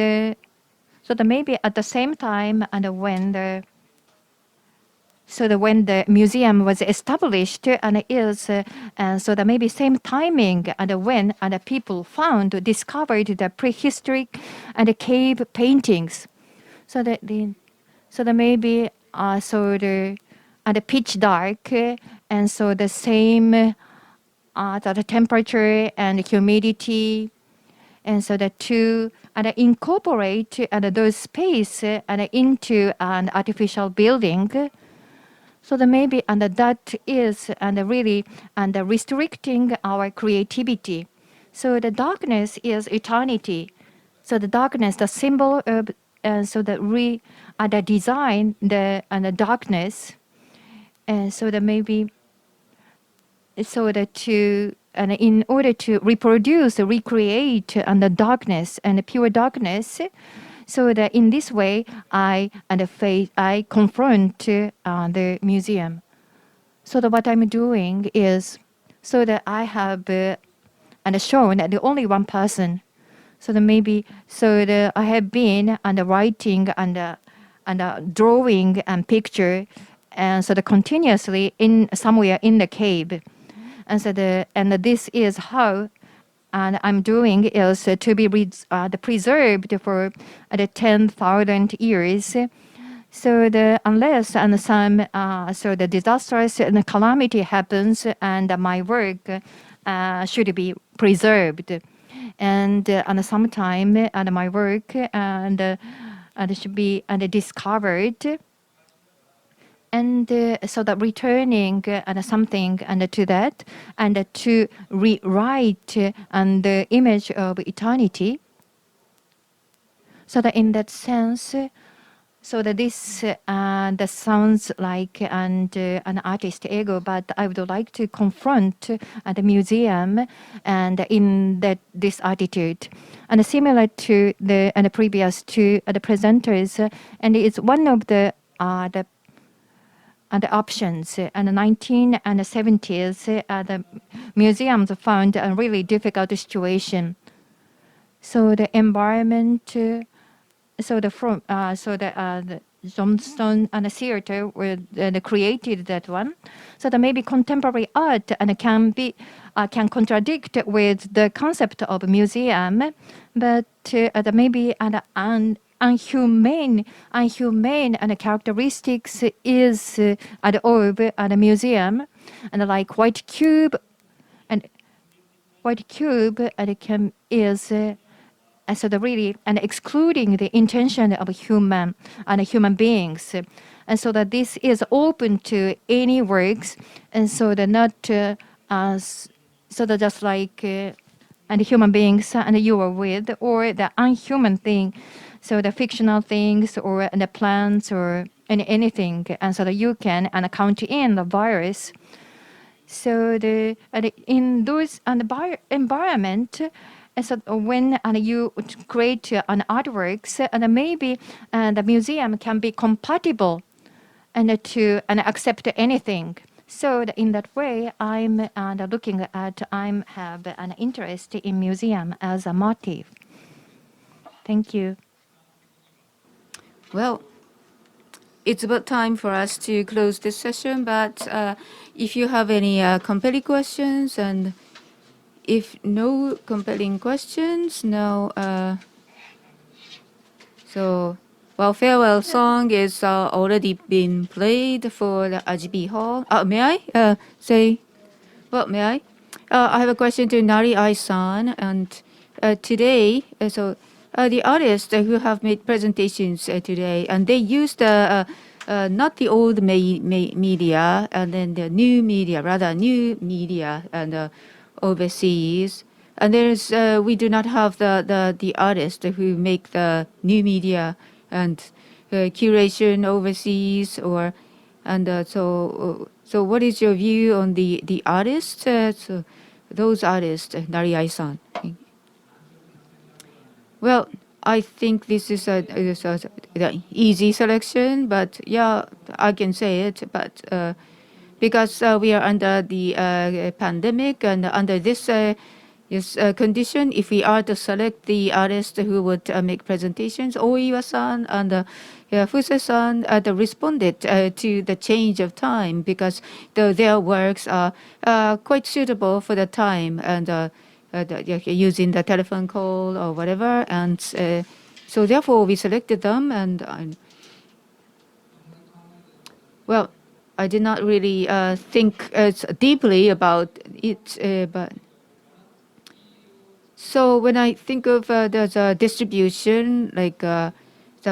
maybe at the same time when the museum was established and is so that maybe same timing and when people discovered the prehistoric and cave paintings, so that maybe so the pitch dark and so the same the temperature and humidity, and so that to incorporate those space into an artificial building. So that maybe that is really restricting our creativity. So the darkness is eternity. So the darkness, the symbol of so that the design the darkness, and so that maybe so that to in order to recreate the darkness and the pure darkness. So that in this way, I confront the museum. So that what I'm doing is, so that I have shown that the only one person. So that maybe, so that I have been writing and drawing and picture, and so that continuously in somewhere in the cave, and so this is how. And I'm doing is to be preserved for 10,000 years. So unless some so the disastrous and calamity happens, and my work should be preserved, and sometime my work should be discovered. And so that returning something to that, and to rewrite the image of eternity. So that in that sense, So that this that sounds like an artist ego, but I would like to confront the museum and in this attitude, and similar to the previous two the presenters, and it's one of the options. And the 1970s, the museums found a really difficult situation. So the environment. So the Johnston and the theater were created that one. So that maybe contemporary art and can contradict with the concept of museum, but maybe an unhumane and characteristics is of the museum, and like white cube and it can is. And so really excluding the intention of human beings, and so that this is open to any works, and so that not so that just like and human beings and you are with, or the unhuman thing, so the fictional things or the plants or anything, and so that you can count in the virus. So in those environment. And so when you create an artworks, and maybe the museum can be compatible and to accept anything. So in that way, I'm looking at I have an interest in museum as a motive. Thank you. Well, it's about time for us to close this session, but if you have any compelling questions, and if no compelling questions, no. Well, farewell song is already been played for the RGB Hall. May I say? Well, may I? I have a question to Nari Ai-san, and today, the artists who have made presentations today, and they used not the old media, and then the new media, rather new media, and overseas. And there's we do not have the artists who make the new media and curation overseas, or so what is your view on the artists? So those artists, Nariai-san. Well, I think this is a easy selection, but yeah, I can say it, but. Because we are under the pandemic, and under this condition, if we are to select the artists who would make presentations, Oiwa-san and Fuse-san responded to the change of time, because their works are quite suitable for the time, and using the telephone call or whatever, and so therefore we selected them, and well, I did not really think deeply about it, but so when I think of the distribution, like the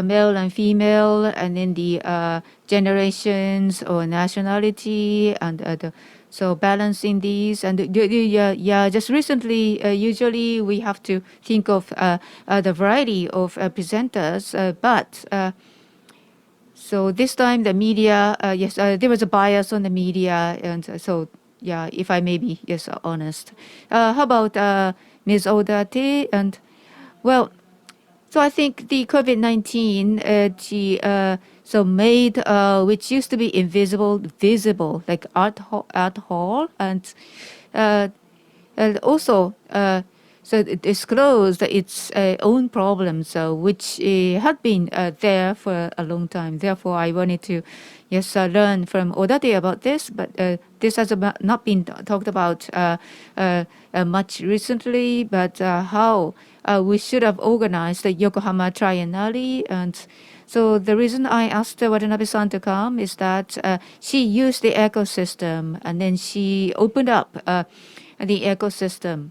male and female, and then the generations or nationality, and so balancing these, and just recently, usually we have to think of the variety of presenters, but. So this time the media, yes, there was a bias on the media, and so yeah, if I may be honest. How about Ms. Odate? And well, so I think the COVID-19, she so made which used to be invisible, visible, like art hall, and also. So it disclosed its own problems, which had been there for a long time. Therefore, I wanted to, learn from Odate about this. But this has not been talked about much recently. But how we should have organized the Yokohama Triennale. And so the reason I asked Watanabe-san to come is that she used the ecosystem, and then she opened up the ecosystem.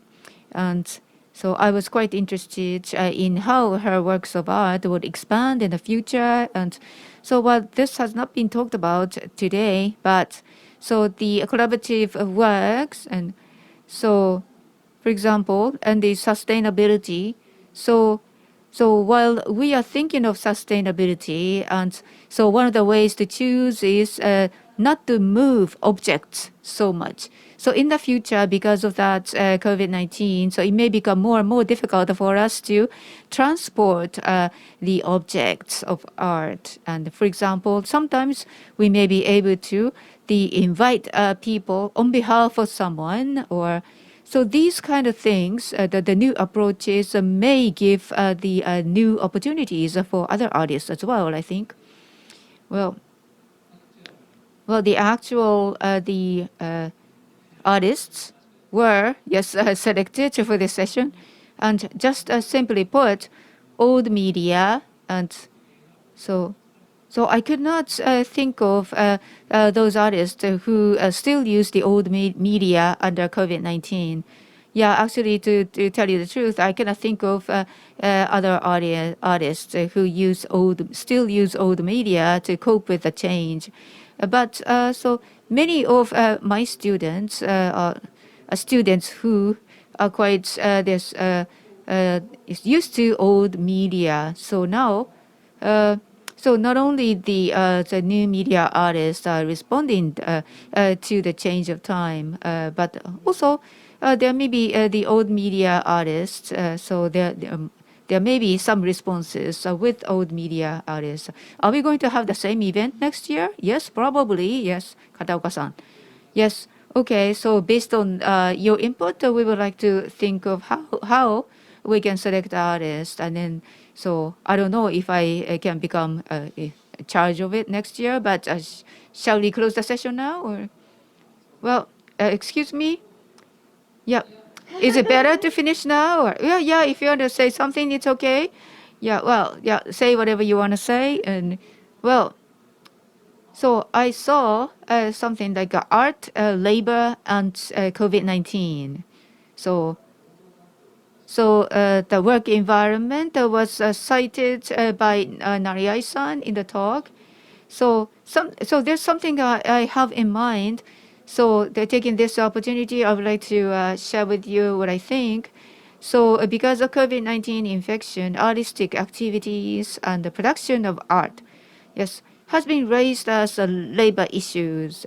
And so I was quite interested in how her works of art would expand in the future. And so this has not been talked about today, but so the collaborative works, and so, for example, and the sustainability. So So while we are thinking of sustainability, and so one of the ways to choose is not to move objects so much. So in the future, because of that COVID-19, so it may become more and more difficult for us to transport the objects of art. And for example, sometimes we may be able to invite people on behalf of someone, or so these kind of things, the new approaches may give the new opportunities for other artists as well, I think. Well, the actual artists were, yes, selected for this session. And just simply put, old media. And so I could not think of those artists who still use the old media under COVID-19. Yeah, actually, to tell you the truth, I cannot think of other artists who still use old media to cope with the change. But so many of my students are students who are quite is used to old media. So now, so not only the new media artists are responding to the change of time, but also there may be the old media artists. So there may be some responses with old media artists. Are we going to have the same event next year? Yes, probably. Yes, Kataoka-san. Yes. Okay. So based on your input, we would like to think of how we can select artists, and then so I don't know if I can become in charge of it next year. But shall we close the session now, or? Well, excuse me. Yeah. Is it better to finish now? Or, yeah. If you want to say something, it's okay. Yeah. Well, yeah. Say whatever you want to say, and well. So I saw something like art, labor, and COVID-19. So the work environment was cited by Nariai-san in the talk. So there's something I have in mind. So taking this opportunity, I would like to share with you what I think. So because of COVID-19 infection, artistic activities and the production of art, yes, has been raised as labor issues.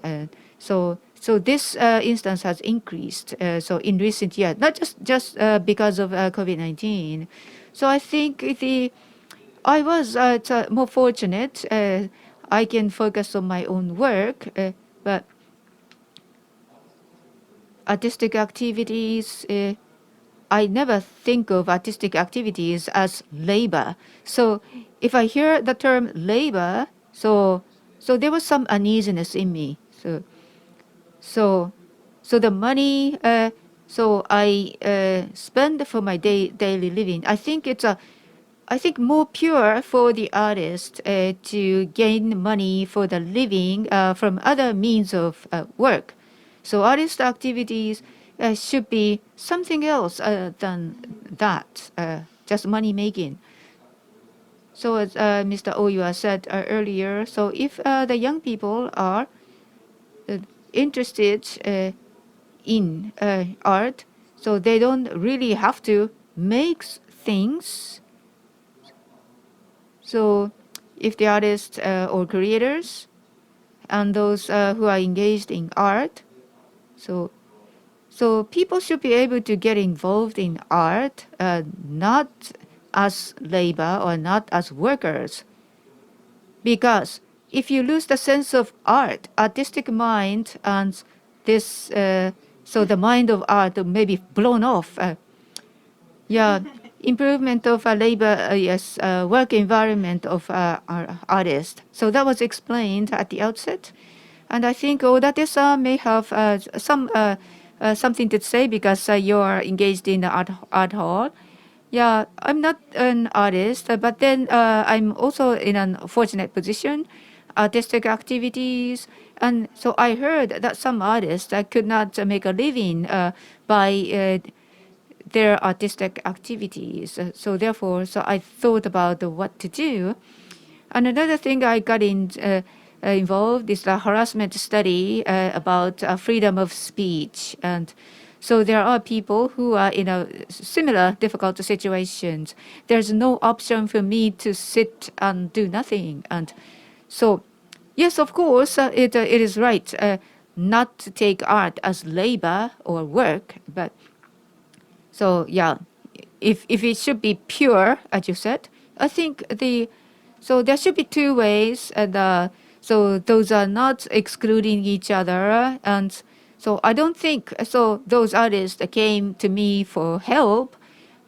So this instance has increased. So in recent years, not just because of COVID-19. So I think I was more fortunate. I can focus on my own work, but artistic activities. I never think of artistic activities as labor. So if I hear the term labor, so there was some uneasiness in me. So the money so I spend for my daily living, I think it's more pure for the artist to gain money for the living from other means of work. So artist activities should be something else than that, just money making. So as Mr. Oyua said earlier, so if the young people are interested in art, so they don't really have to make things. So if the artists or creators and those who are engaged in art, so people should be able to get involved in art, not as labor or not as workers. Because if you lose the sense of art, artistic mind, and this, so the mind of art may be blown off. Improvement of labor, yes, work environment of our artists. So that was explained at the outset. And I think Odate-san may have something to say because you're engaged in the art hall. Yeah, I'm not an artist, but then I'm also in an unfortunate position, artistic activities. And so I heard that some artists could not make a living by their artistic activities. So therefore, I thought about what to do. And another thing I got involved is the harassment study about freedom of speech. And So there are people who are in a similar difficult situations. There's no option for me to sit and do nothing. And so, yes, of course, it is right not to take art as labor or work. But so, yeah, if it should be pure, as you said, I think so there should be two ways. And so those are not excluding each other. And so I don't think so those artists that came to me for help,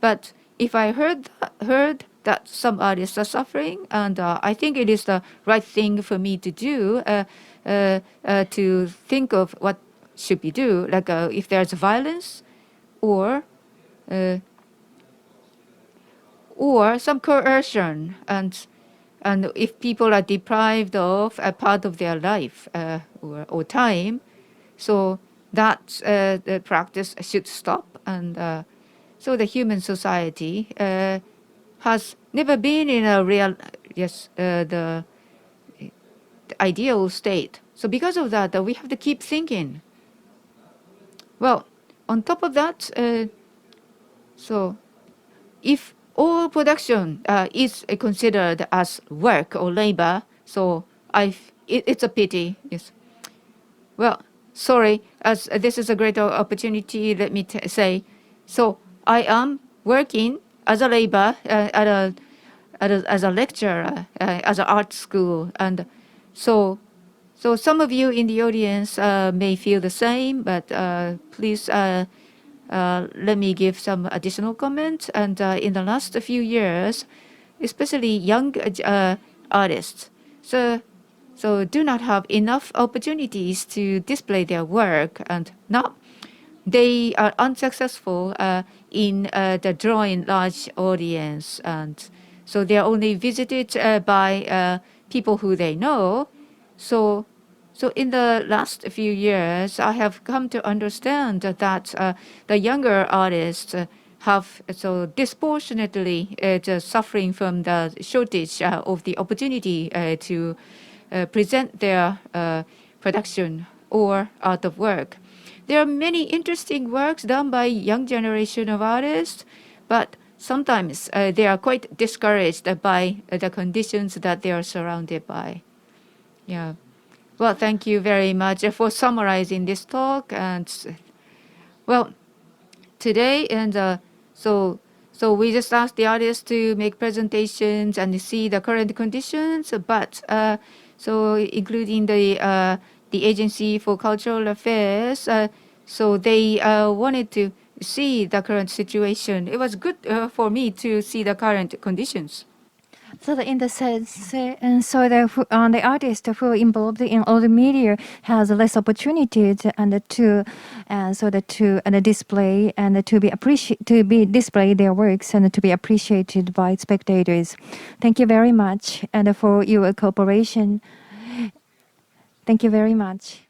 but if I heard that some artists are suffering, and I think it is the right thing for me to do, to think of what should we do, like if there's violence or some coercion, and if people are deprived of a part of their life or time. So that the practice should stop, and so the human society has never been in a real the ideal state. So because of that, we have to keep thinking. Well, on top of that, so if all production is considered as work or labor, so it's a pity. Yes. Well. Sorry, as this is a great opportunity, let me say. So I am working as a labor as a lecturer as an art school, and so some of you in the audience may feel the same, but please let me give some additional comments. And in the last few years, especially young artists, so do not have enough opportunities to display their work, and now they are unsuccessful in the drawing large audience, and so they are only visited by people who they know. So in the last few years, I have come to understand that the younger artists have so disproportionately suffering from the shortage of the opportunity to present their production or art of work. There are many interesting works done by young generation of artists, but sometimes they are quite discouraged by the conditions that they are surrounded by. Yeah. Well, thank you very much for summarizing this talk. And well, today so we just asked the artists to make presentations and see the current conditions, but so including the Agency for Cultural Affairs, so they wanted to see the current situation. It was good for me to see the current conditions. So in the sense, and so the artist who involved in all the media has less opportunities and to display and to be display their works and to be appreciated by spectators. Thank you very much and for your cooperation. Thank you very much.